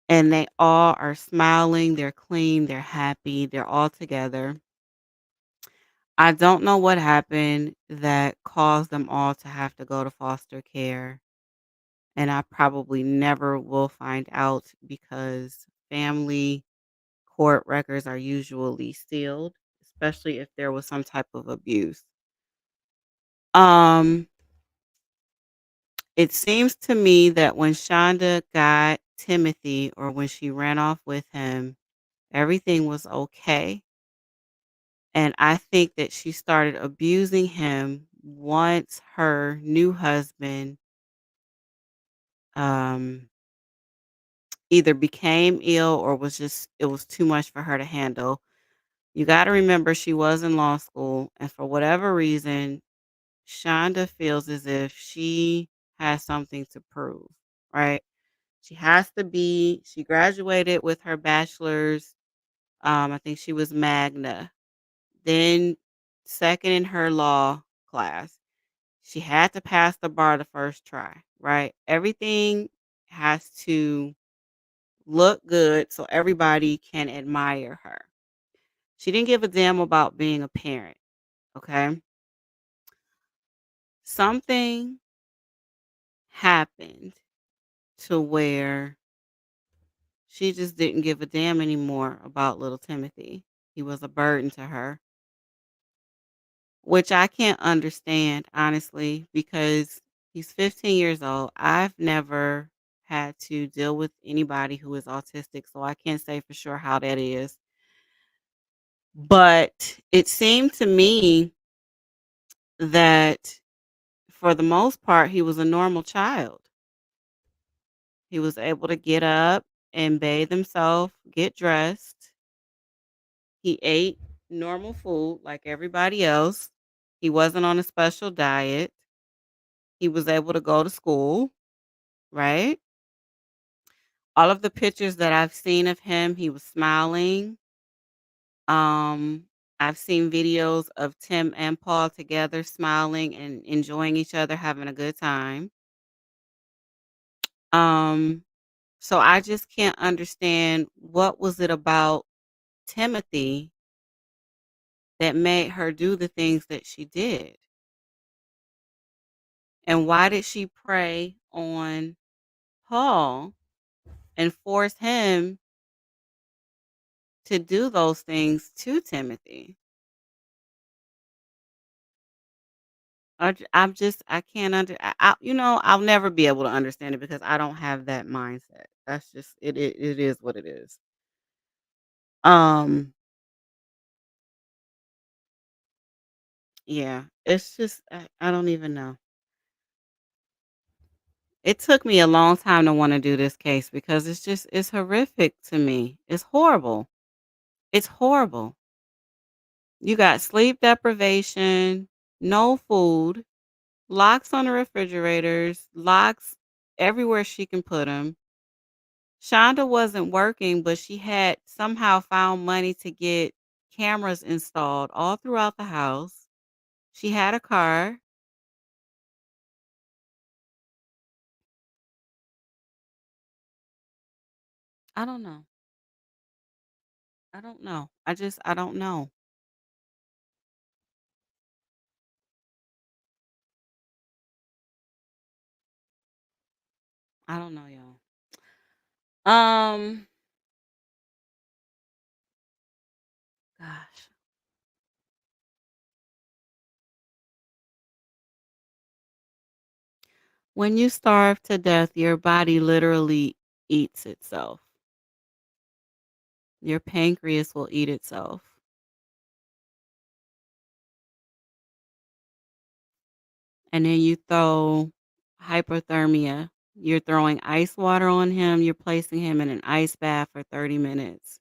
and they all are smiling, they're clean, they're happy, they're all together. I don't know what happened that caused them all to have to go to foster care, and I probably never will find out because family court records are usually sealed, especially if there was some type of abuse. Um, it seems to me that when Shonda got Timothy, or when she ran off with him, everything was okay. And I think that she started abusing him once her new husband um, either became ill or it was too much for her to handle. You got to remember she was in law school, and for whatever reason, Shonda feels as if she has something to prove, right? She graduated with her bachelor's. I think she was magna. Then second in her law class. She had to pass the bar the first try, right? Everything has to look good so everybody can admire her. She didn't give a damn about being a parent, okay? Something happened to where she just didn't give a damn anymore about little Timothy. He was a burden to her, which I can't understand, honestly, because he's 15 years old. I've never had to deal with anybody who is autistic, so I can't say for sure how that is. But it seemed to me that for the most part, he was a normal child. He was able to get up and bathe himself, get dressed. He ate normal food like everybody else. He wasn't on a special diet. He was able to go to school, right? All of the pictures that I've seen of him, he was smiling. Um, I've seen videos of Tim and Paul together smiling and enjoying each other, having a good time. Um, so I just can't understand what was it about Timothy that made her do the things that she did. And why did she prey on Paul and force him to do those things to Timothy? I can't I'll never be able to understand it because I don't have that mindset. That's just it is what it is. Um, yeah, it's just I don't even know. It took me a long time to want to do this case because it's horrific to me. It's horrible. It's horrible. You got sleep deprivation, no food, locks on the refrigerators, locks everywhere she can put them. Shonda wasn't working, but she had somehow found money to get cameras installed all throughout the house. She had a car. I don't know. I don't know. I don't know. I don't know, y'all. Um, gosh. When you starve to death, your body literally eats itself. Your pancreas will eat itself. And then you throw hypothermia. You're throwing ice water on him. You're placing him in an ice bath for 30 minutes.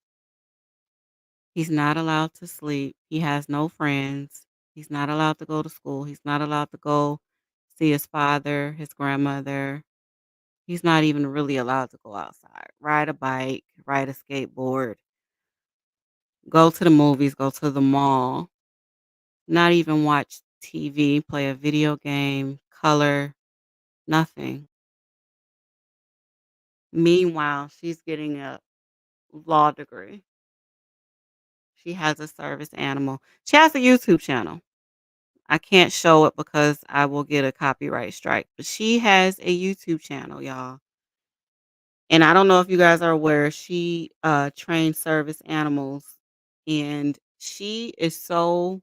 He's not allowed to sleep. He has no friends. He's not allowed to go to school. He's not allowed to go see his father, his grandmother. He's not even really allowed to go outside, ride a bike, ride a skateboard, go to the movies, go to the mall, not even watch TV, play a video game, color, nothing. Meanwhile, she's getting a law degree. She has a service animal. She has a YouTube channel. I can't show it because I will get a copyright strike, but she has a YouTube channel, y'all. And I don't know if you guys are aware, she trains service animals and she is so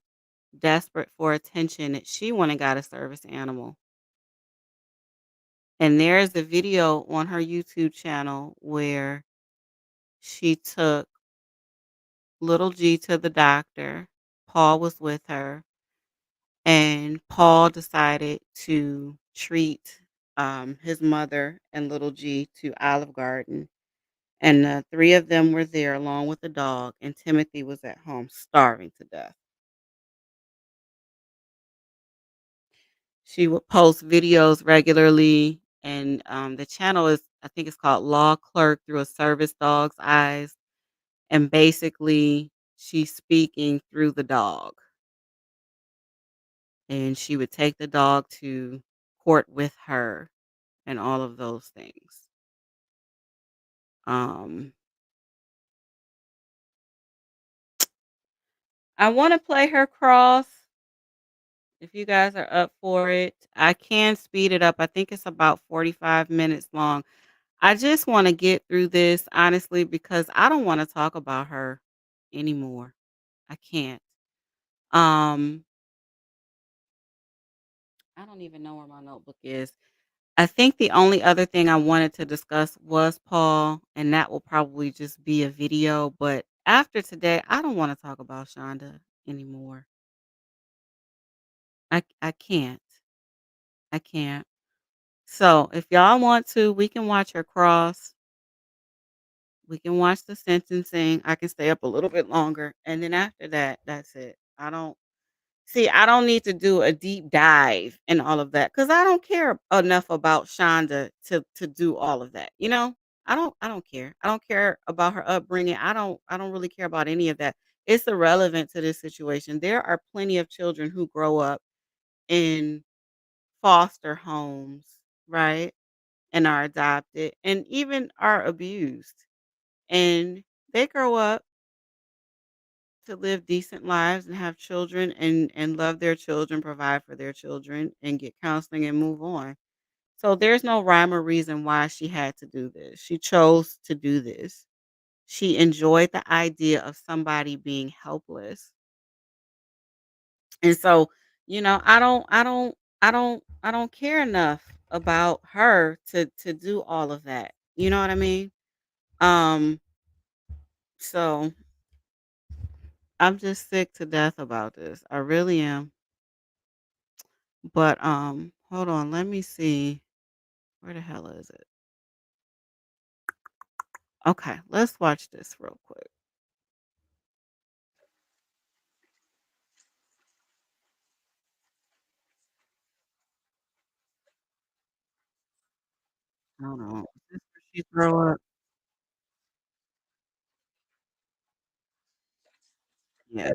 desperate for attention that she went and got a service animal. And there's a video on her YouTube channel where she took little G to the doctor. Paul was with her, and Paul decided to treat his mother and little G to Olive Garden. And the three of them were there along with the dog, and Timothy was at home starving to death. She would post videos regularly, and the channel is, I think it's called Law Clerk Through a Service Dog's Eyes, and basically she's speaking through the dog, and she would take the dog to court with her and all of those things. Um, I want to play her cross if you guys are up for it. I can speed it up. I think it's about 45 minutes long. I just want to get through this honestly because I don't want to talk about her anymore. I can't. Um, I don't even know where my notebook is. I think the only other thing I wanted to discuss was Paul, and that will probably just be a video. But after today, I don't want to talk about Shonda anymore. I can't. I can't. So if y'all want to, we can watch her cross. We can watch the sentencing. I can stay up a little bit longer, and then after that, that's it. I don't need to do a deep dive in all of that because I don't care enough about Shonda to do all of that. I don't care. I don't care about her upbringing. I don't really care about any of that. It's irrelevant to this situation. There are plenty of children who grow up in foster homes, right? And are adopted and even are abused. And they grow up to live decent lives and have children and love their children, provide for their children, and get counseling and move on. So there's no rhyme or reason why she had to do this. She chose to do this. She enjoyed the idea of somebody being helpless. And so, I don't care enough about her to do all of that. You know what I mean? Um, so I'm just sick to death about this. I really am. But hold on, let me see. Where the hell is it? Okay, let's watch this real quick. Hold on. Is this where she throw up? Yeah.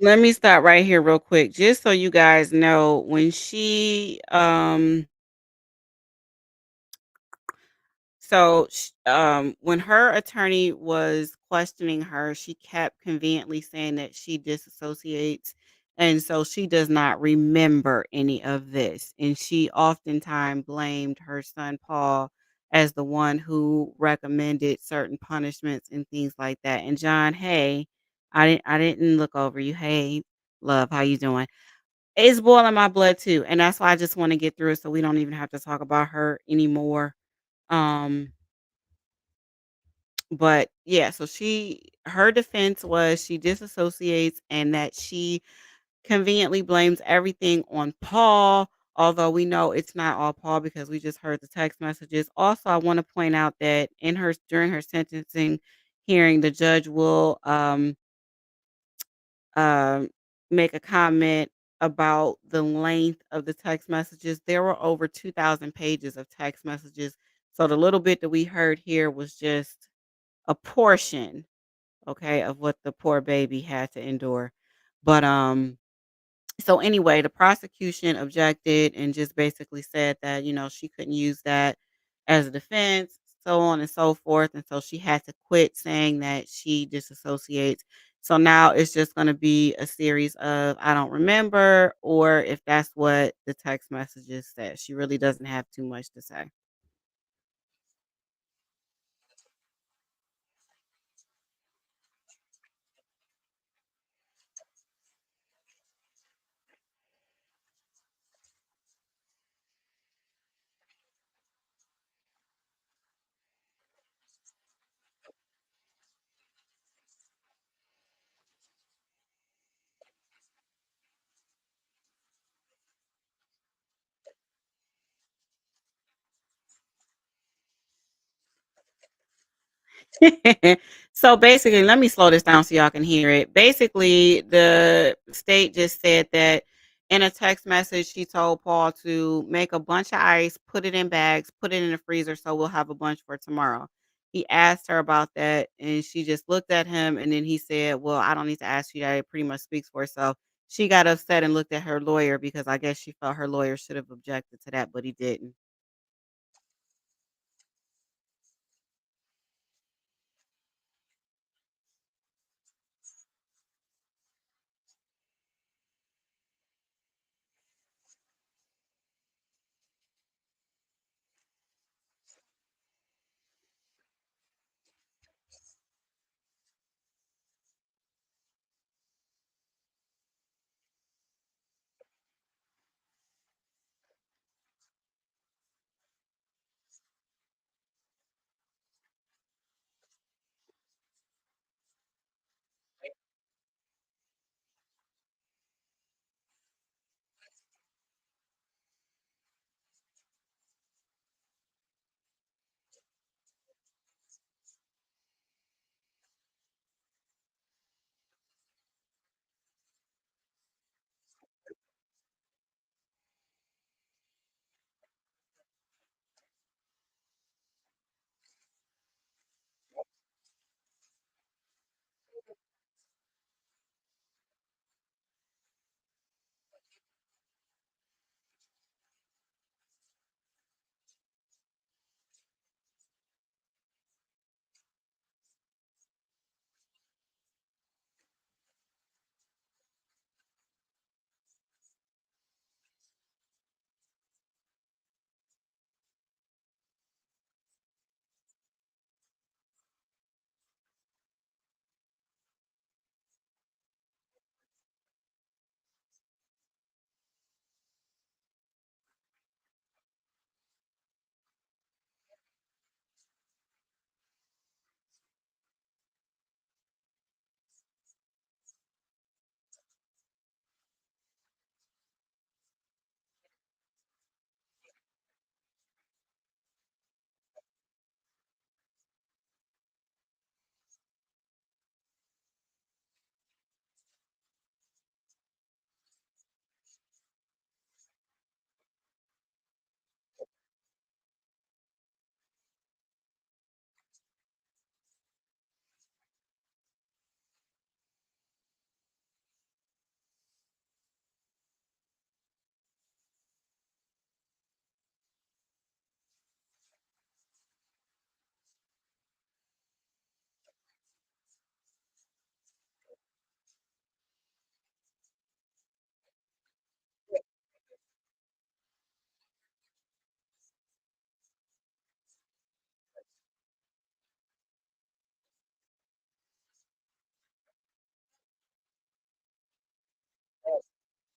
Let me stop right here real quick. Just so you guys know, when when her attorney was questioning her, she kept conveniently saying that she disassociates, and so she does not remember any of this. And she oftentimes blamed her son Paul as the one who recommended certain punishments and things like that. And John, hey, I didn't look over you. Hey, love, how you doing? It's boiling my blood too, and that's why I just want to get through it so we don't even have to talk about her anymore. Um but yeah, so her defense was she disassociates and that she conveniently blames everything on Paul, although we know it's not all Paul because we just heard the text messages. Also, I want to point out that during her sentencing hearing, the judge will um make a comment about the length of the text messages. There were over 2,000 pages of text messages. So the little bit that we heard here was just a portion, okay, of what the poor baby had to endure. But so anyway, the prosecution objected and just basically said that, she couldn't use that as a defense, so on and so forth. And so she had to quit saying that she disassociates. So now it's just gonna be a series of I don't remember, or if that's what the text messages said. She really doesn't have too much to say. So basically, let me slow this down so y'all can hear it. Basically, the state just said that in a text message, she told Paul to make a bunch of ice, put it in bags, put it in the freezer so we'll have a bunch for tomorrow. He asked her about that and she just looked at him and then he said, "Well, I don't need to ask you that. It pretty much speaks for itself." She got upset and looked at her lawyer because I guess she felt her lawyer should have objected to that, but he didn't.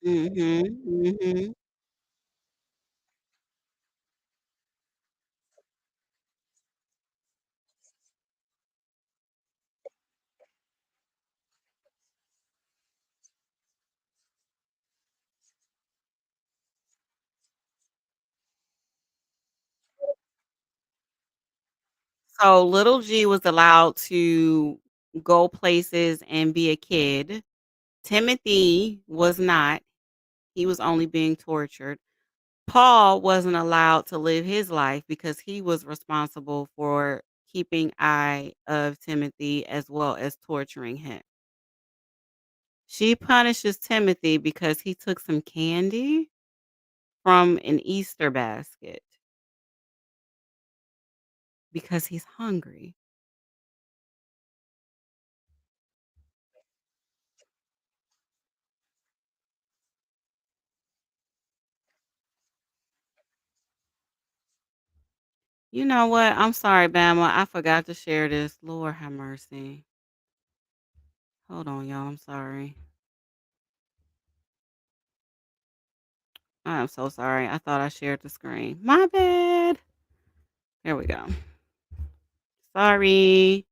Mhm. Mhm. So little G was allowed to go places and be a kid. Timothy was not. He was only being tortured. Paul wasn't allowed to live his life because he was responsible for keeping eye of Timothy as well as torturing him. She punishes Timothy because he took some candy from an Easter basket because he's hungry. You know what? I'm sorry, Bama. I forgot to share this. Lord have mercy. Hold on, y'all. I'm sorry. I'm so sorry. I thought I shared the screen. My bad. There we go. Sorry.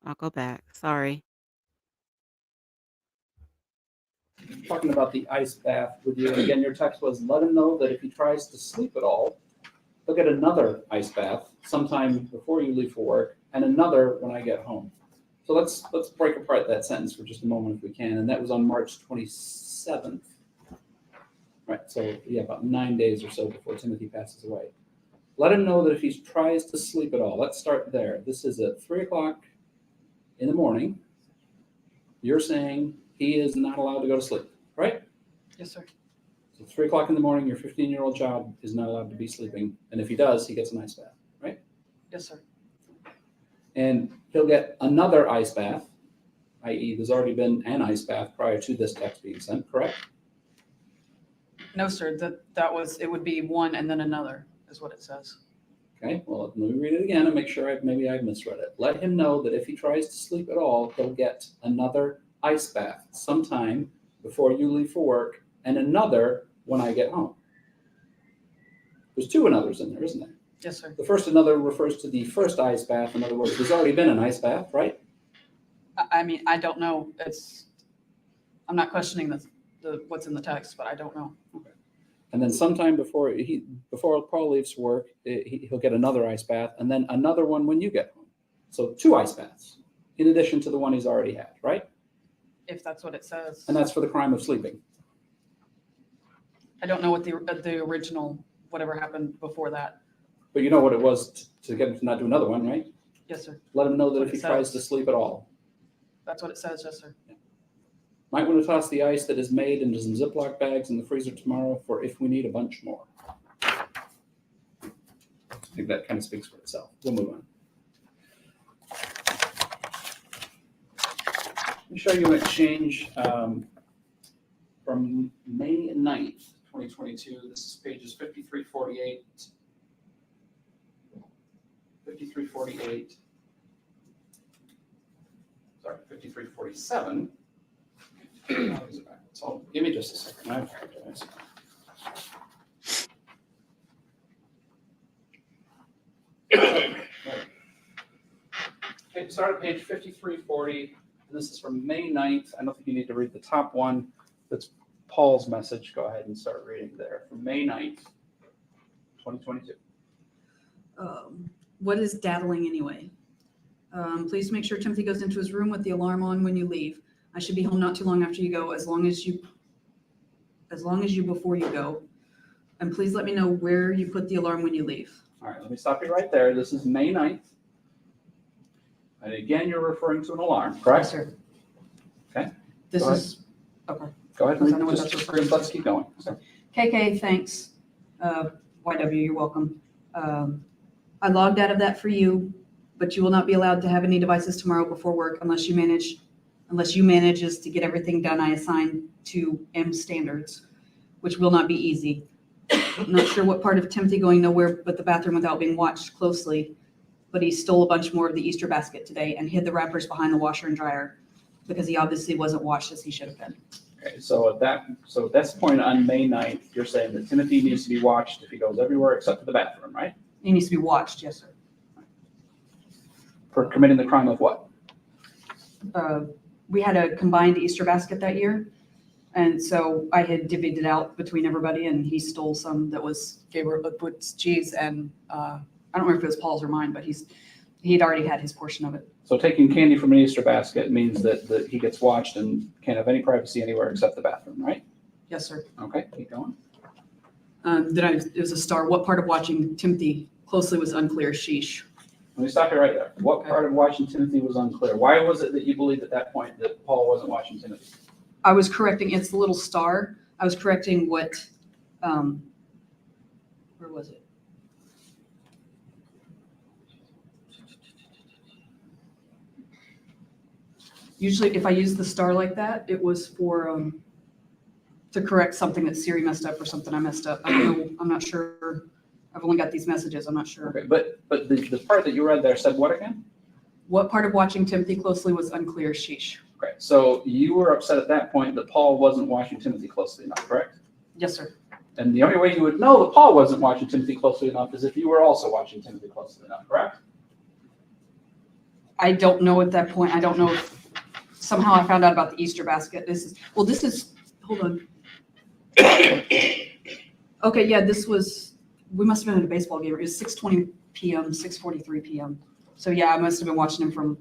I'll go back. Sorry. Talking about the ice bath with you. And again, your text was, let him know that if he tries to sleep at all, he'll get another ice bath sometime before you leave for work and another when I get home. So let's break apart that sentence for just a moment if we can. And that was on March 27th. Right, so yeah, about 9 days or so before Timothy passes away. Let him know that if he tries to sleep at all, let's start there. This is at 3 o'clock in the morning. You're saying he is not allowed to go to sleep, right? Yes, sir. So 3 o'clock in the morning, your 15-year-old child is not allowed to be sleeping. And if he does, he gets an ice bath, right? Yes, sir. And he'll get another ice bath, i.e. there's already been an ice bath prior to this text being sent, correct? No, sir. It would be one and then another is what it says. Okay, well, let me read it again and make sure maybe I've misread it. Let him know that if he tries to sleep at all, he'll get another ice bath sometime before you leave for work and another when I get home. There's two another's in there, isn't there? Yes, sir. The first another refers to the first ice bath. In other words, there's already been an ice bath, right? I mean, I don't know. I'm not questioning what's in the text, but I don't know. Okay. And then sometime before Paul leaves for work, he'll get another ice bath and then another one when you get home. So 2 ice baths in addition to the one he's already had, right? If that's what it says. And that's for the crime of sleeping. I don't know what the original, whatever happened before that. But you know what it was to get him to not do another one, right? Yes, sir. Let him know that That's if he what it tries says. to sleep at all. That's what it says, yes, sir. Yeah. Might want to toss the ice that is made into some Ziploc bags in the freezer tomorrow for if we need a bunch more. I think that kind of speaks for itself. We'll move on. Let me show you an exchange from May 9th, 2022. This is pages 5348, 5348, sorry, 5347. So give me just a second. I apologize. Okay, start at page 5340. This is from May 9th. I don't think you need to read the top one. That's Paul's message. Go ahead and start reading there. From May 9th, 2022. What is daddling anyway? Please make sure Timothy goes into his room with the alarm on when you leave. I should be home not too long after you go, as long as you before you go. And please let me know where you put the alarm when you leave. All right, let me stop you right there. This is May 9th. And again, you're referring to an alarm, correct? Yes, sir. Okay. This Go is, okay. Go ahead. I know what that's referring to. Let's keep going. So, KK, thanks. YW, you're welcome. I logged out of that for you, but you will not be allowed to have any devices tomorrow before work unless you manages to get everything done I assigned to M standards, which will not be easy. I'm not sure what part of Timothy going nowhere but the bathroom without being watched closely, but he stole a bunch more of the Easter basket today and hid the wrappers behind the washer and dryer because he obviously wasn't washed as he should have been. okay, so at this point on May 9th, you're saying that Timothy needs to be watched if he goes everywhere except to the bathroom, right? He needs to be watched, yes, sir. For committing the crime of what? We had a combined Easter basket that year. And so I had divvied it out between everybody and he stole some that was with cheese and I don't remember if it was Paul's or mine, but he'd already had his portion of it. So taking candy from an Easter basket means that he gets watched and can't have any privacy anywhere except the bathroom, right? Yes, sir. Okay, keep going. It was a star. What part of watching Timothy closely was unclear? Sheesh. Let me stop you right there. What part of watching Timothy was unclear? Why was it that you believed at that point that Paul wasn't watching Timothy? I was correcting, it's the little star. I was correcting what, where was it? Usually if I use the star like that, it was for to correct something that Siri messed up or something I messed up. I don't know. I'm not sure. I've only got these messages. I'm not sure. Okay, but the part that you read there said what again? What part of watching Timothy closely was unclear. Sheesh. Okay, so you were upset at that point that Paul wasn't watching Timothy closely enough, correct? Yes, sir. And the only way you would know that Paul wasn't watching Timothy closely enough is if you were also watching Timothy closely enough, correct? I don't know at that point. I don't know if somehow I found out about the Easter basket. Hold on. Okay, yeah, we must have been at a baseball game. It was 6:20 p.m., 6:43 p.m. So yeah, I must have been watching him from.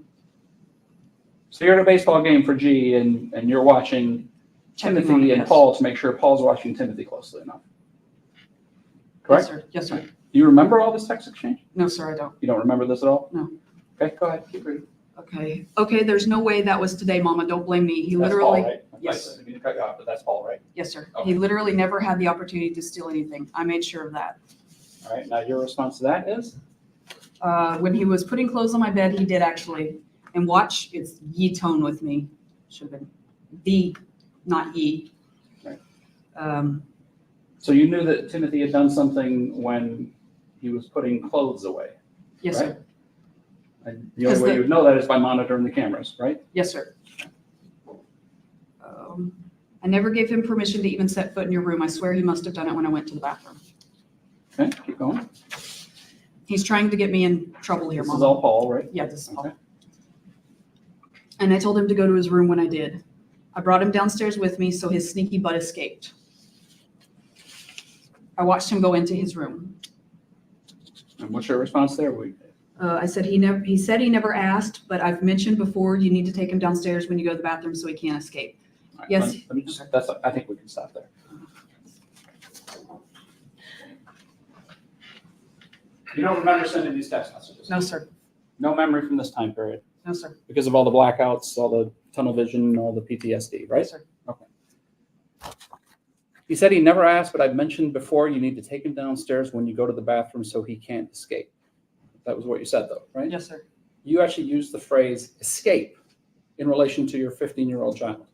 So you're at a baseball game for G and you're watching Timothy and yes. Paul to make sure Paul's watching Timothy closely enough. Correct? Yes, sir. Yes, sir. Do you remember all this text exchange? No, sir, I don't. You don't remember this at all? No. Okay, go ahead. Keep reading. Okay. Okay, there's no way that was today, Mama. Don't blame me. He That's literally. Paul, right? Yes. I didn't mean to cut you off, but that's Paul, right? Yes, sir. Okay. He literally never had the opportunity to steal anything. I made sure of that. All right, now your response to that is? When he was putting clothes on my bed, he did actually. And watch, it's ye tone with me. Should have been the, not ye. Right. Um, So you knew that Timothy had done something when he was putting clothes away? yes, right? sir. And the only way you would know that is by monitoring the cameras, right? Yes, sir. I never gave him permission to even set foot in your room. I swear he must have done it when I went to the bathroom. Okay, keep going. He's trying to get me in trouble here, This Mom. is all Paul, right? Yeah, this is Paul. Okay. And I told him to go to his room when I did. I brought him downstairs with me so his sneaky butt escaped. I watched him go into his room. And what's your response there? I said he said he never asked, but I've mentioned before you need to take him downstairs when you go to the bathroom so he can't escape. All right, Yes. Let me just, I think we can stop there. You don't remember sending these text messages? No, sir. No memory from this time period? No, sir. Because of all the blackouts, all the tunnel vision, all the PTSD, right? Yes, sir. Okay. He said he never asked, but I've mentioned before you need to take him downstairs when you go to the bathroom so he can't escape. That was what you said, though, right? Yes, sir. You actually used the phrase escape in relation to your 15-year-old child,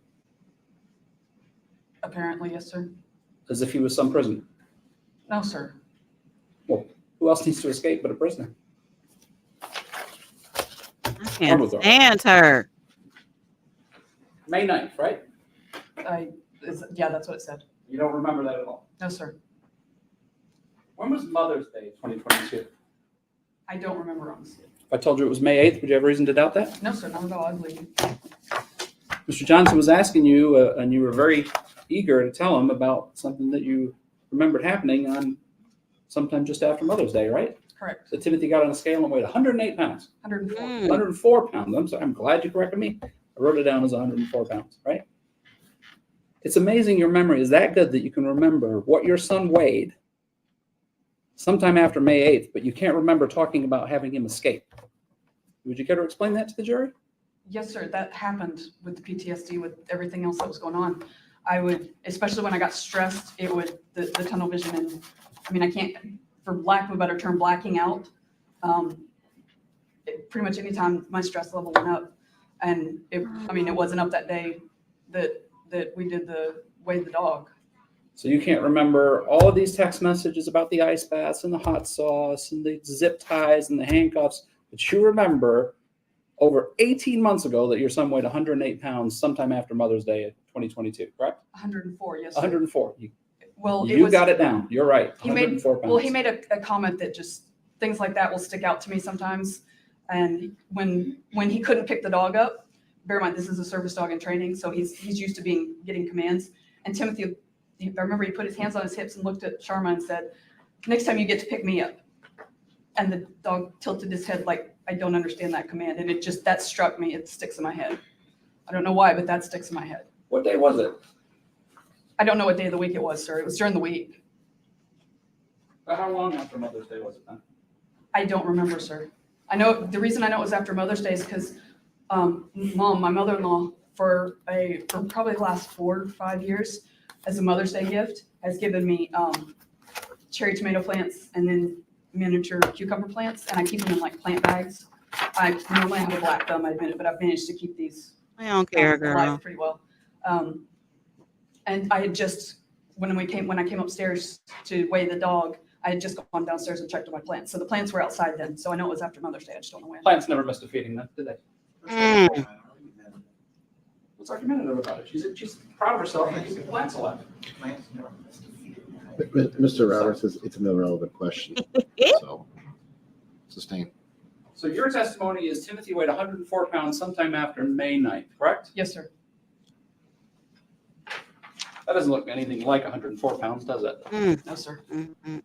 Apparently, yes, sir. as if he was some prisoner. No, sir. Well, who else needs to escape but a prisoner? I can't stand her. May 9th, right? Yeah, that's what it said. You don't remember that at all? No, sir. When was Mother's Day 2022? I don't remember honestly. If I told you it was May 8th, would you have reason to doubt that? No, sir. Not at all. I believe you. Mr. Johnson was asking you, and you were very eager to tell him about something that you remembered happening on sometime just after Mother's Day, right? Correct. That Timothy got on a scale and weighed 108 pounds. 104. 104 pounds. I'm sorry. I'm glad you corrected me. I wrote it down as 104 pounds, right? It's amazing your memory is that good that you can remember what your son weighed sometime after May 8th, but you can't remember talking about having him escape. Would you care to explain that to the jury? Yes, sir. That happened with the PTSD, with everything else that was going on. I would, especially when I got stressed, it would, the tunnel vision, and I mean, I can't, for lack of a better term, blacking out. Pretty much anytime my stress level went up, and it wasn't up that day that we did the weigh the dog. So you can't remember all of these text messages about the ice baths and the hot sauce and the zip ties and the handcuffs, but you remember over 18 months ago that your son weighed 108 pounds sometime after Mother's Day of 2022, correct? 104, yes, sir. 104. Well, You got it down. You're right. He made 104 pounds. well. He made a comment that just things like that will stick out to me sometimes. And when he couldn't pick the dog up, bear in mind this is a service dog in training, so he's used to getting commands. And Timothy, I remember he put his hands on his hips and looked at Sharma and said, "Next time you get to pick me up." And the dog tilted his head like, "I don't understand that command." And that struck me. It sticks in my head. I don't know why, but that sticks in my head. What day was it? I don't know what day of the week it was, sir. It was during the week. How long after Mother's Day was it then? I don't remember, sir. I know the reason I know it was after Mother's Day is because Mom, my mother-in-law, for probably the last 4 or 5 years, as a Mother's Day gift, has given me cherry tomato plants and then miniature cucumber plants, and I keep them in like plant bags. I normally have a black thumb, I admit it, but I've managed to keep these. I don't care, girl. Alive pretty well. And I had just, when I came upstairs to weigh the dog, I had just gone downstairs and checked on my plants. So the plants were outside then. So I know it was after Mother's Day. I just don't know when. Plants never missed a feeding, did they? Mm. What's argumentative about it? She's proud of herself and keeping plants alive. Mr. Roberts says it's an irrelevant question. So, sustain. So your testimony is Timothy weighed 104 pounds sometime after May 9th, correct? Yes, sir. That doesn't look anything like 104 pounds, does it? Mm. No, sir.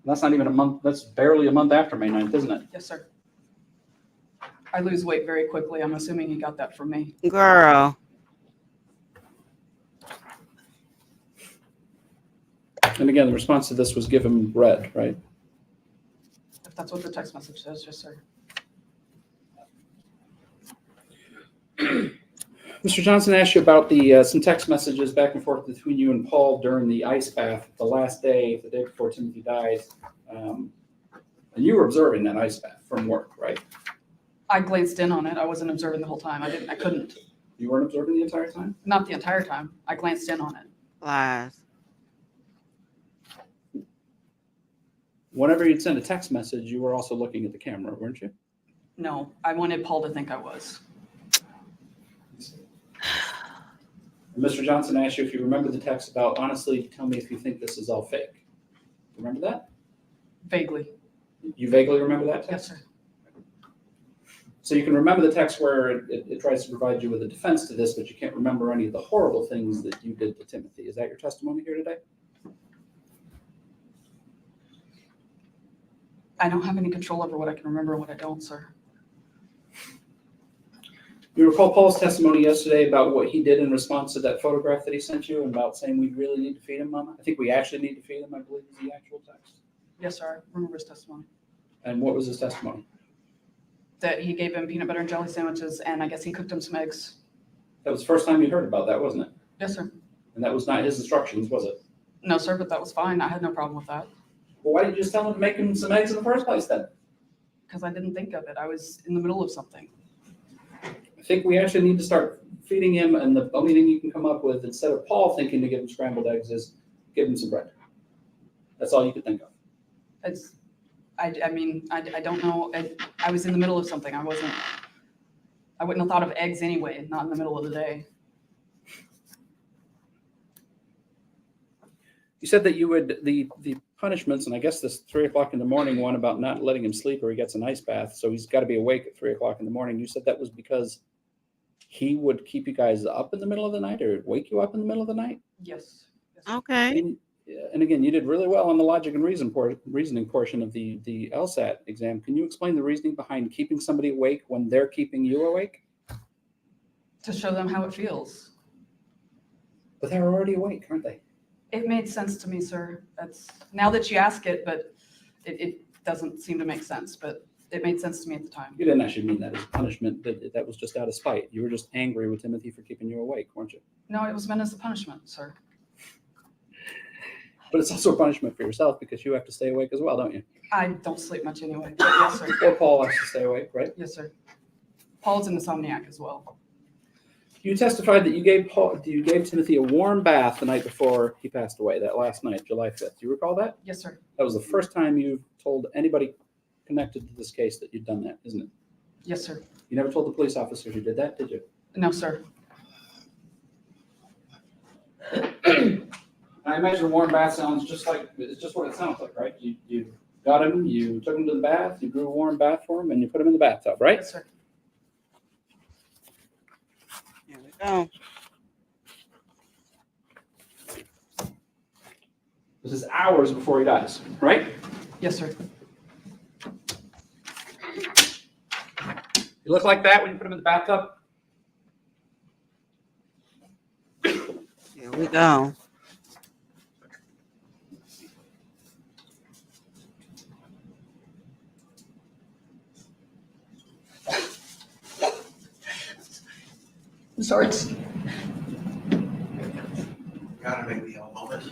That's not even a month. That's barely a month after May 9th, isn't it? Yes, sir. I lose weight very quickly. I'm assuming he got that from me. Girl. And again, the response to this was give him bread, right? If that's what the text message says, yes, sir. Mr. Johnson asked you about the some text messages back and forth between you and Paul during the ice bath the last day, the day before Timothy died. And you were observing that ice bath from work, right? I glanced in on it. I wasn't observing the whole time. I couldn't. You weren't observing the entire time? Not the entire time. I glanced in on it. Lies. Whenever you'd send a text message, you were also looking at the camera, weren't you? No, I wanted Paul to think I was. Mr. Johnson asked you if you remember the text about, honestly, tell me if you think this is all fake. Remember that? Vaguely. You vaguely remember that text? Yes, sir. So you can remember the text where it tries to provide you with a defense to this, but you can't remember any of the horrible things that you did to Timothy. Is that your testimony here today? I don't have any control over what I can remember and what I don't, sir. You recall Paul's testimony yesterday about what he did in response to that photograph that he sent you and about saying we really need to feed him, Mama? I think we actually need to feed him, I believe is the actual text. Yes, sir. I remember his testimony. And what was his testimony? That he gave him peanut butter and jelly sandwiches, and I guess he cooked him some eggs. That was the first time you heard about that, wasn't it? Yes, sir. And that was not his instructions, was it? No, sir, but that was fine. I had no problem with that. Well, why did you just tell him to make him some eggs in the first place then? Because I didn't think of it. I was in the middle of something. I think we actually need to start feeding him, and the only thing you can come up with, instead of Paul thinking to give him scrambled eggs, is give him some bread. That's all you could think of. I don't know. I was in the middle of something. I wouldn't have thought of eggs anyway, not in the middle of the day. You said that you would, the punishments, and I guess this 3 o'clock in the morning one about not letting him sleep or he gets an ice bath, so he's got to be awake at 3 o'clock in the morning. You said that was because he would keep you guys up in the middle of the night or wake you up in the middle of the night? Yes. Okay. And again, you did really well on the logic and reasoning portion of the LSAT exam. Can you explain the reasoning behind keeping somebody awake when they're keeping you awake? To show them how it feels. But they're already awake, aren't they? It made sense to me, sir. That's now that you ask it, but it doesn't seem to make sense. But it made sense to me at the time. You didn't actually mean that as a punishment. That was just out of spite. You were just angry with Timothy for keeping you awake, weren't you? No, it was meant as a punishment, sir. But it's also a punishment for yourself because you have to stay awake as well, don't you? I don't sleep much anyway. But yes, sir. Or Paul has to stay awake, right? Yes, sir. Paul's an insomniac as well. You testified that you gave Timothy a warm bath the night before he passed away, that last night, July 5th. Do you recall that? Yes, sir. That was the first time you've told anybody connected to this case that you'd done that, isn't it? Yes, sir. You never told the police officers you did that, did you? No, sir. I imagine a warm bath sounds just like, it's just what it sounds like, right? You got him, you took him to the bath, you grew a warm bath for him, and you put him in the bathtub, right? Yes, sir. Here we go. This is hours before he dies, right? Yes, sir. You look like that when you put him in the bathtub? Here we go. I'm sorry. Gotta make me a moment.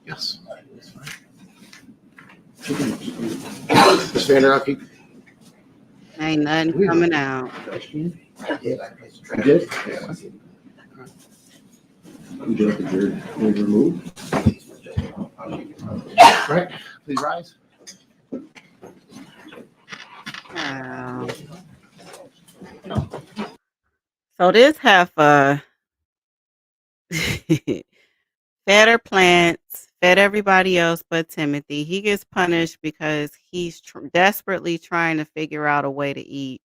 Yes. Ms. Vander Ark, Ain't nothing coming out. You did? Would you like the jury removed? Right, please rise. Wow. So this heifer fed her plants, fed everybody else but Timothy. He gets punished because he's desperately trying to figure out a way to eat.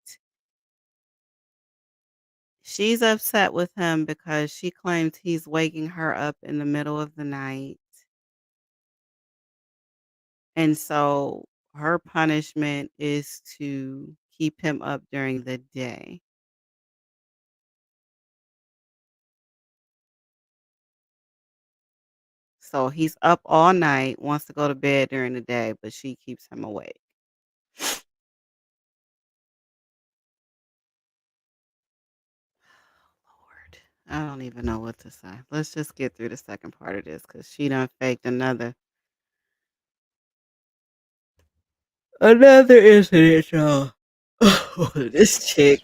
She's upset with him because she claims he's waking her up in the middle of the night. And so her punishment is to keep him up during the day. So he's up all night, wants to go to bed during the day, but she keeps him awake. Lord, I don't even know what to say. Let's just get through the second part of this because she done faked another incident, y'all. Oh, this chick.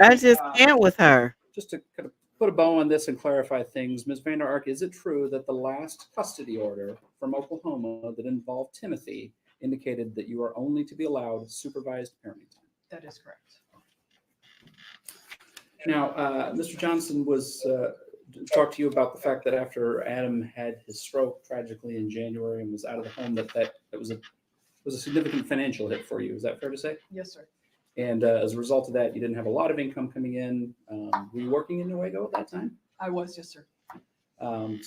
I just can't with her. Just to kind of put a bow on this and clarify things, Ms. Vander Ark, is it true that the last custody order from Oklahoma that involved Timothy indicated that you are only to be allowed supervised parenting time? That is correct. Now, Mr. Johnson was talked to you about the fact that after Adam had his stroke tragically in January and was out of the home, that was a significant financial hit for you. Is that fair to say? Yes, sir. And as a result of that, you didn't have a lot of income coming in. Were you working in Newaygo at that time? I was, yes, sir. So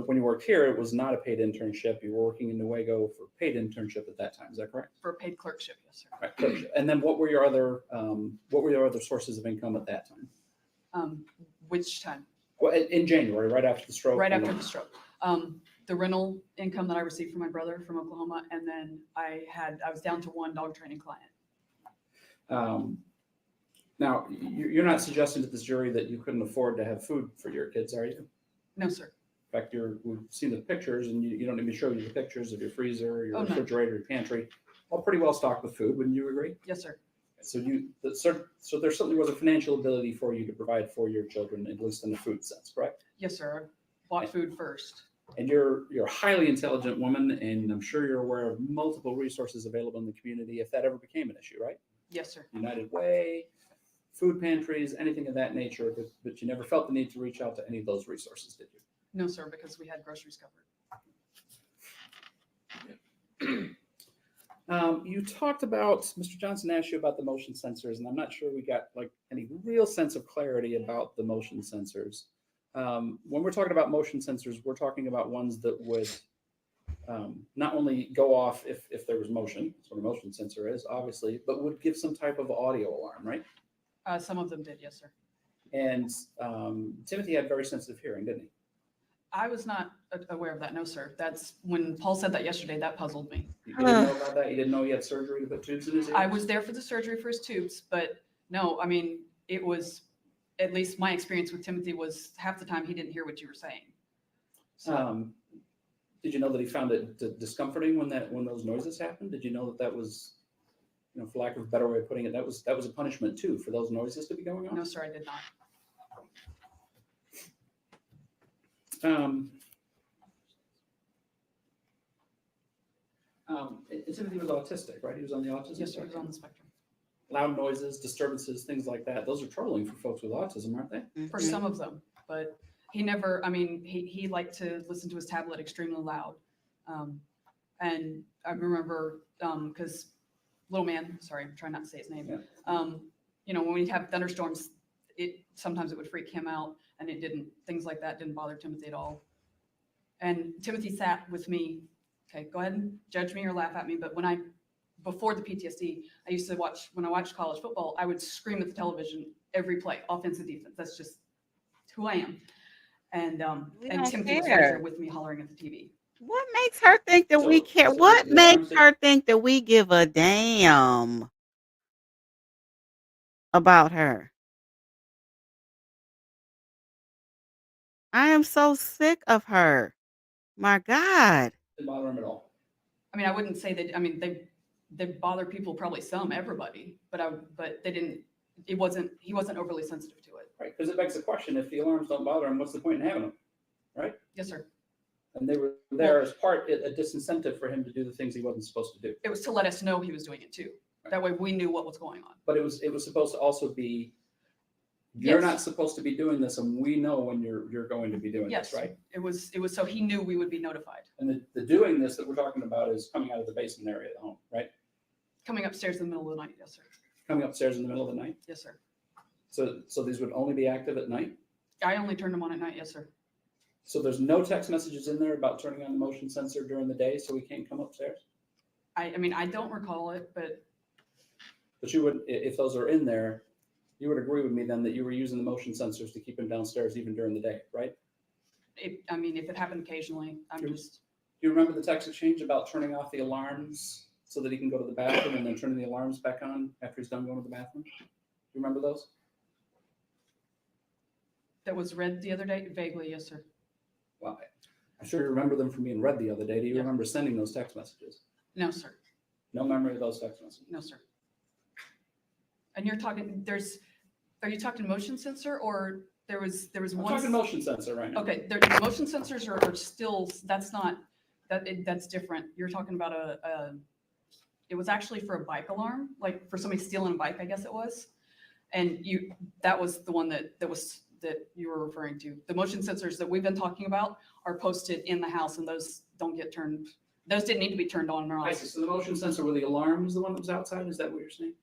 when you worked here, it was not a paid internship. You were working in Newaygo for paid internship at that time. Is that correct? For paid clerkship, yes, sir. Right, clerkship. And then what were your other sources of income at that time? Which time? Well, in January, right after the stroke. Right after the stroke. The rental income that I received from my brother from Oklahoma, and then I was down to one dog training client. Now, you're not suggesting to this jury that you couldn't afford to have food for your kids, are you? No, sir. In fact, we've seen the pictures, and you don't need me to show you the pictures of your freezer, your Oh, no. refrigerator, your pantry, all pretty well stocked with food. Wouldn't you agree? Yes, sir. So so there certainly was a financial ability for you to provide for your children, at least in the food sense, correct? Yes, sir. I bought food first. And you're a highly intelligent woman, and I'm sure you're aware of multiple resources available in the community if that ever became an issue, right? Yes, sir. United Way, food pantries, anything of that nature, but you never felt the need to reach out to any of those resources, did you? No, sir, because we had groceries covered. You talked about, Mr. Johnson asked you about the motion sensors, and I'm not sure we got like any real sense of clarity about the motion sensors. When we're talking about motion sensors, we're talking about ones that would not only go off if there was motion, that's what a motion sensor is, obviously, but would give some type of audio alarm, right? Some of them did, yes, sir. And Timothy had very sensitive hearing, didn't he? I was not aware of that, no, sir. That's when Paul said that yesterday, that puzzled me. You didn't know about that? You didn't know he had surgery to put tubes in his ears? I was there for the surgery for his tubes, but no, I mean, it was, at least my experience with Timothy was half the time he didn't hear what you were saying. So, did you know that he found it discomforting when those noises happened? Did you know that was, for lack of a better way of putting it, that was a punishment too for those noises to be going on? no, sir, I did not. Timothy was autistic, right? He was on the autism Yes, sir, he was spectrum. on the spectrum. Loud noises, disturbances, things like that. Those are troubling for folks with autism, aren't they? For some of them, but he never, I mean, he liked to listen to his tablet extremely loud. And I remember, because little man, sorry, I'm trying not to say his name. When we'd have thunderstorms, sometimes it would freak him out, and things like that didn't bother Timothy at all. And Timothy sat with me. Okay, go ahead and judge me or laugh at me, but before the PTSD, when I watched college football, I would scream at the television every play, offense and defense. That's just who I am. And Timothy was right there with me hollering at the TV. What makes her think that we care? What makes her think that we give a damn about her? I am so sick of her. My God. Didn't bother him at all. I mean, I wouldn't say that. I mean, they bother people, probably everybody, but they didn't, he wasn't overly sensitive to it. Right, because it begs the question, if the alarms don't bother him, what's the point in having them, right? Yes, sir. And they were there as a disincentive for him to do the things he wasn't supposed to do. It was to let us know he was doing it too. That way we knew what was going on. But it was supposed to also be, you're Yes. not supposed to be doing this, and we know when you're going to be doing Yes, this, right? It was so he knew we would be notified. And the doing this that we're talking about is coming out of the basement area of the home, right? Coming upstairs in the middle of the night, yes, sir. Coming upstairs in the middle of the night. Yes, sir. So these would only be active at night? I only turned them on at night, yes, sir. So there's no text messages in there about turning on the motion sensor during the day so we can't come upstairs? I mean, I don't recall it, but But you would, if those are in there, you would agree with me then that you were using the motion sensors to keep him downstairs even during the day, right? I mean, if it happened occasionally, I'm just, Do you remember the text exchange about turning off the alarms so that he can go to the bathroom and then turning the alarms back on after he's done going to the bathroom? Do you remember those? that was read the other day, vaguely, yes, sir. Well, I sure remember them from being read the other day. Do you remember sending those text messages? No, sir. No memory of those text messages? No, sir. And you're talking, are you talking motion sensor or there was I'm one? talking motion sensor right now. Okay, the motion sensors are still, that's not, that's different. You're talking about it was actually for a bike alarm, like for somebody stealing a bike, I guess it was. And that was the one that you were referring to. The motion sensors that we've been talking about are posted in the house and those don't get turned, those didn't need to be turned on or I off. see. So the motion sensor with the alarm is the one that was outside? Is that what you're saying?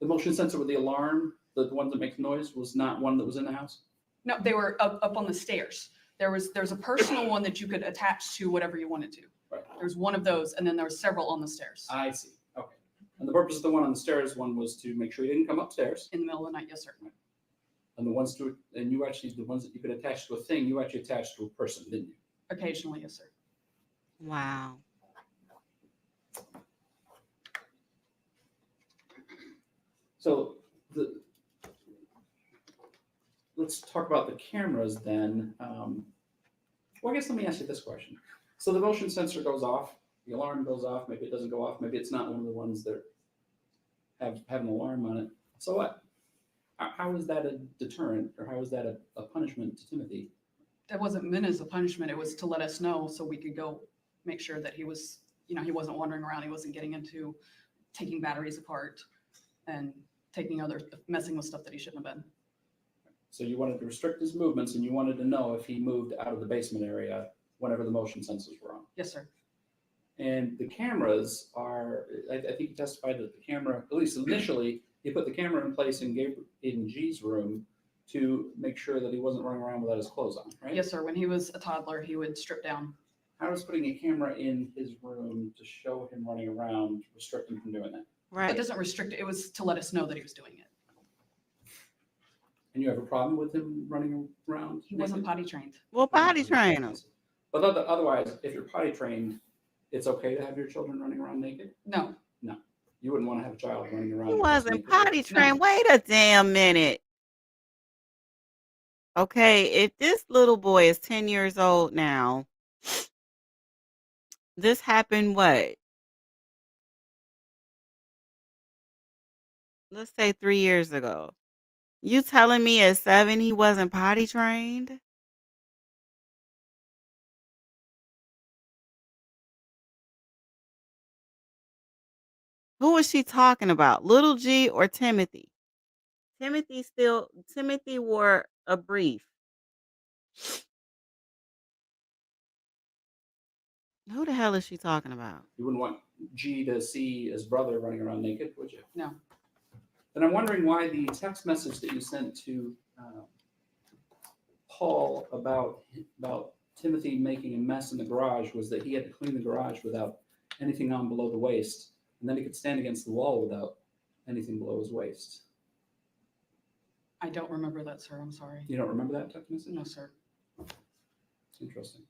The motion sensor with the alarm, the one that makes noise, was not one that was in the house? No, they were up on the stairs. There's a personal one that you could attach to whatever you wanted to. Right. There's one of those, and then there were several on the stairs. I see. Okay. And the purpose of the one on the stairs one was to make sure you didn't come upstairs. In the middle of the night, yes, sir. And the ones that you could attach to a thing, you actually attached to a person, didn't you? Occasionally, yes, sir. Wow. So let's talk about the cameras then. Well, I guess let me ask you this question. So the motion sensor goes off, the alarm goes off, maybe it doesn't go off, maybe it's not one of the ones that have an alarm on it. So what? How is that a deterrent, or how is that a punishment to Timothy? That wasn't meant as a punishment. It was to let us know so we could go make sure that he was, he wasn't wandering around. He wasn't getting into taking batteries apart and messing with stuff that he shouldn't have been. So you wanted to restrict his movements, and you wanted to know if he moved out of the basement area whenever the motion sensors were on. Yes, sir. And the cameras are, I think you testified that the camera, at least initially, you put the camera in place in G's room to make sure that he wasn't running around without his clothes on, right? Yes, sir. When he was a toddler, he would strip down. How does putting a camera in his room to show him running around restrict him from doing that? Right. It doesn't restrict it. It was to let us know that he was doing it. And you have a problem with him running around? He wasn't potty trained. Well, potty train him. But otherwise, if you're potty trained, it's okay to have your children running around naked? No. No. You wouldn't want to have a child running around. He wasn't naked. potty trained. Wait a damn minute. Okay, if this little boy is 10 years old now, this happened what? Let's say 3 years ago. You telling me at 7 he wasn't potty trained? Who was she talking about? Little G or Timothy? Timothy wore a brief. Who the hell is she talking about? You wouldn't want G to see his brother running around naked, would you? No. Then I'm wondering why the text message that you sent to Paul about Timothy making a mess in the garage was that he had to clean the garage without anything on below the waist, and then he could stand against the wall without anything below his waist. I don't remember that, sir. I'm sorry. You don't remember that text message? No, sir. It's interesting.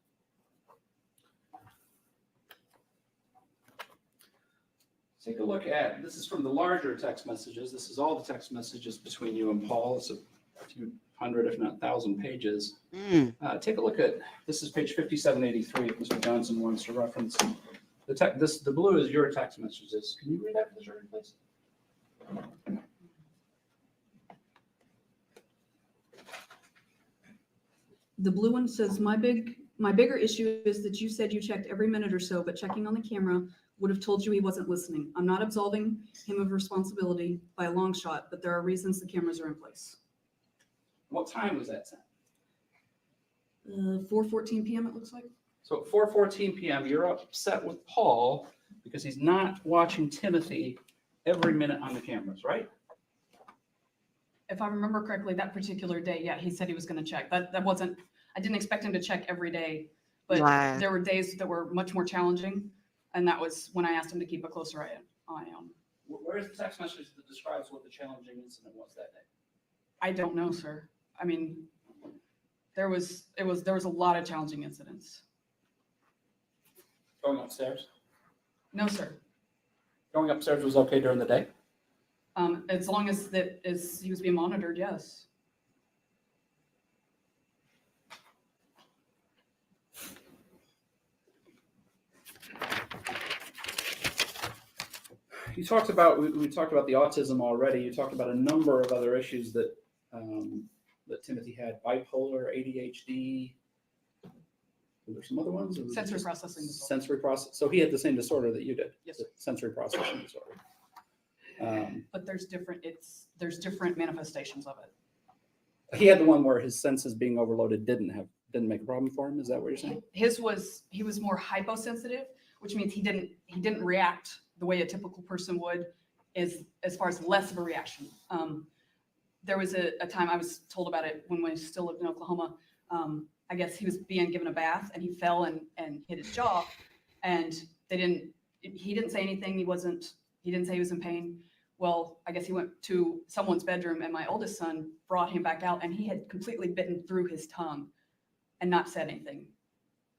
Take a look at, this is from the larger text messages. This is all the text messages between you and Paul. It's a few hundred, if not 1,000 pages. Take a look at, this is page 5783 if Mr. Johnson wants to reference The blue is your text messages. Can you read that to the jury, please? The blue one says, my bigger issue is that you said you checked every minute or so, but checking on the camera would have told you he wasn't listening. I'm not absolving him of responsibility by a long shot, but there are reasons the cameras are in place. What time was that sent? 4:14 p.m. it looks like. So at 4:14 p.m., you're upset with Paul because he's not watching Timothy every minute on the cameras, right? If I remember correctly, that particular day, yeah, he said he was going to check. That wasn't, I didn't expect him to check every day, but Wow. there were days that were much more challenging. And that was when I asked him to keep a closer eye on. Where's the text message that describes what the challenging incident was that day? I don't know, sir. I mean, there was a lot of challenging incidents. Going upstairs? No, sir. Going upstairs was okay during the day? As long as he was being monitored, yes. You talked about, we talked about the autism already. You talked about a number of other issues that that Timothy had: bipolar, ADHD. Were there some other ones? Sensory processing disorder. Sensory process. So he had the same disorder that you did. Yes, the sensory processing disorder. But there's different manifestations of it. He had the one where his senses being overloaded didn't make a problem for him. Is that what you're saying? He was more hyposensitive, which means he didn't react the way a typical person would, as far as less of a reaction. There was a time I was told about it when we still lived in Oklahoma. I guess he was being given a bath and he fell and hit his jaw, and he didn't say anything. He didn't say he was in pain. Well, I guess he went to someone's bedroom and my oldest son brought him back out and he had completely bitten through his tongue and not said anything.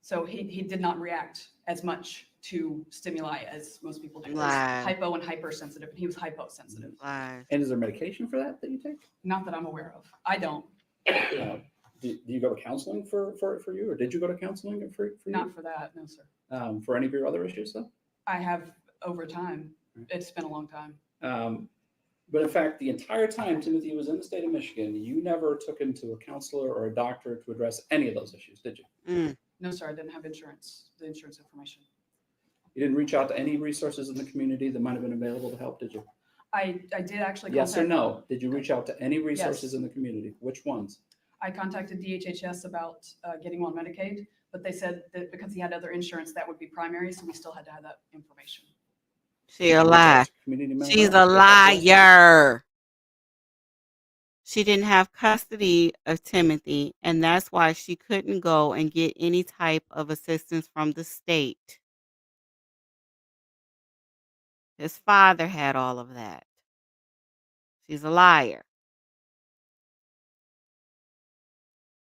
So he did not react as much to stimuli as most people do. There's hypo and hypersensitive, and he was hyposensitive. And is there medication for that you take? Not that I'm aware of. I don't. Do you go to counseling for you, or did you go to counseling for you? Not for that, no, sir. For any of your other issues, though? I have over time. It's been a long time. But in fact, the entire time Timothy was in the state of Michigan, you never took him to a counselor or a doctor to address any of those issues, did you? No, sir, I didn't have the insurance information. You didn't reach out to any resources in the community that might have been available to help, did you? I did actually Yes or contact. no? Did you reach out to any resources in the community? Which ones? I contacted DHHS about getting him on Medicaid, but they said that because he had other insurance, that would be primary, so we still had to have that information. She's a lie. She's a liar. She didn't have custody of Timothy, and that's why she couldn't go and get any type of assistance from the state. His father had all of that. She's a liar.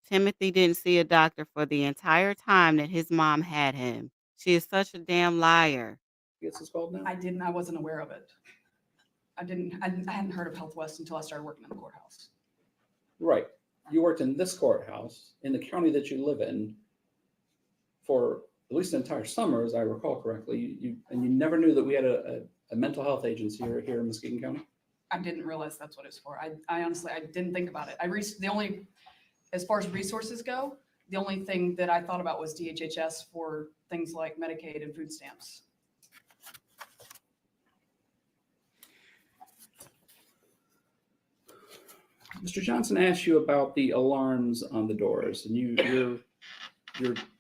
Timothy didn't see a doctor for the entire time that his mom had him. She is such a damn liar. What's this called now? I wasn't aware of it. I hadn't heard of Health West until I started working in the courthouse. Right. You worked in this courthouse in the county that you live in for at least an entire summer, as I recall correctly. You never knew that we had a mental health agency here in Muskegon County? I didn't realize that's what it's for. I honestly, I didn't think about it. As far as resources go, the only thing that I thought about was DHHS for things like Medicaid and food stamps. Mr. Johnson asked you about the alarms on the doors, and your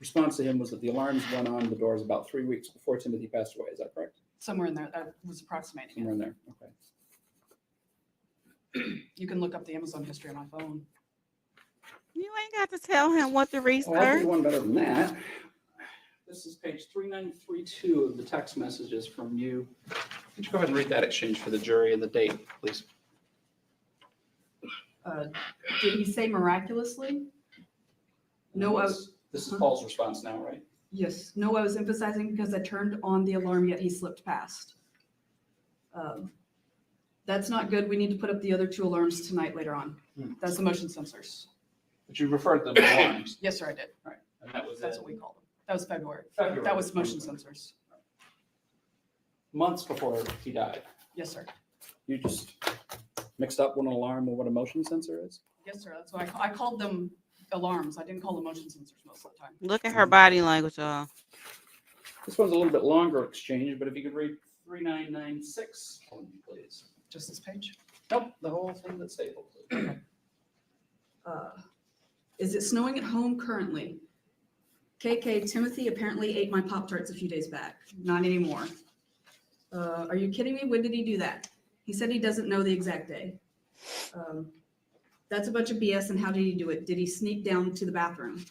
response to him was that the alarms went on the doors about 3 weeks before Timothy passed away. Is that correct? Somewhere in there. That was approximating Somewhere in there. Okay. You can look up the Amazon history on my phone. You ain't got to tell him what to research. Well, I'll do one better than that. This is page 3932 of the text messages from you. Could you go ahead and read that exchange for the jury and the date, please? Did he say miraculously? No, This is Paul's response now, right? Yes. No, I was emphasizing because I turned on the alarm, yet he slipped past. That's not good. We need to put up the other two alarms tonight later on. That's the motion sensors. But you referred to them as alarms. Yes, sir, I did. Right. And that was That's what we called them. That was February. February. That was motion sensors. months before he died. Yes, sir. You just mixed up what an alarm and what a motion sensor is? Yes, sir. That's why I called them alarms. I didn't call them motion sensors most of the time. Look at her body language, y'all. This one's a little bit longer exchange, but if you could read 3996, please. Just this page? Nope, the whole thing that's stapled. Is it snowing at home currently? KK, Timothy apparently ate my Pop-Tarts a few days back. Not anymore. Are you kidding me? When did he do that? He said he doesn't know the exact day. That's a bunch of BS. And how did he do it? Did he sneak down to the bathroom?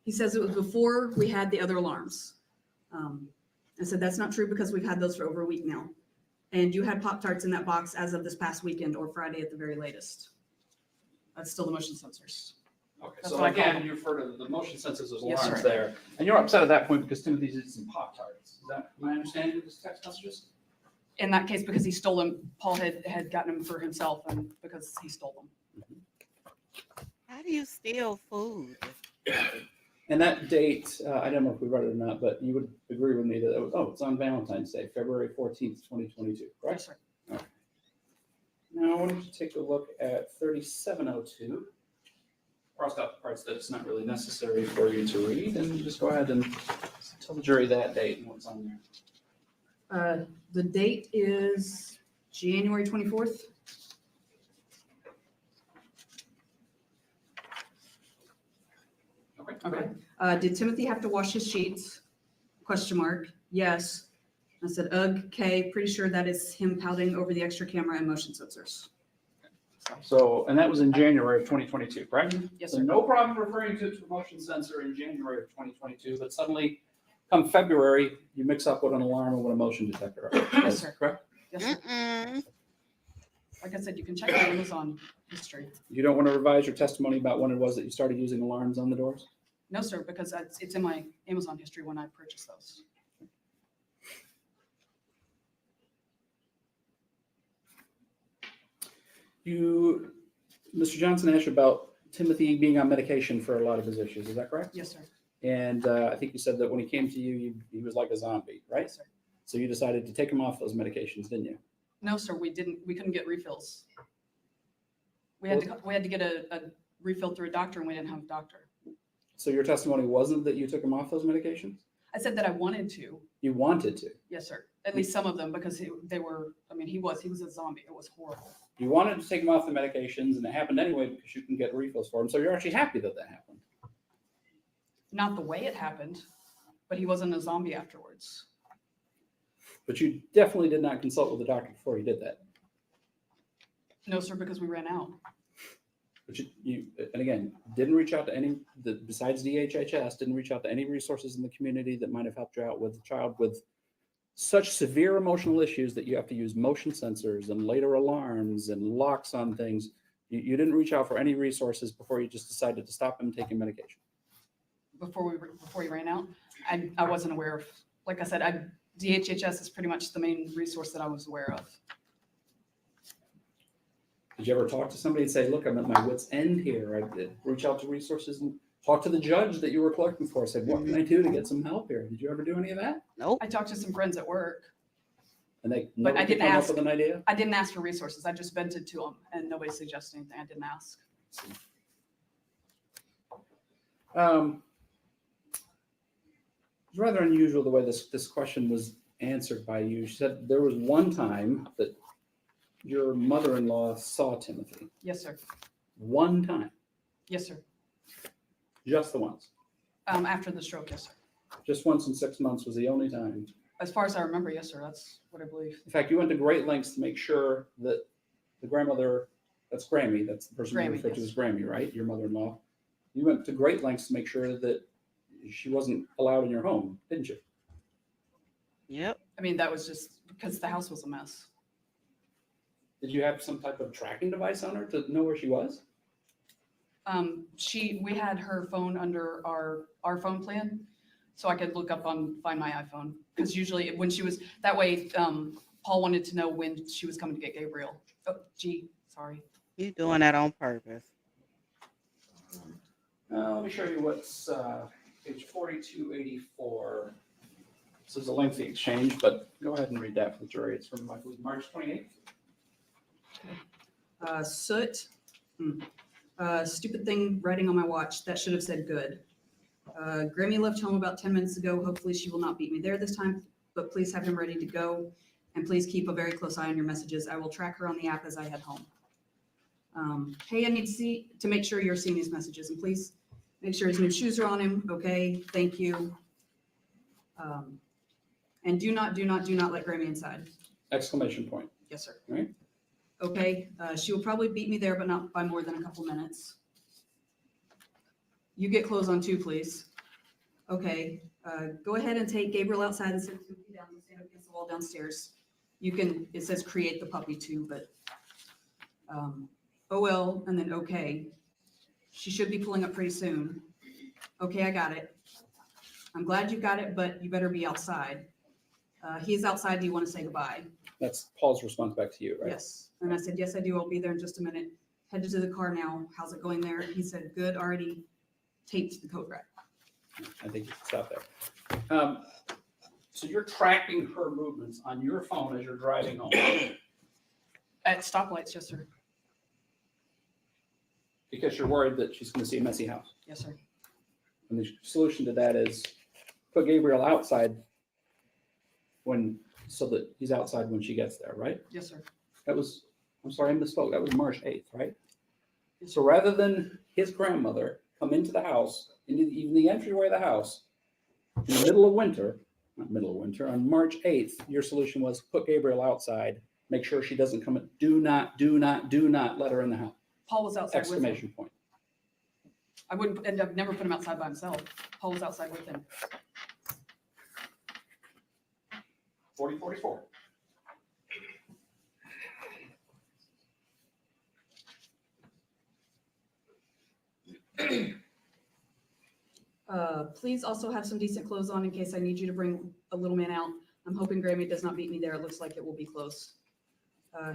He says it was before we had the other alarms. I said, that's not true because we've had those for over a week now. And you had Pop-Tarts in that box as of this past weekend or Friday at the very latest. That's still the motion sensors. Okay, That's so what I call again, them. you refer to the motion sensors as Yes, alarms sir. there. And you're upset at that point because Timothy's eating some Pop-Tarts. Is that my understanding of this text messages? In that case, because he stole them, Paul had gotten them for himself and because he stole them. How do you steal food? And that date, I don't know if we read it or not, but you would agree with me that it was, it's on Valentine's Day, February 14th, 2022, correct? Yes, sir. Okay. Now, I want you to take a look at 3702. Crossed out the parts that it's not really necessary for you to read, and just go ahead and tell the jury that date and what's on there. The date is January 24th. Okay. Did Timothy have to wash his sheets? Question mark. Yes. I said, okay, pretty sure that is him pouting over the extra camera and motion sensors. So, and that was in January of 2022, correct? Yes, So sir. no problem referring to a motion sensor in January of 2022, but suddenly come February, you mix up what an alarm and what a motion detector are. Yes, sir. Correct? Yes, sir. Like I said, you can check my Amazon history. You don't want to revise your testimony about when it was that you started using alarms on the doors? No, sir, because it's in my Amazon history when I purchased those. Mr. Johnson asked you about Timothy being on medication for a lot of his issues. Is that correct? Yes, sir. And I think you said that when he came to you, he was like a zombie, right? Yes, sir. So you decided to take him off those medications, didn't you? No, sir, we couldn't get refills. We had to get a refill through a doctor and we didn't have a doctor. So your testimony wasn't that you took him off those medications? I said that I wanted to. You wanted to. Yes, sir. At least some of them because he was a zombie. It was horrible. You wanted to take him off the medications and it happened anyway because you can get refills for him. So you're actually happy that that happened. Not the way it happened, but he wasn't a zombie afterwards. But you definitely did not consult with the doctor before you did that. No, sir, because we ran out. But you and again, didn't reach out to any, besides DHHS, didn't reach out to any resources in the community that might have helped you out with a child with such severe emotional issues that you have to use motion sensors and later alarms and locks on things. You didn't reach out for any resources before you just decided to stop him taking medication. Before he ran out, I wasn't aware of. Like I said, DHHS is pretty much the main resource that I was aware of. Did you ever talk to somebody and say, look, I'm at my wit's end here? I did reach out to resources and talk to the judge that you were clerking for. Said, what can I do to get some help here? Did you ever do any of that? Nope. I talked to some friends at work. And they But I didn't come ask. up with an idea? I didn't ask for resources. I just vented to them and nobody suggested anything. I didn't ask. It's rather unusual the way this question was answered by you. She said there was one time that your mother-in-law saw Timothy. Yes, sir. One time. Yes, sir. Just the once. After the stroke, yes, sir. Just once in 6 months was the only time. As far as I remember, yes, sir. That's what I believe. In fact, you went to great lengths to make sure that the grandmother, that's Grammy, that's the person you Grammy, referred to yes. as Grammy, right? Your mother-in-law. You went to great lengths to make sure that she wasn't allowed in your home, didn't you? Yep. I mean, that was just because the house was a mess. Did you have some type of tracking device on her to know where she was? We had her phone under our phone plan, so I could look up find my iPhone. Because usually when she was that way, Paul wanted to know when she was coming to get Gabriel. Oh, sorry. You doing that on purpose. Let me show you what's page 4284. This is a lengthy exchange, but go ahead and read that for the jury. It's from, I believe, March 28th. Soot. Stupid thing writing on my watch. That should have said good. Grammy left home about 10 minutes ago. Hopefully she will not beat me there this time, but please have him ready to go. And please keep a very close eye on your messages. I will track her on the app as I head home. Hey, I need to make sure you're seeing these messages, and please make sure his new shoes are on him. Okay, thank you. And do not let Grammy inside. Exclamation point. Yes, sir. All right. Okay, she will probably beat me there, but not by more than a couple minutes. You get clothes on too, please. Okay, go ahead and take Gabriel outside and sit down and stand up against the wall downstairs. You can, it says create the puppy too, but OL and then okay. She should be pulling up pretty soon. Okay, I got it. I'm glad you got it, but you better be outside. He's outside. Do you want to say goodbye? That's Paul's response back to you, right? Yes. And I said, yes, I do. I'll be there in just a minute. Headed to the car now. How's it going there? He said, good, already taped to the coat rack. I think you can stop there. So you're tracking her movements on your phone as you're driving home. At stoplights, yes, sir. Because you're worried that she's going to see a messy house. Yes, sir. And the solution to that is put Gabriel outside so that he's outside when she gets there, right? Yes, sir. I'm sorry, I misspoke. That was March 8th, right? So rather than his grandmother come into the house, into even the entryway of the house, in the middle of winter, not middle of winter, on March 8th, your solution was put Gabriel outside, make sure she doesn't come in. Do not let her in the house. Paul was outside with him. Exclamation point. I wouldn't end up never put him outside by himself. Paul was outside with him. 4044. Please also have some decent clothes on in case I need you to bring a little man out. I'm hoping Grammy does not beat me there. It looks like it will be close.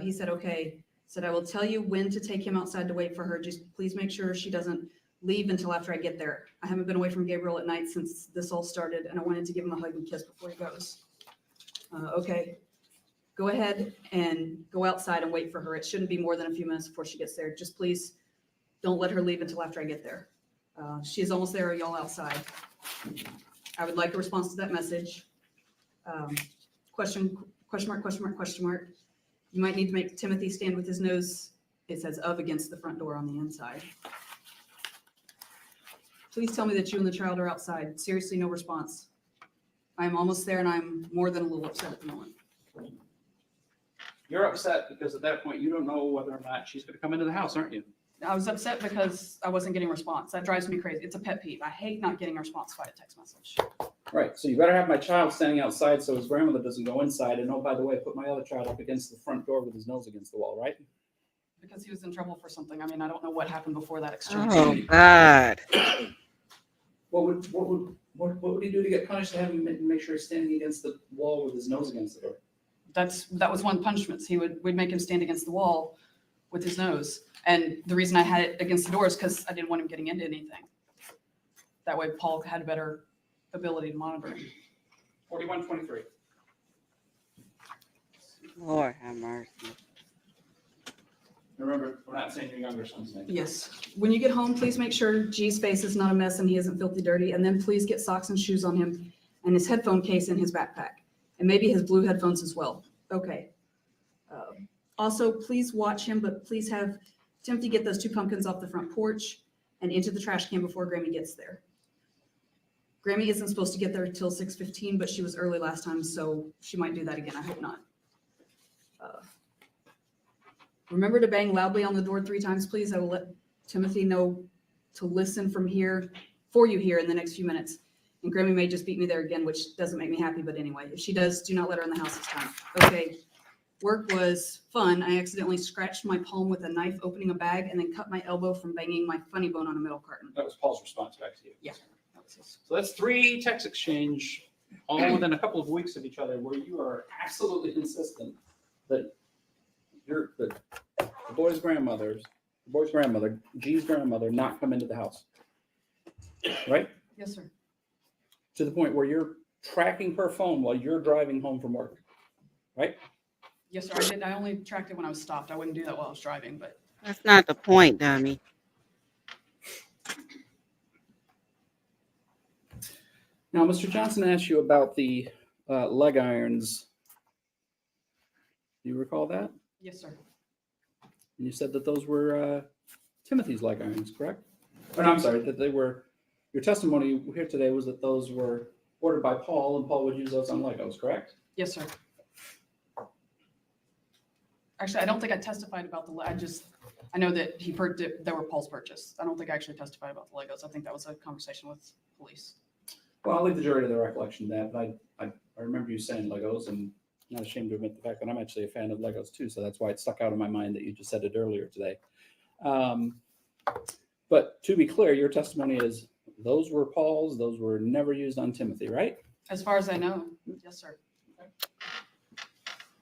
He said, okay. Said, I will tell you when to take him outside to wait for her. Just please make sure she doesn't leave until after I get there. I haven't been away from Gabriel at night since this all started, and I wanted to give him a hug and kiss before he goes. Okay. Go ahead and go outside and wait for her. It shouldn't be more than a few minutes before she gets there. Just please don't let her leave until after I get there. She's almost there. Are y'all outside? I would like a response to that message. Question mark. You might need to make Timothy stand with his nose, it says of against the front door on the inside. Please tell me that you and the child are outside. Seriously, no response. I'm almost there and I'm more than a little upset at the moment. You're upset because at that point you don't know whether or not she's going to come into the house, aren't you? I was upset because I wasn't getting a response. That drives me crazy. It's a pet peeve. I hate not getting a response via text message. Right. So you better have my child standing outside so his grandmother doesn't go inside. And oh, by the way, put my other child up against the front door with his nose against the wall, right? Because he was in trouble for something. I mean, I don't know what happened before that exchange. Oh, God. What would he do to get punished to have him make sure he's standing against the wall with his nose against the door? That was one of the punishments. We'd make him stand against the wall with his nose. And the reason I had it against the door is because I didn't want him getting into anything. That way Paul had a better ability to monitor him. 4123. Lord have mercy. Remember, we're not saying your younger son's name. Yes. When you get home, please make sure G's face is not a mess and he isn't filthy dirty. And then please get socks and shoes on him and his headphone case in his backpack. And maybe his blue headphones as well. Okay. Also, please watch him, but please have Timothy get those 2 pumpkins off the front porch and into the trash can before Grammy gets there. Grammy isn't supposed to get there till 6:15, but she was early last time, so she might do that again. I hope not. Remember to bang loudly on the door 3 times, please. I will let Timothy know to listen from here for you here in the next few minutes. And Grammy may just beat me there again, which doesn't make me happy, but anyway, if she does, do not let her in the house this time. Okay. Work was fun. I accidentally scratched my palm with a knife opening a bag and then cut my elbow from banging my funny bone on a metal carton. That was Paul's response back to you. Yeah. So that's 3 text exchange all within a couple of weeks of each other where you are absolutely consistent that the boy's grandmother, G's grandmother, not come into the house. Right? Yes, sir. To the point where you're tracking her phone while you're driving home from work, right? Yes, sir. I did. I only tracked it when I was stopped. I wouldn't do that while I was driving, but That's not the point, dummy. Now, Mr. Johnson asked you about the leg irons. Do you recall that? yes, sir. And you said that those were Timothy's leg irons, correct? Or no, I'm sorry, that they were, your testimony here today was that those were ordered by Paul and Paul would use those on Legos, correct? Yes, sir. Actually, I don't think I testified about I know that they were Paul's purchase. I don't think I actually testified about the Legos. I think that was a conversation with police. Well, I'll leave the jury to the recollection of that, but I remember you saying Legos, and I'm not ashamed to admit the fact that I'm actually a fan of Legos too, so that's why it stuck out in my mind that you just said it earlier today. But to be clear, your testimony is those were Paul's, those were never used on Timothy, right? As far as I know, yes, sir.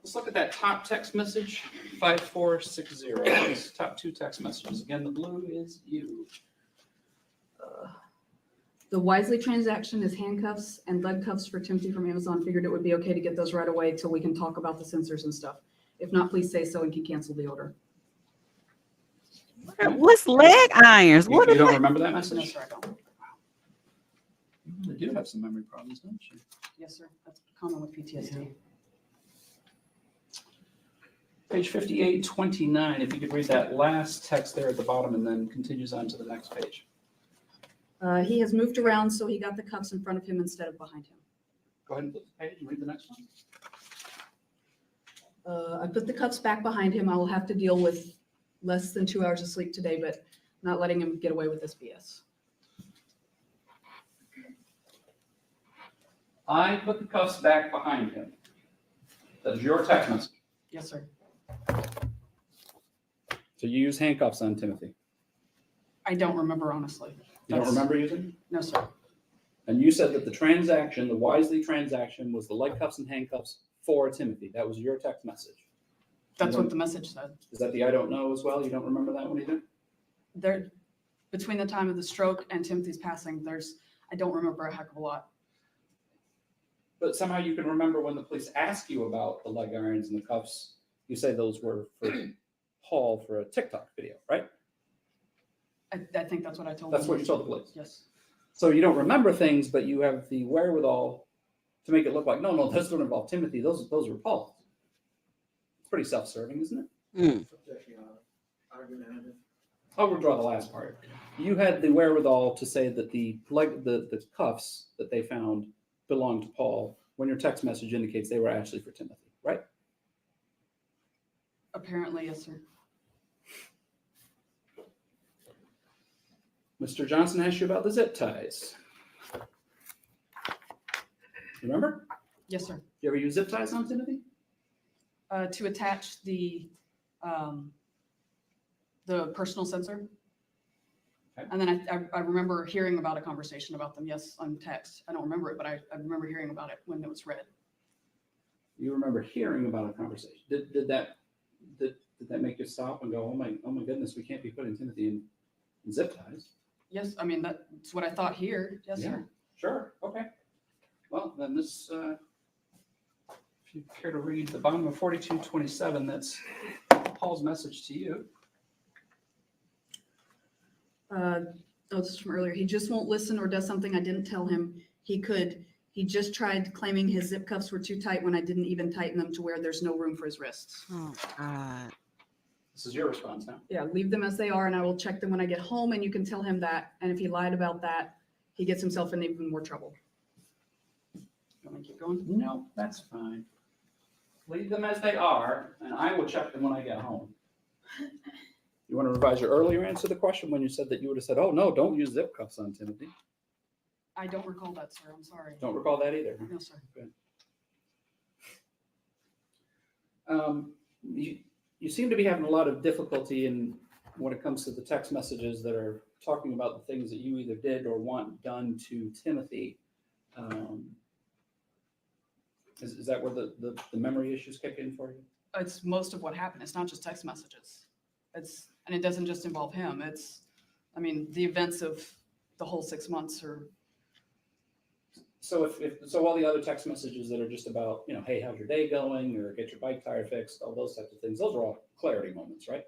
Let's look at that top text message, 5460. These top two text messages. Again, the blue is you. The Wisely transaction is handcuffs and leg cuffs for Timothy from Amazon. Figured it would be okay to get those right away till we can talk about the sensors and stuff. If not, please say so and can cancel the order. What's leg irons? You don't remember that message? No, sir, I don't. You really do have some memory problems, don't you? Yes, sir. That's common with PTSD. Page 5829, if you could read that last text there at the bottom and then continues on to the next page. He has moved around, so he got the cuffs in front of him instead of behind him. Go ahead and flip the page and read the next one. I put the cuffs back behind him. I will have to deal with less than 2 hours of sleep today, but not letting him get away with this BS. I put the cuffs back behind him. That is your text message. Yes, sir. So you use handcuffs on Timothy. I don't remember, honestly. You don't remember using them? No, sir. And you said that the transaction, the Wisely transaction, was the leg cuffs and handcuffs for Timothy. That was your text message. That's what the message said. Is that the I don't know as well? You don't remember that one either? There, between the time of the stroke and Timothy's passing, I don't remember a heck of a lot. But somehow you can remember when the police ask you about the leg irons and the cuffs, you say those were for Paul for a TikTok video, right? I think that's what I told That's him. what you told the police. Yes. So you don't remember things, but you have the wherewithal to make it look like, no, those don't involve Timothy. Those were Paul. It's pretty self-serving, isn't it? I'll withdraw the last part. You had the wherewithal to say that the cuffs that they found belonged to Paul when your text message indicates they were actually for Timothy, right? Apparently, yes, sir. Mr. Johnson asked you about the zip ties. Remember? Yes, sir. You ever use zip ties on Timothy? To attach the personal sensor. Okay. And then I remember hearing about a conversation about them, yes, on text. I don't remember it, but I remember hearing about it when it was read. You remember hearing about a conversation. Did that make you stop and go, oh my goodness, we can't be putting Timothy in zip ties? Yes, I mean, that's what I thought here. Yes, Yeah, sir. sure, okay. Well, then this, if you care to read the bottom of 4227, that's Paul's message to you. This is from earlier. He just won't listen or does something I didn't tell him he could. He just tried claiming his zip cuffs were too tight when I didn't even tighten them to where there's no room for his wrists. Oh, God. This is your response now. Yeah, leave them as they are, and I will check them when I get home, and you can tell him that. And if he lied about that, he gets himself in even more trouble. You want me to keep going? No, that's fine. Leave them as they are, and I will check them when I get home. You want to revise your earlier answer to the question when you said that you would have said, oh, no, don't use zip cuffs on Timothy. I don't recall that, sir. I'm sorry. Don't recall that either. No, sir. Good. You seem to be having a lot of difficulty when it comes to the text messages that are talking about the things that you either did or want done to Timothy. Is that where the memory issues kick in for you? It's most of what happened. It's not just text messages. And it doesn't just involve him. The events of the whole 6 months are. So so all the other text messages that are just about, hey, how's your day going, or get your bike tire fixed, all those types of things, those are all clarity moments, right?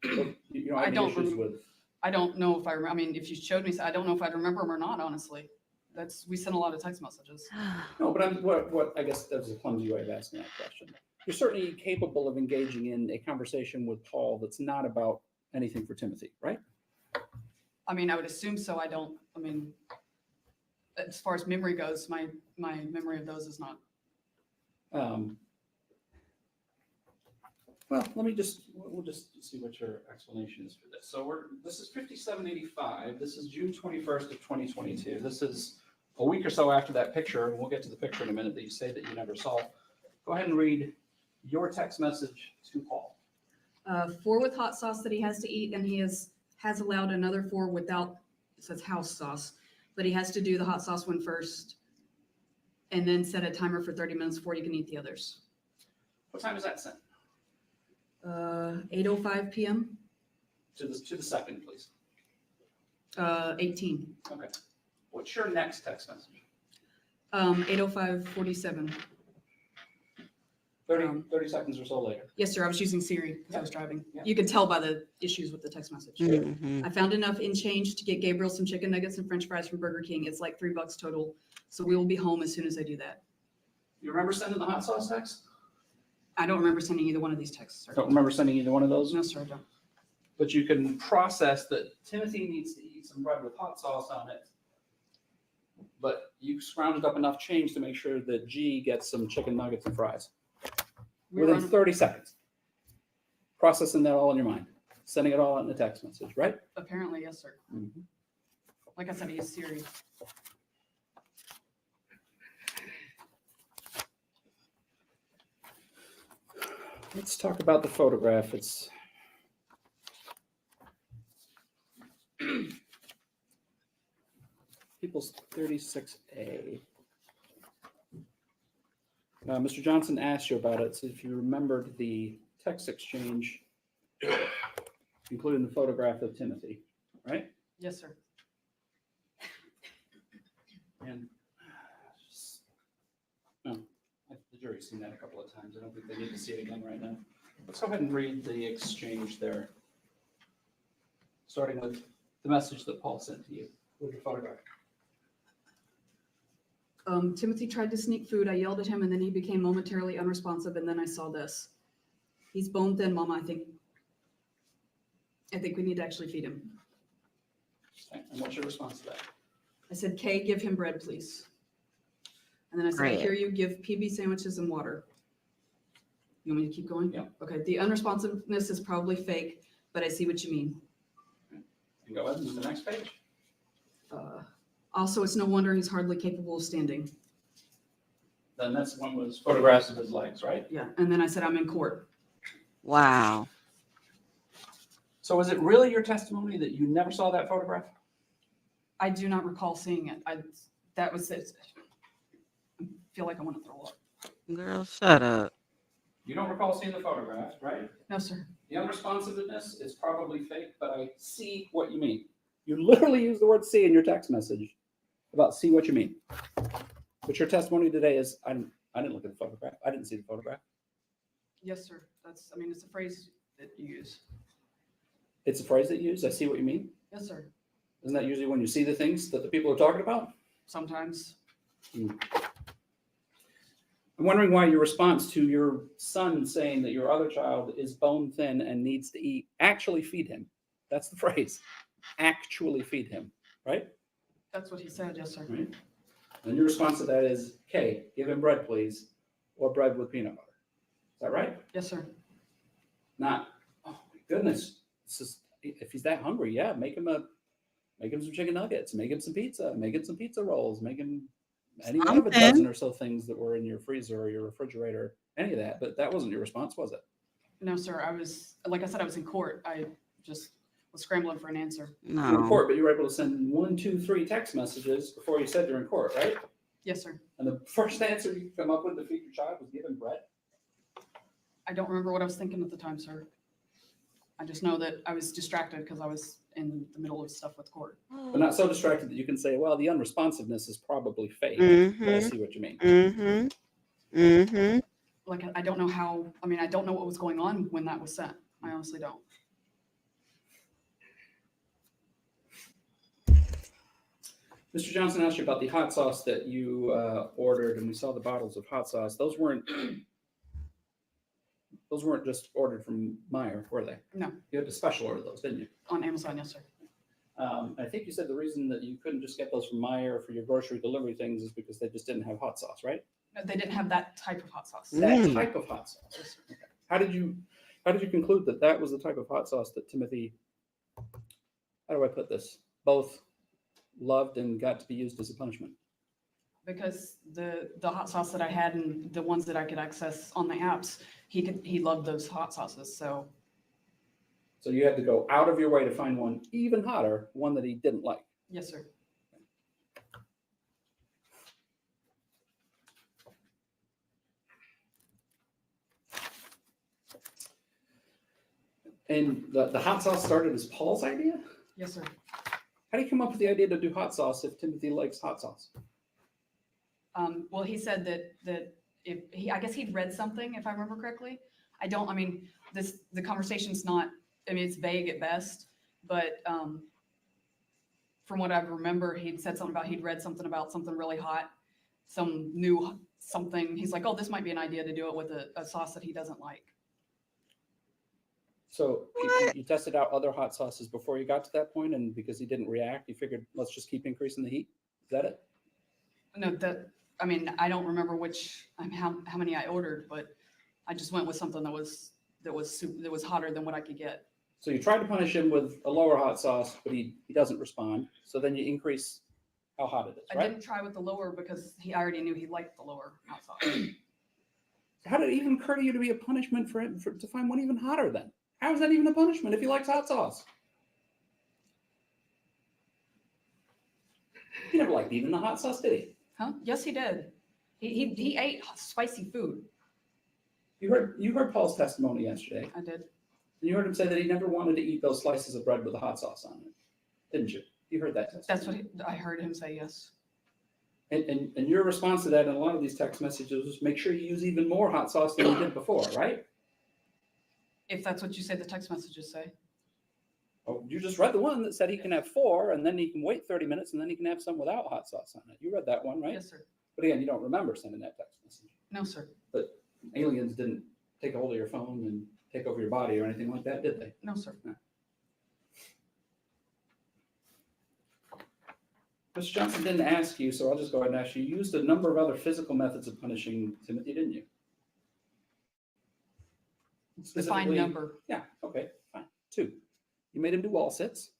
So, you don't have any issues with. I don't know if I remember. I mean, if you showed me, I don't know if I'd remember them or not, honestly. We sent a lot of text messages. No, but what I guess that's a clumsy way of asking that question. You're certainly capable of engaging in a conversation with Paul that's not about anything for Timothy, right? I mean, I would assume so. I mean, as far as memory goes, my memory of those is not. Well, we'll just see what your explanation is for this. So this is 5785. This is June 21st of 2022. This is a week or so after that picture, and we'll get to the picture in a minute that you say that you never saw. Go ahead and read your text message to Paul. 4 with hot sauce that he has to eat, and he has allowed another 4 without, it says house sauce, but he has to do the hot sauce one first, and then set a timer for 30 minutes before you can eat the others. What time is that sent? 8:05 p.m. To the second, please. 18. Okay. What's your next text message? 8:05:47. 30 seconds or so later. Yes, sir. I was using Siri because I was driving. Yeah. You can tell by the issues with the text message. I found enough in change to get Gabriel some chicken nuggets and French fries from Burger King. It's like $3 total. So we will be home as soon as I do that. You remember sending the hot sauce text? I don't remember sending either one of these texts, sir. Don't remember sending either one of those? No, sir, I don't. But you can process that Timothy needs to eat some bread with hot sauce on it. But you scrounged up enough change to make sure that G gets some chicken nuggets and fries. Within 30 seconds. Processing that all in your mind. Sending it all out in a text message, right? Apparently, yes, sir. Mm-hmm. Like I said, I use Siri. Let's talk about the photograph. It's People's 36A. Mr. Johnson asked you about it, so if you remembered the text exchange, including the photograph of Timothy, right? Yes, sir. And the jury's seen that a couple of times. I don't think they need to see it again right now. Let's go ahead and read the exchange there, starting with the message that Paul sent to you with the photograph. Timothy tried to sneak food. I yelled at him, and then he became momentarily unresponsive, and then I saw this. He's bone thin, Mama. I think we need to actually feed him. Okay. And what's your response to that? I said, Kay, give him bread, please. And then I said, I hear you, give PB sandwiches and water. You want me to keep going? Yeah. Okay, the unresponsiveness is probably fake, but I see what you mean. And go ahead and move to the next page. Also, it's no wonder he's hardly capable of standing. Then that's one was photographs of his legs, right? Yeah, and then I said, I'm in court. Wow. So is it really your testimony that you never saw that photograph? I do not recall seeing it. That was it. I feel like I want to throw up. Girl, shut up. You don't recall seeing the photograph, right? No, sir. The unresponsiveness is probably fake, but I see what you mean. You literally use the word see in your text message about see what you mean. But your testimony today is, I didn't look at the photograph. I didn't see the photograph. Yes, sir. It's a phrase that you use. It's a phrase that you use. I see what you mean. Yes, sir. Isn't that usually when you see the things that the people are talking about? Sometimes. I'm wondering why your response to your son saying that your other child is bone thin and needs to eat, actually feed him. That's the phrase. Actually feed him, right? That's what he said. Yes, sir. Right. And your response to that is, okay, give him bread, please, or bread with peanut butter. Is that right? Yes, sir. Not, oh my goodness. This is, if he's that hungry, yeah, make him some chicken nuggets, make him some pizza, make him some pizza rolls, make him any one of a dozen or so things that were in your freezer or your refrigerator, any of that. But that wasn't your response, was it? No, sir. Like I said, I was in court. I just was scrambling for an answer. You were in court, but you were able to send 1, 2, 3 text messages before you said you're in court, right? Yes, sir. And the first answer you come up with to feed your child was give him bread? I don't remember what I was thinking at the time, sir. I just know that I was distracted because I was in the middle of stuff with court. But not so distracted that you can say, well, the unresponsiveness is probably fake. But I see what you mean. Like, I don't know how, I mean, I don't know what was going on when that was sent. I honestly don't. Mr. Johnson asked you about the hot sauce that you ordered, and we saw the bottles of hot sauce. Those weren't just ordered from Meijer, were they? No. You had to special order those, didn't you? On Amazon, yes, sir. I think you said the reason that you couldn't just get those from Meijer for your grocery delivery things is because they just didn't have hot sauce, right? No, they didn't have that type of hot sauce. That type of hot sauce. Okay. How did you conclude that that was the type of hot sauce that Timothy, how do I put this, both loved and got to be used as a punishment? Because the hot sauce that I had and the ones that I could access on the apps, he loved those hot sauces. So you had to go out of your way to find one even hotter, one that he didn't like. yes, sir. And the hot sauce started as Paul's idea? Yes, sir. How do you come up with the idea to do hot sauce if Timothy likes hot sauce? Well, he said that if I guess he'd read something, if I remember correctly. I mean, the conversation's not, I mean, it's vague at best, but from what I remember, he'd said something about, he'd read something about something really hot, some new something. He's like, oh, this might be an idea to do it with a sauce that he doesn't like. So you tested out other hot sauces before you got to that point, and because he didn't react, you figured, let's just keep increasing the heat? Is that it? No, I mean, I don't remember how many I ordered, but I just went with something that was hotter than what I could get. So you tried to punish him with a lower hot sauce, but he doesn't respond. So then you increase how hot it is, I right? didn't try with the lower because I already knew he liked the lower hot sauce. How did it even occur to you to be a punishment for him to find one even hotter then? How is that even a punishment if he likes hot sauce? He never liked even the hot sauce, did he? Huh? Yes, he did. He ate spicy food. You heard Paul's testimony yesterday. I did. And you heard him say that he never wanted to eat those slices of bread with the hot sauce on it, didn't you? You heard that testimony. That's what I heard him say, yes. And your response to that in a lot of these text messages was make sure you use even more hot sauce than you did before, right? If that's what you say the text messages say. Oh, you just read the one that said he can have 4 and then he can wait 30 minutes and then he can have some without hot sauce on it. You read that one, right? Yes, sir. But again, you don't remember sending that text message. No, sir. But aliens didn't take a hold of your phone and take over your body or anything like that, did they? No, sir. No. Mr. Johnson didn't ask you, so I'll just go ahead and ask you. You used a number of other physical methods of punishing Timothy, didn't you? Define number. Yeah, okay, fine. 2. You made him do wall sits.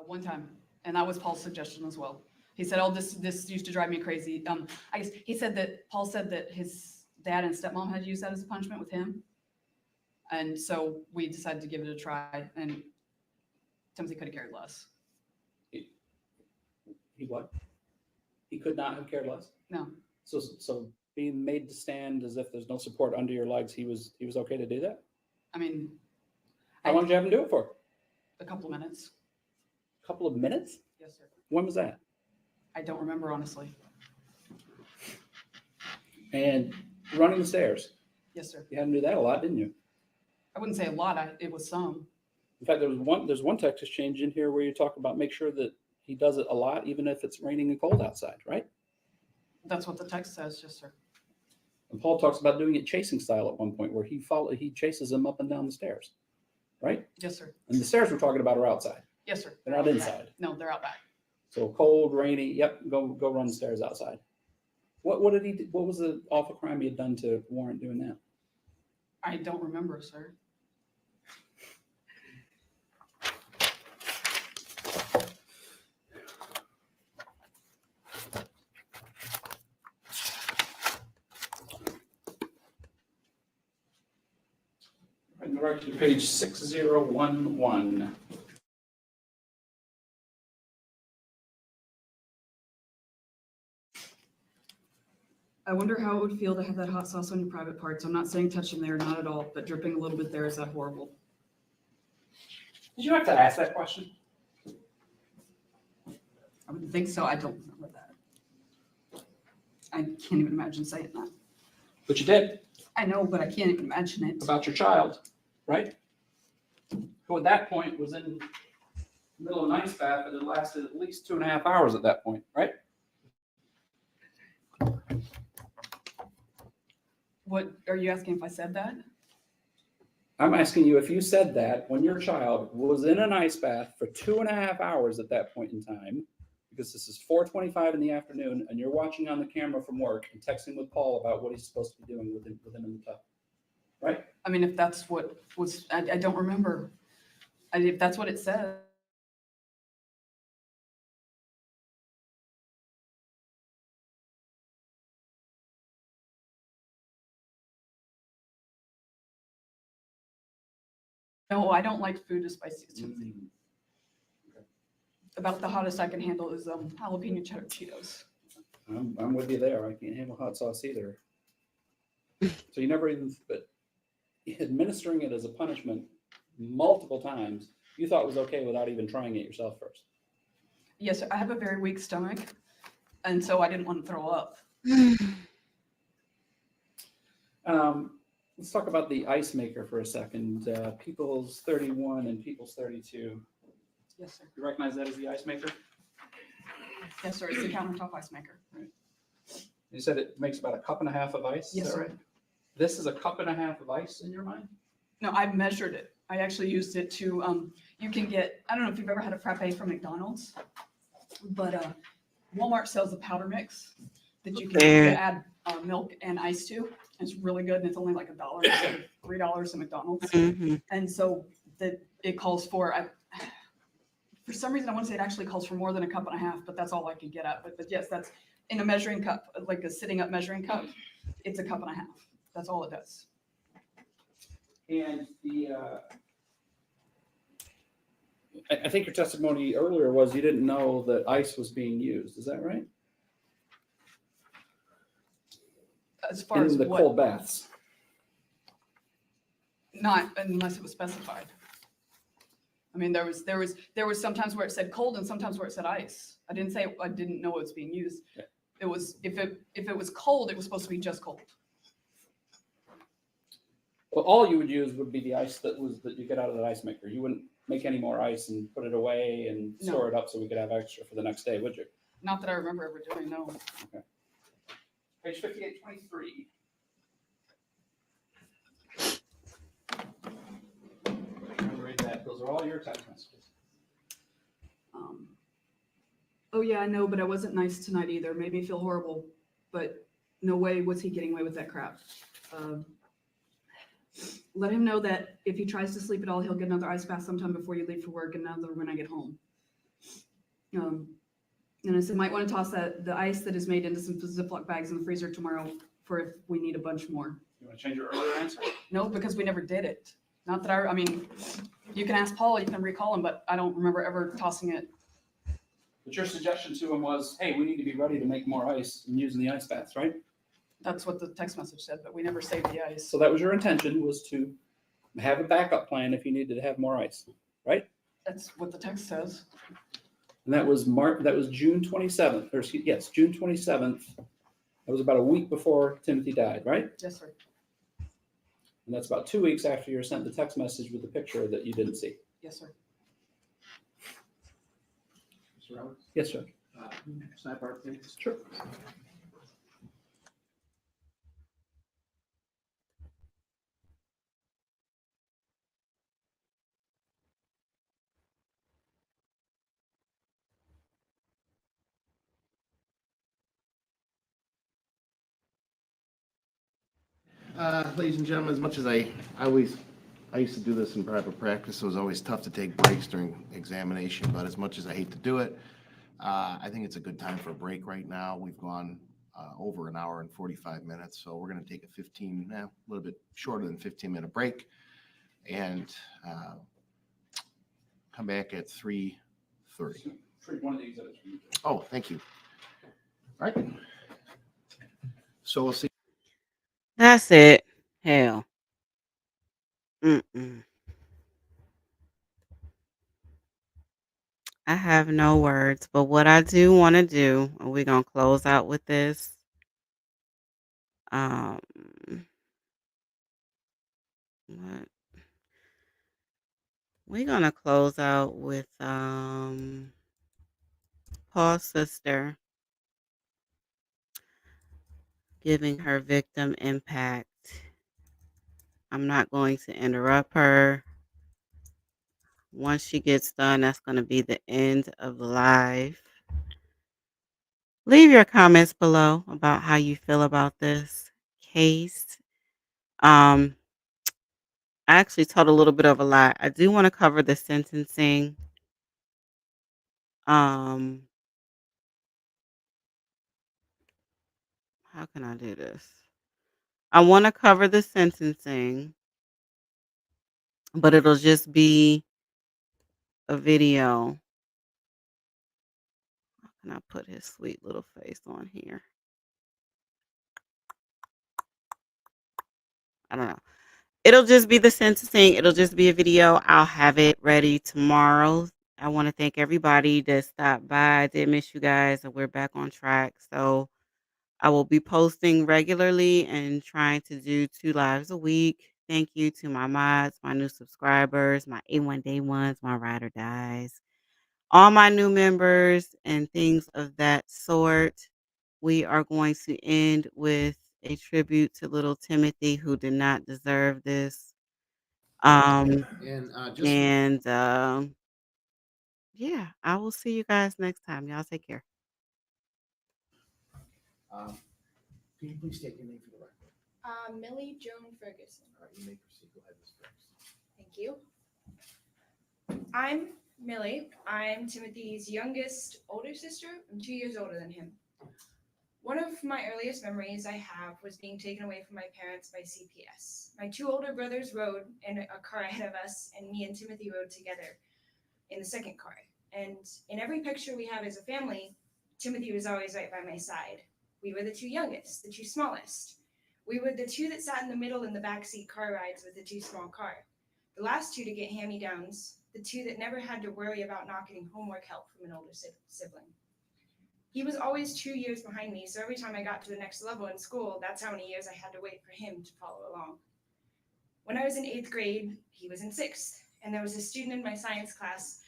One time, and that was Paul's suggestion as well. He said, "Oh, this used to drive me crazy." I guess he said that Paul said that his dad and stepmom had used that as a punishment with him, and so we decided to give it a try. And Timothy could have cared less. He what? He could not have cared less. No. So being made to stand as if there's no support under your legs, he was okay to do that? I mean, How long did you have him do it for? a couple of minutes. A couple of minutes? Yes, sir. When was that? I don't remember honestly. And running the stairs. Yes, sir. You had him do that a lot, didn't you? I wouldn't say a lot. It was some. In fact, there's one text exchange in here where you talk about make sure that he does it a lot, even if it's raining and cold outside, right? That's what the text says. Yes, sir. And Paul talks about doing it chasing style at one point where he chases him up and down the stairs, right? Yes, sir. And the stairs we're talking about are outside. Yes, sir. They're not inside. No, they're out back. So cold, rainy. Yep, go run the stairs outside. What did he do? What was the awful crime he had done to warrant doing that? I don't remember, sir. Right to page 6011. I wonder how it would feel to have that hot sauce on your private parts. I'm not saying touch them there, not at all, but dripping a little bit there, is that horrible? Did you have to ask that question? I would think so. I don't remember that. I can't even imagine saying that. But you did. I know, but I can't even imagine it. About your child, right? Who at that point was in the middle of an ice bath and it lasted at least 2.5 hours at that point, right? What are you asking if I said that? I'm asking you if you said that when your child was in an ice bath for 2.5 hours at that point in time, because this is 4:25 in the afternoon and you're watching on the camera from work and texting with Paul about what he's supposed to be doing with him in the tub, right? I mean, if that's what was, I don't remember. If that's what it says. No, I don't like food as spicy as Timothy. About the hottest I can handle is jalapeno cheddar Cheetos. I'm with you there. I can't handle hot sauce either. So you never even, but administering it as a punishment multiple times, you thought was okay without even trying it yourself first. Yes, I have a very weak stomach, and so I didn't want to throw up. Let's talk about the ice maker for a second. People's 31 and People's 32. Yes, sir. You recognize that as the ice maker? Yes, sir. It's the countertop ice maker. Right. You said it makes about 1.5 cups of ice. Yes, is that sir. right? This is 1.5 cups of ice in your mind? No, I measured it. I actually used it to, you can get, I don't know if you've ever had a frappe from McDonald's, but Walmart sells a powder mix that you can add milk and ice to. It's really good, and it's only like $1 instead of $3 at McDonald's. Mhm. And so that it calls for, for some reason, I want to say it actually calls for more than 1.5 cups, but that's all I could get at. But yes, that's in a measuring cup, like a sitting up measuring cup. It's 1.5 cups. That's all it does. And I think your testimony earlier was you didn't know that ice was being used. Is that right? As far as in the what? cold baths. Not unless it was specified. I mean, there was sometimes where it said cold and sometimes where it said ice. I didn't say I didn't know it was being used. Yeah. It was if it was cold, it was supposed to be just cold. Well, all you would use would be the ice that you get out of the ice maker. You wouldn't make any more ice and put it away and No. store it up so we could have extra for the next day, would you? Not that I remember ever doing. No. Okay. Page 5823. Read that. Those are all your text messages. Oh yeah, I know, but I wasn't nice tonight either. Made me feel horrible. But no way was he getting away with that crap. Let him know that if he tries to sleep at all, he'll get another ice bath sometime before you leave for work and another when I get home. And I said, might want to toss the ice that is made into some Ziploc bags in the freezer tomorrow for if we need a bunch more. You want to change your earlier answer? No, because we never did it. Not that I mean, you can ask Paul, you can recall him, but I don't remember ever tossing it. But your suggestion to him was, hey, we need to be ready to make more ice and using the ice baths, right? That's what the text message said, but we never saved the ice. So that was your intention, was to have a backup plan if you needed to have more ice, right? That's what the text says. And that was June 27th, or yes, June 27th. That was about a week before Timothy died, right? Yes, sir. And that's about 2 weeks after you were sent the text message with the picture that you didn't see. Yes, sir. Mr. Roberts? Yes, sir. Sidebar, please. Sure. Ladies and gentlemen, as much as I used to do this in private practice, it was always tough to take breaks during examination, but as much as I hate to do it, I think it's a good time for a break right now. We've gone over an hour and 45 minutes, so we're going to take a little bit shorter than 15-minute break and come back at 3:30. One of the exhibits. Oh, thank you. All right. So we'll see. That's it. Hell. Mm-mm. I have no words, but what I do want to do, and we're going to close out with this. Um, what? We're going to close out with Paul's sister giving her victim impact. I'm not going to interrupt her. Once she gets done, that's going to be the end of the live. Leave your comments below about how you feel about this case. I actually told a little bit of a lie. I do want to cover the sentencing. How can I do this? I want to cover the sentencing, but it'll just be a video. How can I put his sweet little face on here? I don't know. It'll just be the sentencing. It'll just be a video. I'll have it ready tomorrow. I want to thank everybody that stopped by. I did miss you guys, and we're back on track. So I will be posting regularly and trying to do 2 lives a week. Thank you to my mods, my new subscribers, my A1 day ones, my ride or dies, all my new members, and things of that sort. We are going to end with a tribute to little Timothy, who did not deserve this. Yeah, I will see you guys next time. Y'all take care. Can you please state your name for the record? Millie Joan Ferguson. All right, you may proceed. Go ahead, Ms. Ferguson. Thank you. I'm Millie. I'm Timothy's youngest older sister. I'm 2 years older than him. One of my earliest memories I have was being taken away from my parents by CPS. My 2 older brothers rode in a car ahead of us, and me and Timothy rode together in the second car. And in every picture we have as a family, Timothy was always right by my side. We were the 2 youngest, the 2 smallest. We were the 2 that sat in the middle in the backseat car rides with the 2 small car. The last 2 to get hand-me-downs, the 2 that never had to worry about not getting homework help from an older sibling. He was always 2 years behind me, so every time I got to the next level in school, that's how many years I had to wait for him to follow along. When I was in 8th grade, he was in 6th, and there was a student in my science class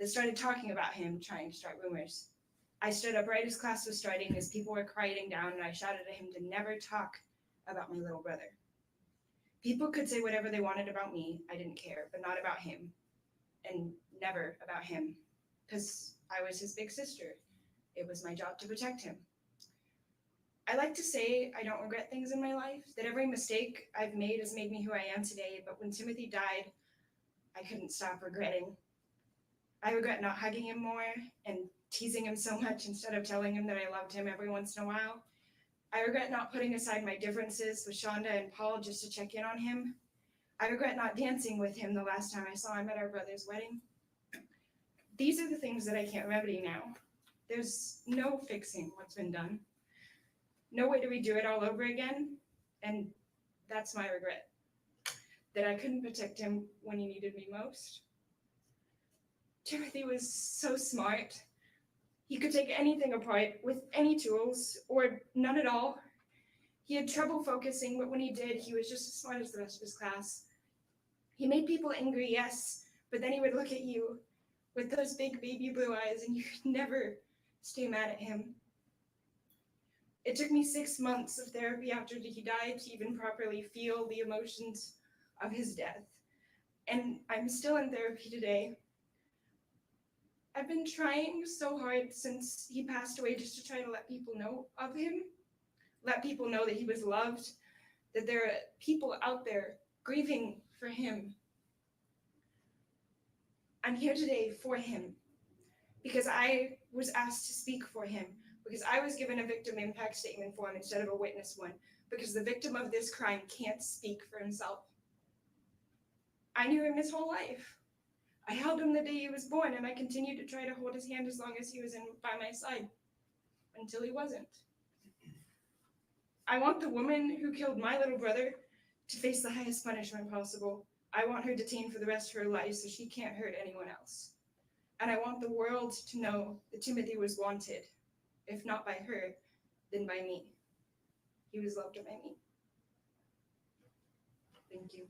that started talking about him, trying to start rumors. I stood up right as class was starting, as people were quieting down, and I shouted at him to never talk about my little brother. People could say whatever they wanted about me, I didn't care, but not about him, and never about him, because I was his big sister. It was my job to protect him. I like to say I don't regret things in my life, that every mistake I've made has made me who I am today, but when Timothy died, I couldn't stop regretting. I regret not hugging him more and teasing him so much instead of telling him that I loved him every once in a while. I regret not putting aside my differences with Shanda and Paul just to check in on him. I regret not dancing with him the last time I saw him at our brother's wedding. These are the things that I can't remedy now. There's no fixing what's been done. No way to redo it all over again, and that's my regret. That I couldn't protect him when he needed me most. Timothy was so smart. He could take anything apart with any tools, or none at all. He had trouble focusing, but when he did, he was just as smart as the rest of his class. He made people angry, yes, but then he would look at you with those big baby blue eyes, and you could never stay mad at him. It took me 6 months of therapy after he died to even properly feel the emotions of his death. And I'm still in therapy today. I've been trying so hard since he passed away just to try to let people know of him, let people know that he was loved, that there are people out there grieving for him. I'm here today for him because I was asked to speak for him, because I was given a victim impact statement form instead of a witness one, because the victim of this crime can't speak for himself. I knew him his whole life. I held him the day he was born, and I continued to try to hold his hand as long as he was by my side, until he wasn't. I want the woman who killed my little brother to face the highest punishment possible. I want her detained for the rest of her life so she can't hurt anyone else. And I want the world to know that Timothy was wanted. If not by her, then by me. He was loved by me. Thank you.